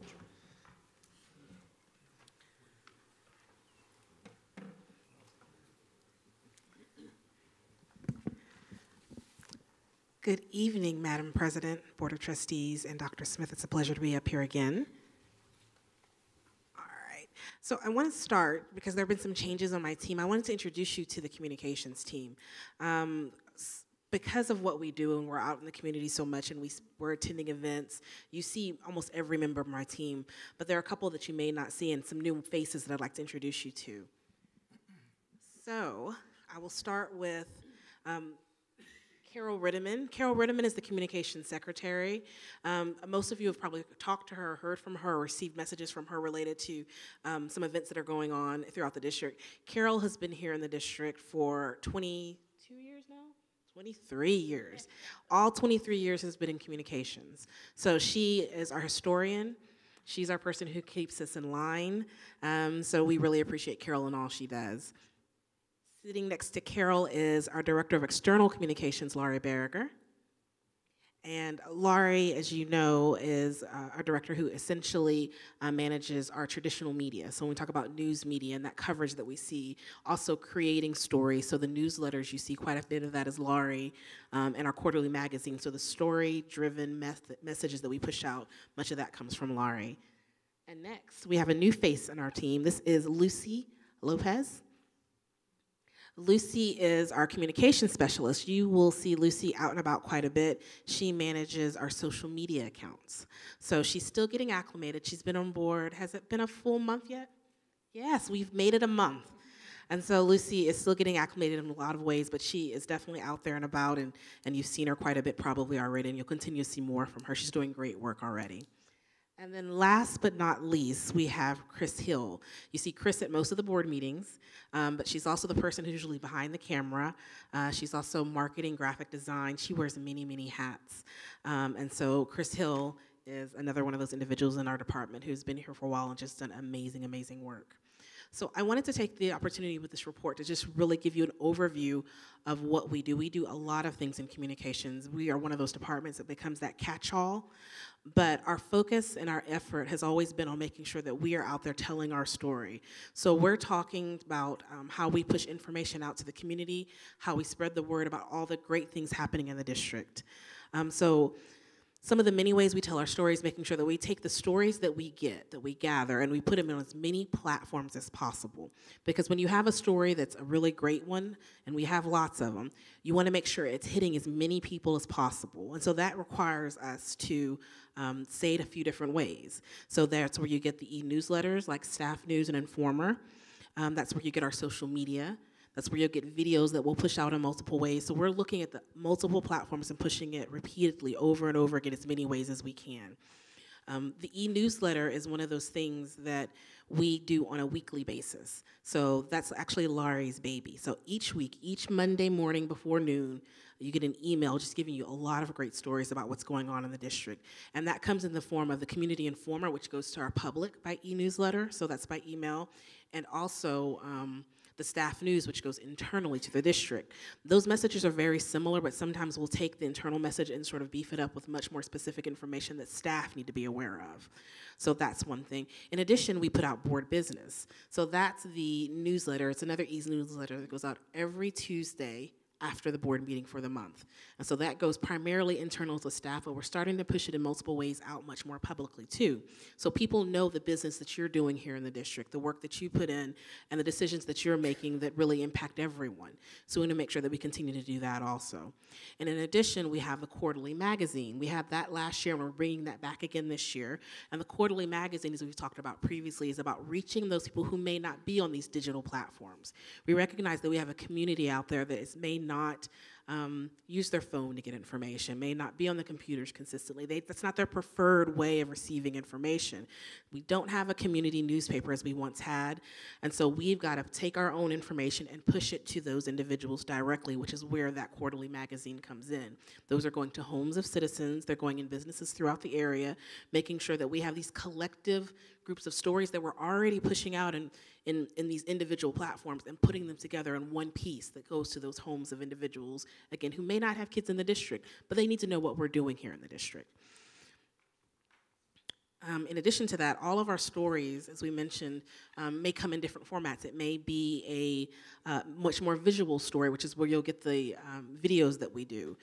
Good evening, Madam President, Board of Trustees, and Dr. Smith. It's a pleasure to be up here again. All right. So I want to start, because there have been some changes on my team, I wanted to introduce you to the communications team. Because of what we do, and we're out in the community so much, and we're attending events, you see almost every member of my team, but there are a couple that you may not see, and some new faces that I'd like to introduce you to. So I will start with Carol Rittiman. Carol Rittiman is the communications secretary. Most of you have probably talked to her, heard from her, received messages from her related to some events that are going on throughout the district. Carol has been here in the district for 22 years now? 23 years. All 23 years has been in communications. So she is our historian. She's our person who keeps us in line. So we really appreciate Carol and all she does. Sitting next to Carol is our Director of External Communications, Laurie Berger. And Laurie, as you know, is our director who essentially manages our traditional media. So when we talk about news media and that coverage that we see, also creating stories. So the newsletters, you see quite a bit of that is Laurie, and our quarterly magazine. So the story-driven messages that we push out, much of that comes from Laurie. And next, we have a new face in our team. This is Lucy Lopez. Lucy is our communication specialist. You will see Lucy out and about quite a bit. She manages our social media accounts. So she's still getgetting acclimated. She's been on board. Has it been a full month yet? Yes, we've made it a month. And so Lucy is still getting acclimated in a lot of ways, but she is definitely out there and about, and you've seen her quite a bit probably already, and you'll continue to see more from her. She's doing great work already. And then last but not least, we have Chris Hill. You see Chris at most of the board meetings, but she's also the person who's usually behind the camera. She's also marketing, graphic design. She wears many, many hats. And so Chris Hill is another one of those individuals in our department who's been here for a while and just done amazing, amazing work. So I wanted to take the opportunity with this report to just really give you an overview of what we do. We do a lot of things in communications. We are one of those departments that becomes that catch-all, but our focus and our effort has always been on making sure that we are out there telling our story. So we're talking about how we push information out to the community, how we spread the word about all the great things happening in the district. So some of the many ways we tell our stories, making sure that we take the stories that we get, that we gather, and we put them on as many platforms as possible. Because when you have a story that's a really great one, and we have lots of them, you want to make sure it's hitting as many people as possible. And so that requires us to say it a few different ways. So that's where you get the e-newsletters like Staff News and Informer. That's where you get our social media. That's where you'll get videos that we'll push out in multiple ways. So we're looking at the multiple platforms and pushing it repeatedly over and over again as many ways as we can. The e-newsletter is one of those things that we do on a weekly basis. So that's actually Laurie's baby. So each week, each Monday morning before noon, you get an email just giving you a lot of great stories about what's going on in the district. And that comes in the form of the Community Informer, which goes to our public by e-newsletter, so that's by email, and also the Staff News, which goes internally to the district. Those messages are very similar, but sometimes we'll take the internal message and sort of beef it up with much more specific information that staff need to be aware of. So that's one thing. In addition, we put out Board Business. So that's the newsletter. It's another e-newsletter that goes out every Tuesday after the board meeting for the month. And so that goes primarily internal to staff, but we're starting to push it in multiple ways out much more publicly too. So people know the business that you're doing here in the district, the work that you put in, and the decisions that you're making that really impact everyone. So we want to make sure that we continue to do that also. And in addition, we have the quarterly magazine. We had that last year, and we're bringing that back again this year. And the quarterly magazine, as we've talked about previously, is about reaching those people who may not be on these digital platforms. We recognize that we have a community out there that may not use their phone to get information, may not be on the computers consistently. That's not their preferred way of receiving information. We don't have a community newspaper as we once had, and so we've got to take our own information and push it to those individuals directly, which is where that quarterly magazine comes in. Those are going to homes of citizens, they're going in businesses throughout the area, making sure that we have these collective groups of stories that we're already pushing out in these individual platforms and putting them together in one piece that goes to those homes of individuals, again, who may not have kids in the district, but they need to know what we're doing here in the district. In addition to that, all of our stories, as we mentioned, may come in different formats. It may be a much more visual story, which is where you'll get the videos that we do.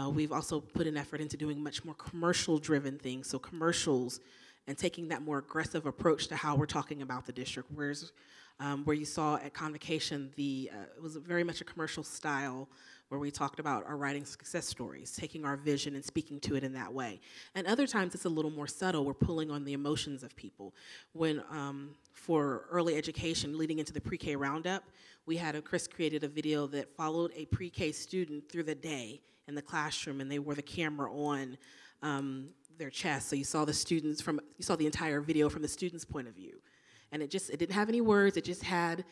We've also put an effort into doing much more commercial-driven things, so commercials, and taking that more aggressive approach to how we're talking about the district. Whereas where you saw at Convocation, it was very much a commercial style where we talked about our writing success stories, taking our vision and speaking to it in that way. And other times it's a little more subtle. We're pulling on the emotions of people. When for early education, leading into the pre-K roundup, Chris created a video that followed a pre-K student through the day in the classroom, and they wore the camera on their chest, so you saw the entire video from the student's point of view. And it didn't have any words, it just had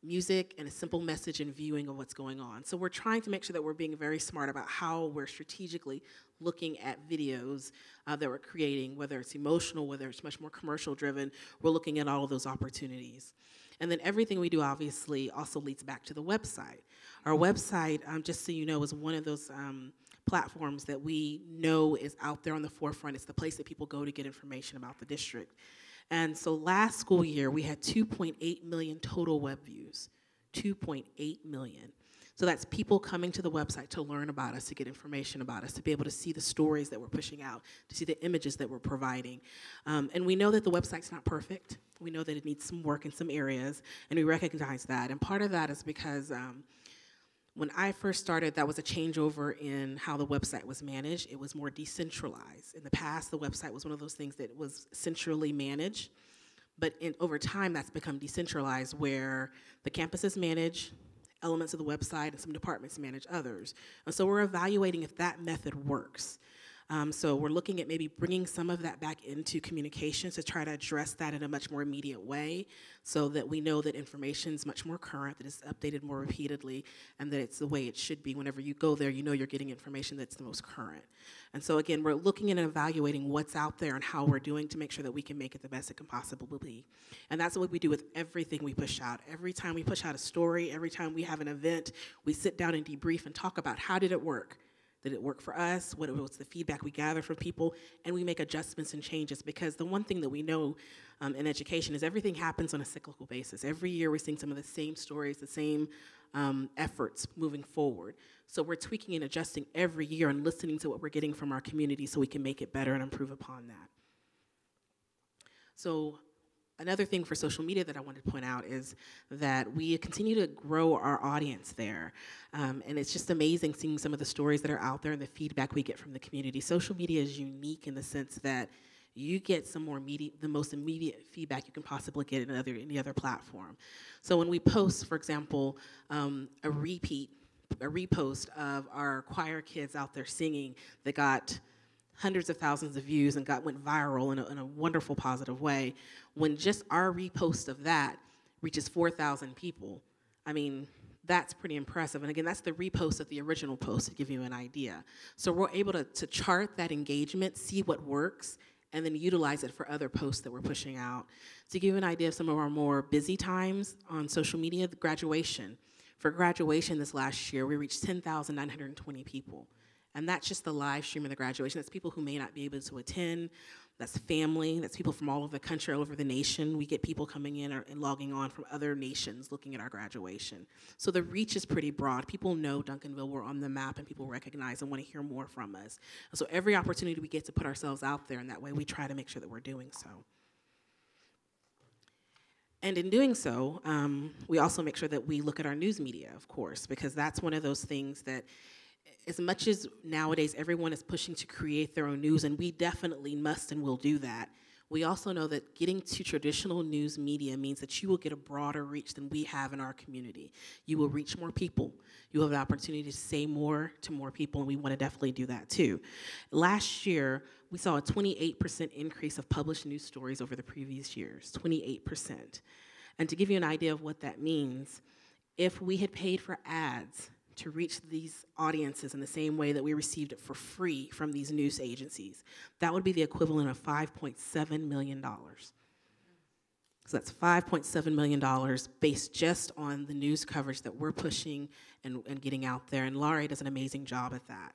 music and a simple message and viewing of what's going on. So we're trying to make sure that we're being very smart about how we're strategically looking at videos that we're creating, whether it's emotional, whether it's much more commercial driven, we're looking at all of those opportunities. And then everything we do obviously also leads back to the website. Our website, just so you know, is one of those platforms that we know is out there on the forefront. It's the place that people go to get information about the district. And so last school year, we had 2.8 million total web views, 2.8 million. So that's people coming to the website to learn about us, to get information about us, to be able to see the stories that we're pushing out, to see the images that we're providing. And we know that the website's not perfect. We know that it needs some work in some areas, and we recognize that. And part of that is because when I first started, that was a changeover in how the website was managed. It was more decentralized. In the past, the website was one of those things that was centrally managed. But over time, that's become decentralized, where the campuses manage elements of the website and some departments manage others. And so we're evaluating if that method works. So we're looking at maybe bringing some of that back into communications to try to address that in a much more immediate way, so that we know that information is much more current, that it's updated more repeatedly, and that it's the way it should be. Whenever you go there, you know you're getting information that's the most current. And so again, we're looking and evaluating what's out there and how we're doing to make sure that we can make it the best it can possibly be. And that's what we do with everything we push out. Every time we push out a story, every time we have an event, we sit down and debrief and talk about how did it work? Did it work for us? What was the feedback we gathered from people? And we make adjustments and changes, because the one thing that we know in education is everything happens on a cyclical basis. Every year we're seeing some of the same stories, the same efforts moving forward. So we're tweaking and adjusting every year and listening to what we're getting from our community so we can make it better and improve upon that. So another thing for social media that I wanted to point out is that we continue to grow our audience there. And it's just amazing seeing some of the stories that are out there and the feedback we get from the community. Social media is unique in the sense that you get some more the most immediate feedback you can possibly get in any other platform. So when we post, for example, a repost of our choir kids out there singing that got hundreds of thousands of views and went viral in a wonderful, positive way, when just our repost of that reaches 4,000 people, I mean, that's pretty impressive. And again, that's the repost of the original post to give you an idea. So we're able to chart that engagement, see what works, and then utilize it for other posts that we're pushing out. To give you an idea of some of our more busy times on social media, the graduation. For graduation this last year, we reached 10,920 people. And that's just the live stream of the graduation. That's people who may not be able to attend. That's family. That's people from all over the country, all over the nation. We get people coming in and logging on from other nations looking at our graduation. So the reach is pretty broad. People know Duncanville, we're on the map, and people recognize and want to hear more from us. And so every opportunity we get to put ourselves out there in that way, we try to make sure that we're doing so. And in doing so, we also make sure that we look at our news media, of course, because that's one of those things that, as much as nowadays everyone is pushing to create their own news, and we definitely must and will do that, we also know that getting to traditional news media means that you will get a broader reach than we have in our community. You will reach more people. You have the opportunity to say more to more people, and we want to definitely do that too. Last year, we saw a 28% increase of published news stories over the previous years, 28%. And to give you an idea of what that means, if we had paid for ads to reach these audiences in the same way that we received it for free from these news agencies, that would be the equivalent of $5.7 million. So that's $5.7 million based just on the news coverage that we're pushing and getting out there. And Laurie does an amazing job at that.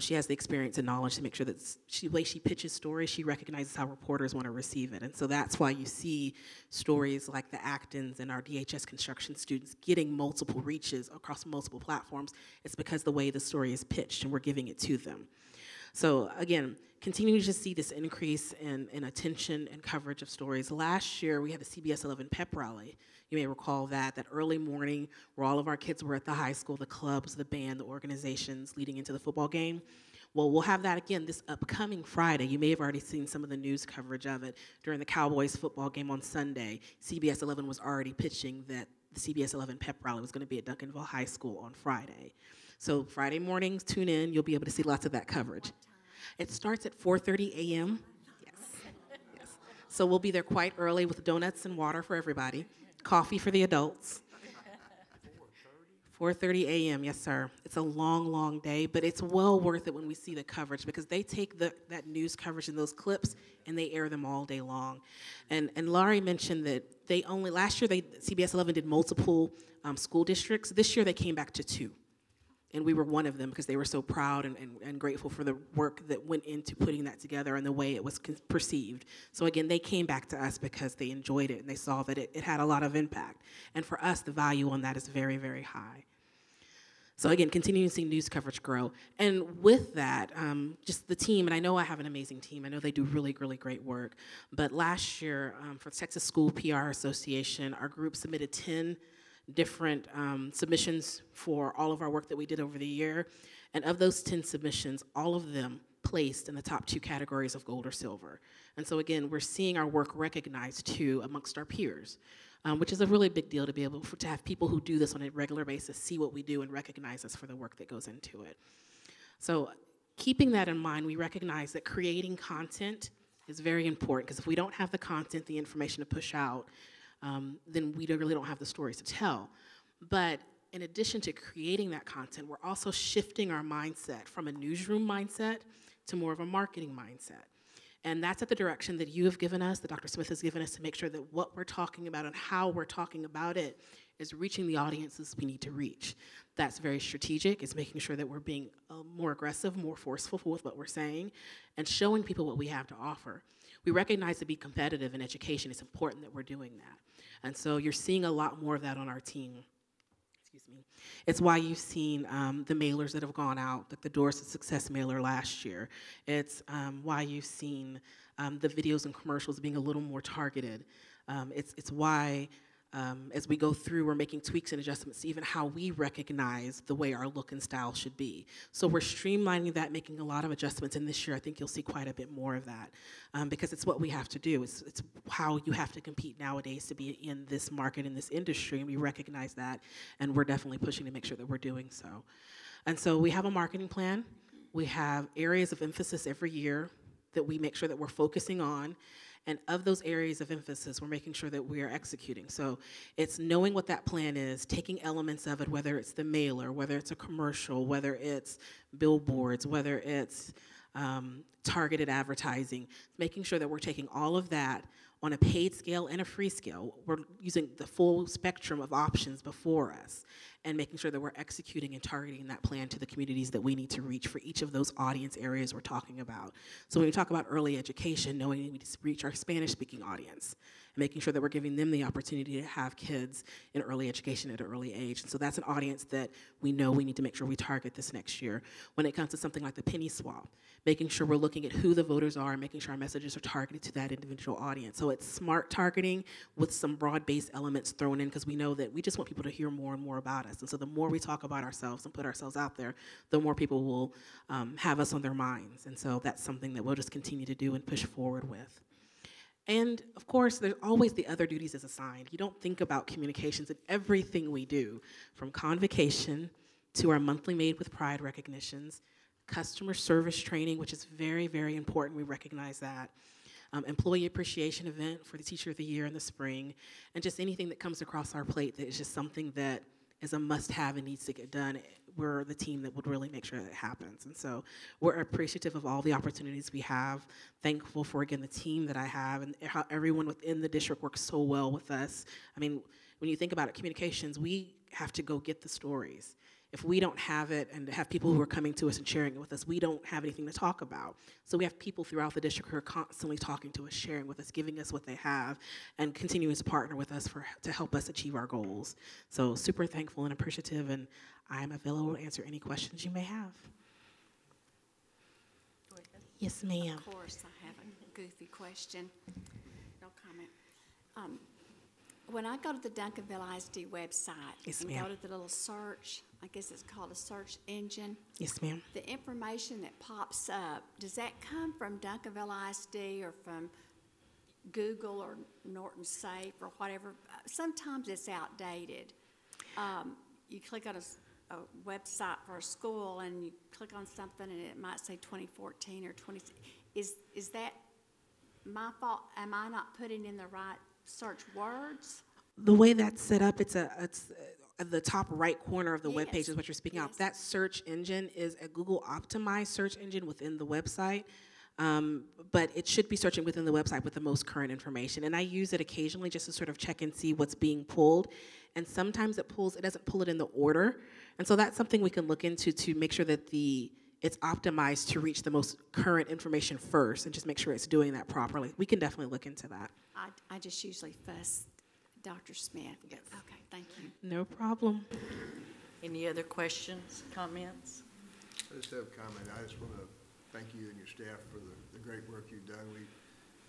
She has the experience and knowledge to make sure that the way she pitches stories, she recognizes how reporters want to receive it. And so that's why you see stories like the Actons and our DHS construction students getting multiple reaches across multiple platforms. It's because the way the story is pitched and we're giving it to them. So again, continuing to see this increase in attention and coverage of stories. Last year, we had the CBS 11 pep rally. You may recall that early morning where all of our kids were at the high school, the clubs, the band, the organizations leading into the football game. Well, we'll have that again this upcoming Friday. You may have already seen some of the news coverage of it during the Cowboys football game on Sunday. CBS 11 was already pitching that the CBS 11 pep rally was going to be at Duncanville High School on Friday. So Friday mornings, tune in. You'll be able to see lots of that coverage. It starts at 4:30 a.m. Yes. So we'll be there quite early with donuts and water for everybody, coffee for the adults. 4:30 a.m., yes, sir. It's a long, long day, but it's well worth it when we see the coverage because they take that news coverage and those clips and they air them all day long. And Laurie mentioned that last year CBS 11 did multiple school districts. This year they came back to 2. And we were one of them because they were so proud and grateful for the work that went into putting that together and the way it was perceived. So again, they came back to us because they enjoyed it and they saw that it had a lot of impact. And for us, the value on that is very, very high. So again, continuing to see news coverage grow. And with that, just the team, and I know I have an amazing team. I know they do really, really great work. But last year, for Texas School PR Association, our group submitted 10 different submissions for all of our work that we did over the year. And of those 10 submissions, all of them placed in the top 2 categories of gold or silver. And so again, we're seeing our work recognized too amongst our peers, which is a really big deal to be able to have people who do this on a regular basis see what we do and recognize us for the work that goes into it. So keeping that in mind, we recognize that creating content is very important, because if we don't have the content, the information to push out, then we really don't have the stories to tell. But in addition to creating that content, we're also shifting our mindset from a newsroom mindset to more of a marketing mindset. And that's at the direction that you have given us, that Dr. Smith has given us, to make sure that what we're talking about and how we're talking about it is reaching the audiences we need to reach. That's very strategic. It's making sure that we're being more aggressive, more forceful with what we're saying, and showing people what we have to offer. We recognize to be competitive in education, it's important that we're doing that. And so you're seeing a lot more of that on our team. Excuse me. It's why you've seen the mailers that have gone out, like the Doors to Success mailer last year. It's why you've seen the videos and commercials being a little more targeted. It's why, as we go through, we're making tweaks and adjustments to even how we recognize the way our look and style should be. So we're streamlining that, making a lot of adjustments, and this year I think you'll see quite a bit more of that, because it's what we have to do. It's how you have to compete nowadays to be in this market, in this industry, and we recognize that, and we're definitely pushing to make sure that we're doing so. And so we have a marketing plan. We have areas of emphasis every year that we make sure that we're focusing on. And of those areas of emphasis, we're making sure that we are executing. So it's knowing what that plan is, taking elements of it, whether it's the mailer, whether it's a commercial, whether it's billboards, whether it's targeted advertising, making sure that we're taking all of that on a paid scale and a free scale. We're using the full spectrum of options before us and making sure that we're executing and targeting that plan to the communities that we need to reach for each of those audience areas we're talking about. So when we talk about early education, knowing we need to reach our Spanish-speaking audience, and making sure that we're giving them the opportunity to have kids in early education at an early age. And so that's an audience that we know we need to make sure we target this next year. When it comes to something like the penny swap, making sure we're looking at who the voters are and making sure our messages are targeted to that individual audience. So it's smart targeting with some broad-based elements thrown in, because we know that we just want people to hear more and more about us. And so the more we talk about ourselves and put ourselves out there, the more people will have us on their minds. And so that's something that we'll just continue to do and push forward with. And of course, there's always the other duties as assigned. You don't think about communications in everything we do, from convocation to our monthly Made with Pride recognitions, customer service training, which is very, very important. We recognize that. Employee appreciation event for the Teacher of the Year in the spring, and just anything that comes across our plate that is just something that is a must-have and needs to get done. We're the team that would really make sure that it happens. And so we're appreciative of all the opportunities we have, thankful for, again, the team that I have and how everyone within the district works so well with us. I mean, when you think about it, communications, we have to go get the stories. If we don't have it and have people who are coming to us and sharing it with us, we don't have anything to talk about. So we have people throughout the district who are constantly talking to us, sharing with us, giving us what they have, and continuing to partner with us to help us achieve our goals. So super thankful and appreciative, and I'm available to answer any questions you may have. Yes, ma'am. Of course, I have a goofy question. No comment. When I go to the Duncanville ISD website Yes, and ma'am. go to the little search, I guess it's called a search engine. Yes, ma'am. The information that pops up, does that come from Duncanville ISD or from Google or Norton Safe or whatever? Sometimes it's outdated. You click on a website for a school and you click on something and it might say 2014 or 20. Is that my fault? Am I not putting in the right search words? The way that's set up, it's at the top right corner of the web page is what you're speaking out. That search engine is a Google optimized search engine within the website, but it should be searching within the website with the most current information. And I use it occasionally just to sort of check and see what's being pulled. And sometimes it doesn't pull it in the order. And so that's something we can look into to make sure that it's optimized to reach the most current information first and just make sure it's doing that properly. We can definitely look into that. I just usually fuss Dr. Smith. Yes. Okay, thank you. No problem. Any other questions, comments? I just have a comment. I just want to thank you and your staff for the great work you've done.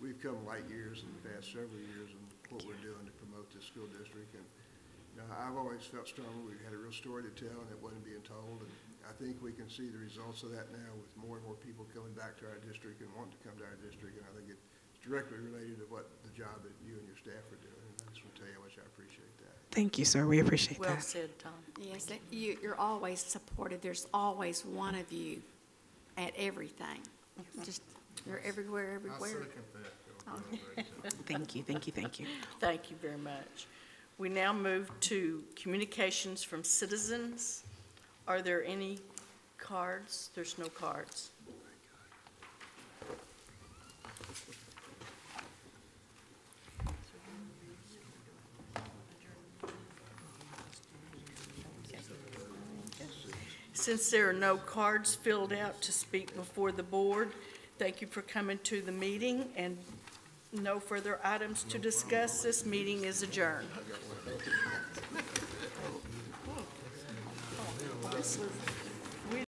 We've come light years in the past several years in what we're doing to promote this school district, and I've always felt strongly we had a real story to tell and it wasn't being told. And I think we can see the results of that now with more and more people coming back to our district and wanting to come to our district. And I think it's directly related to what the job that you and your staff are doing. And I just want to tell you how much I appreciate that. Thank you, sir. We appreciate Well that. said, Tom. Yes, you're always supported. There's always one of you at everything. Just, you're everywhere, everywhere. Thank you, thank you, thank you. Thank you very much. We now move to communications from citizens. Are there any cards? There's no cards. Since there are no cards filled out to speak before the board, thank you for coming to the meeting, and no further items to discuss. This meeting is adjourned.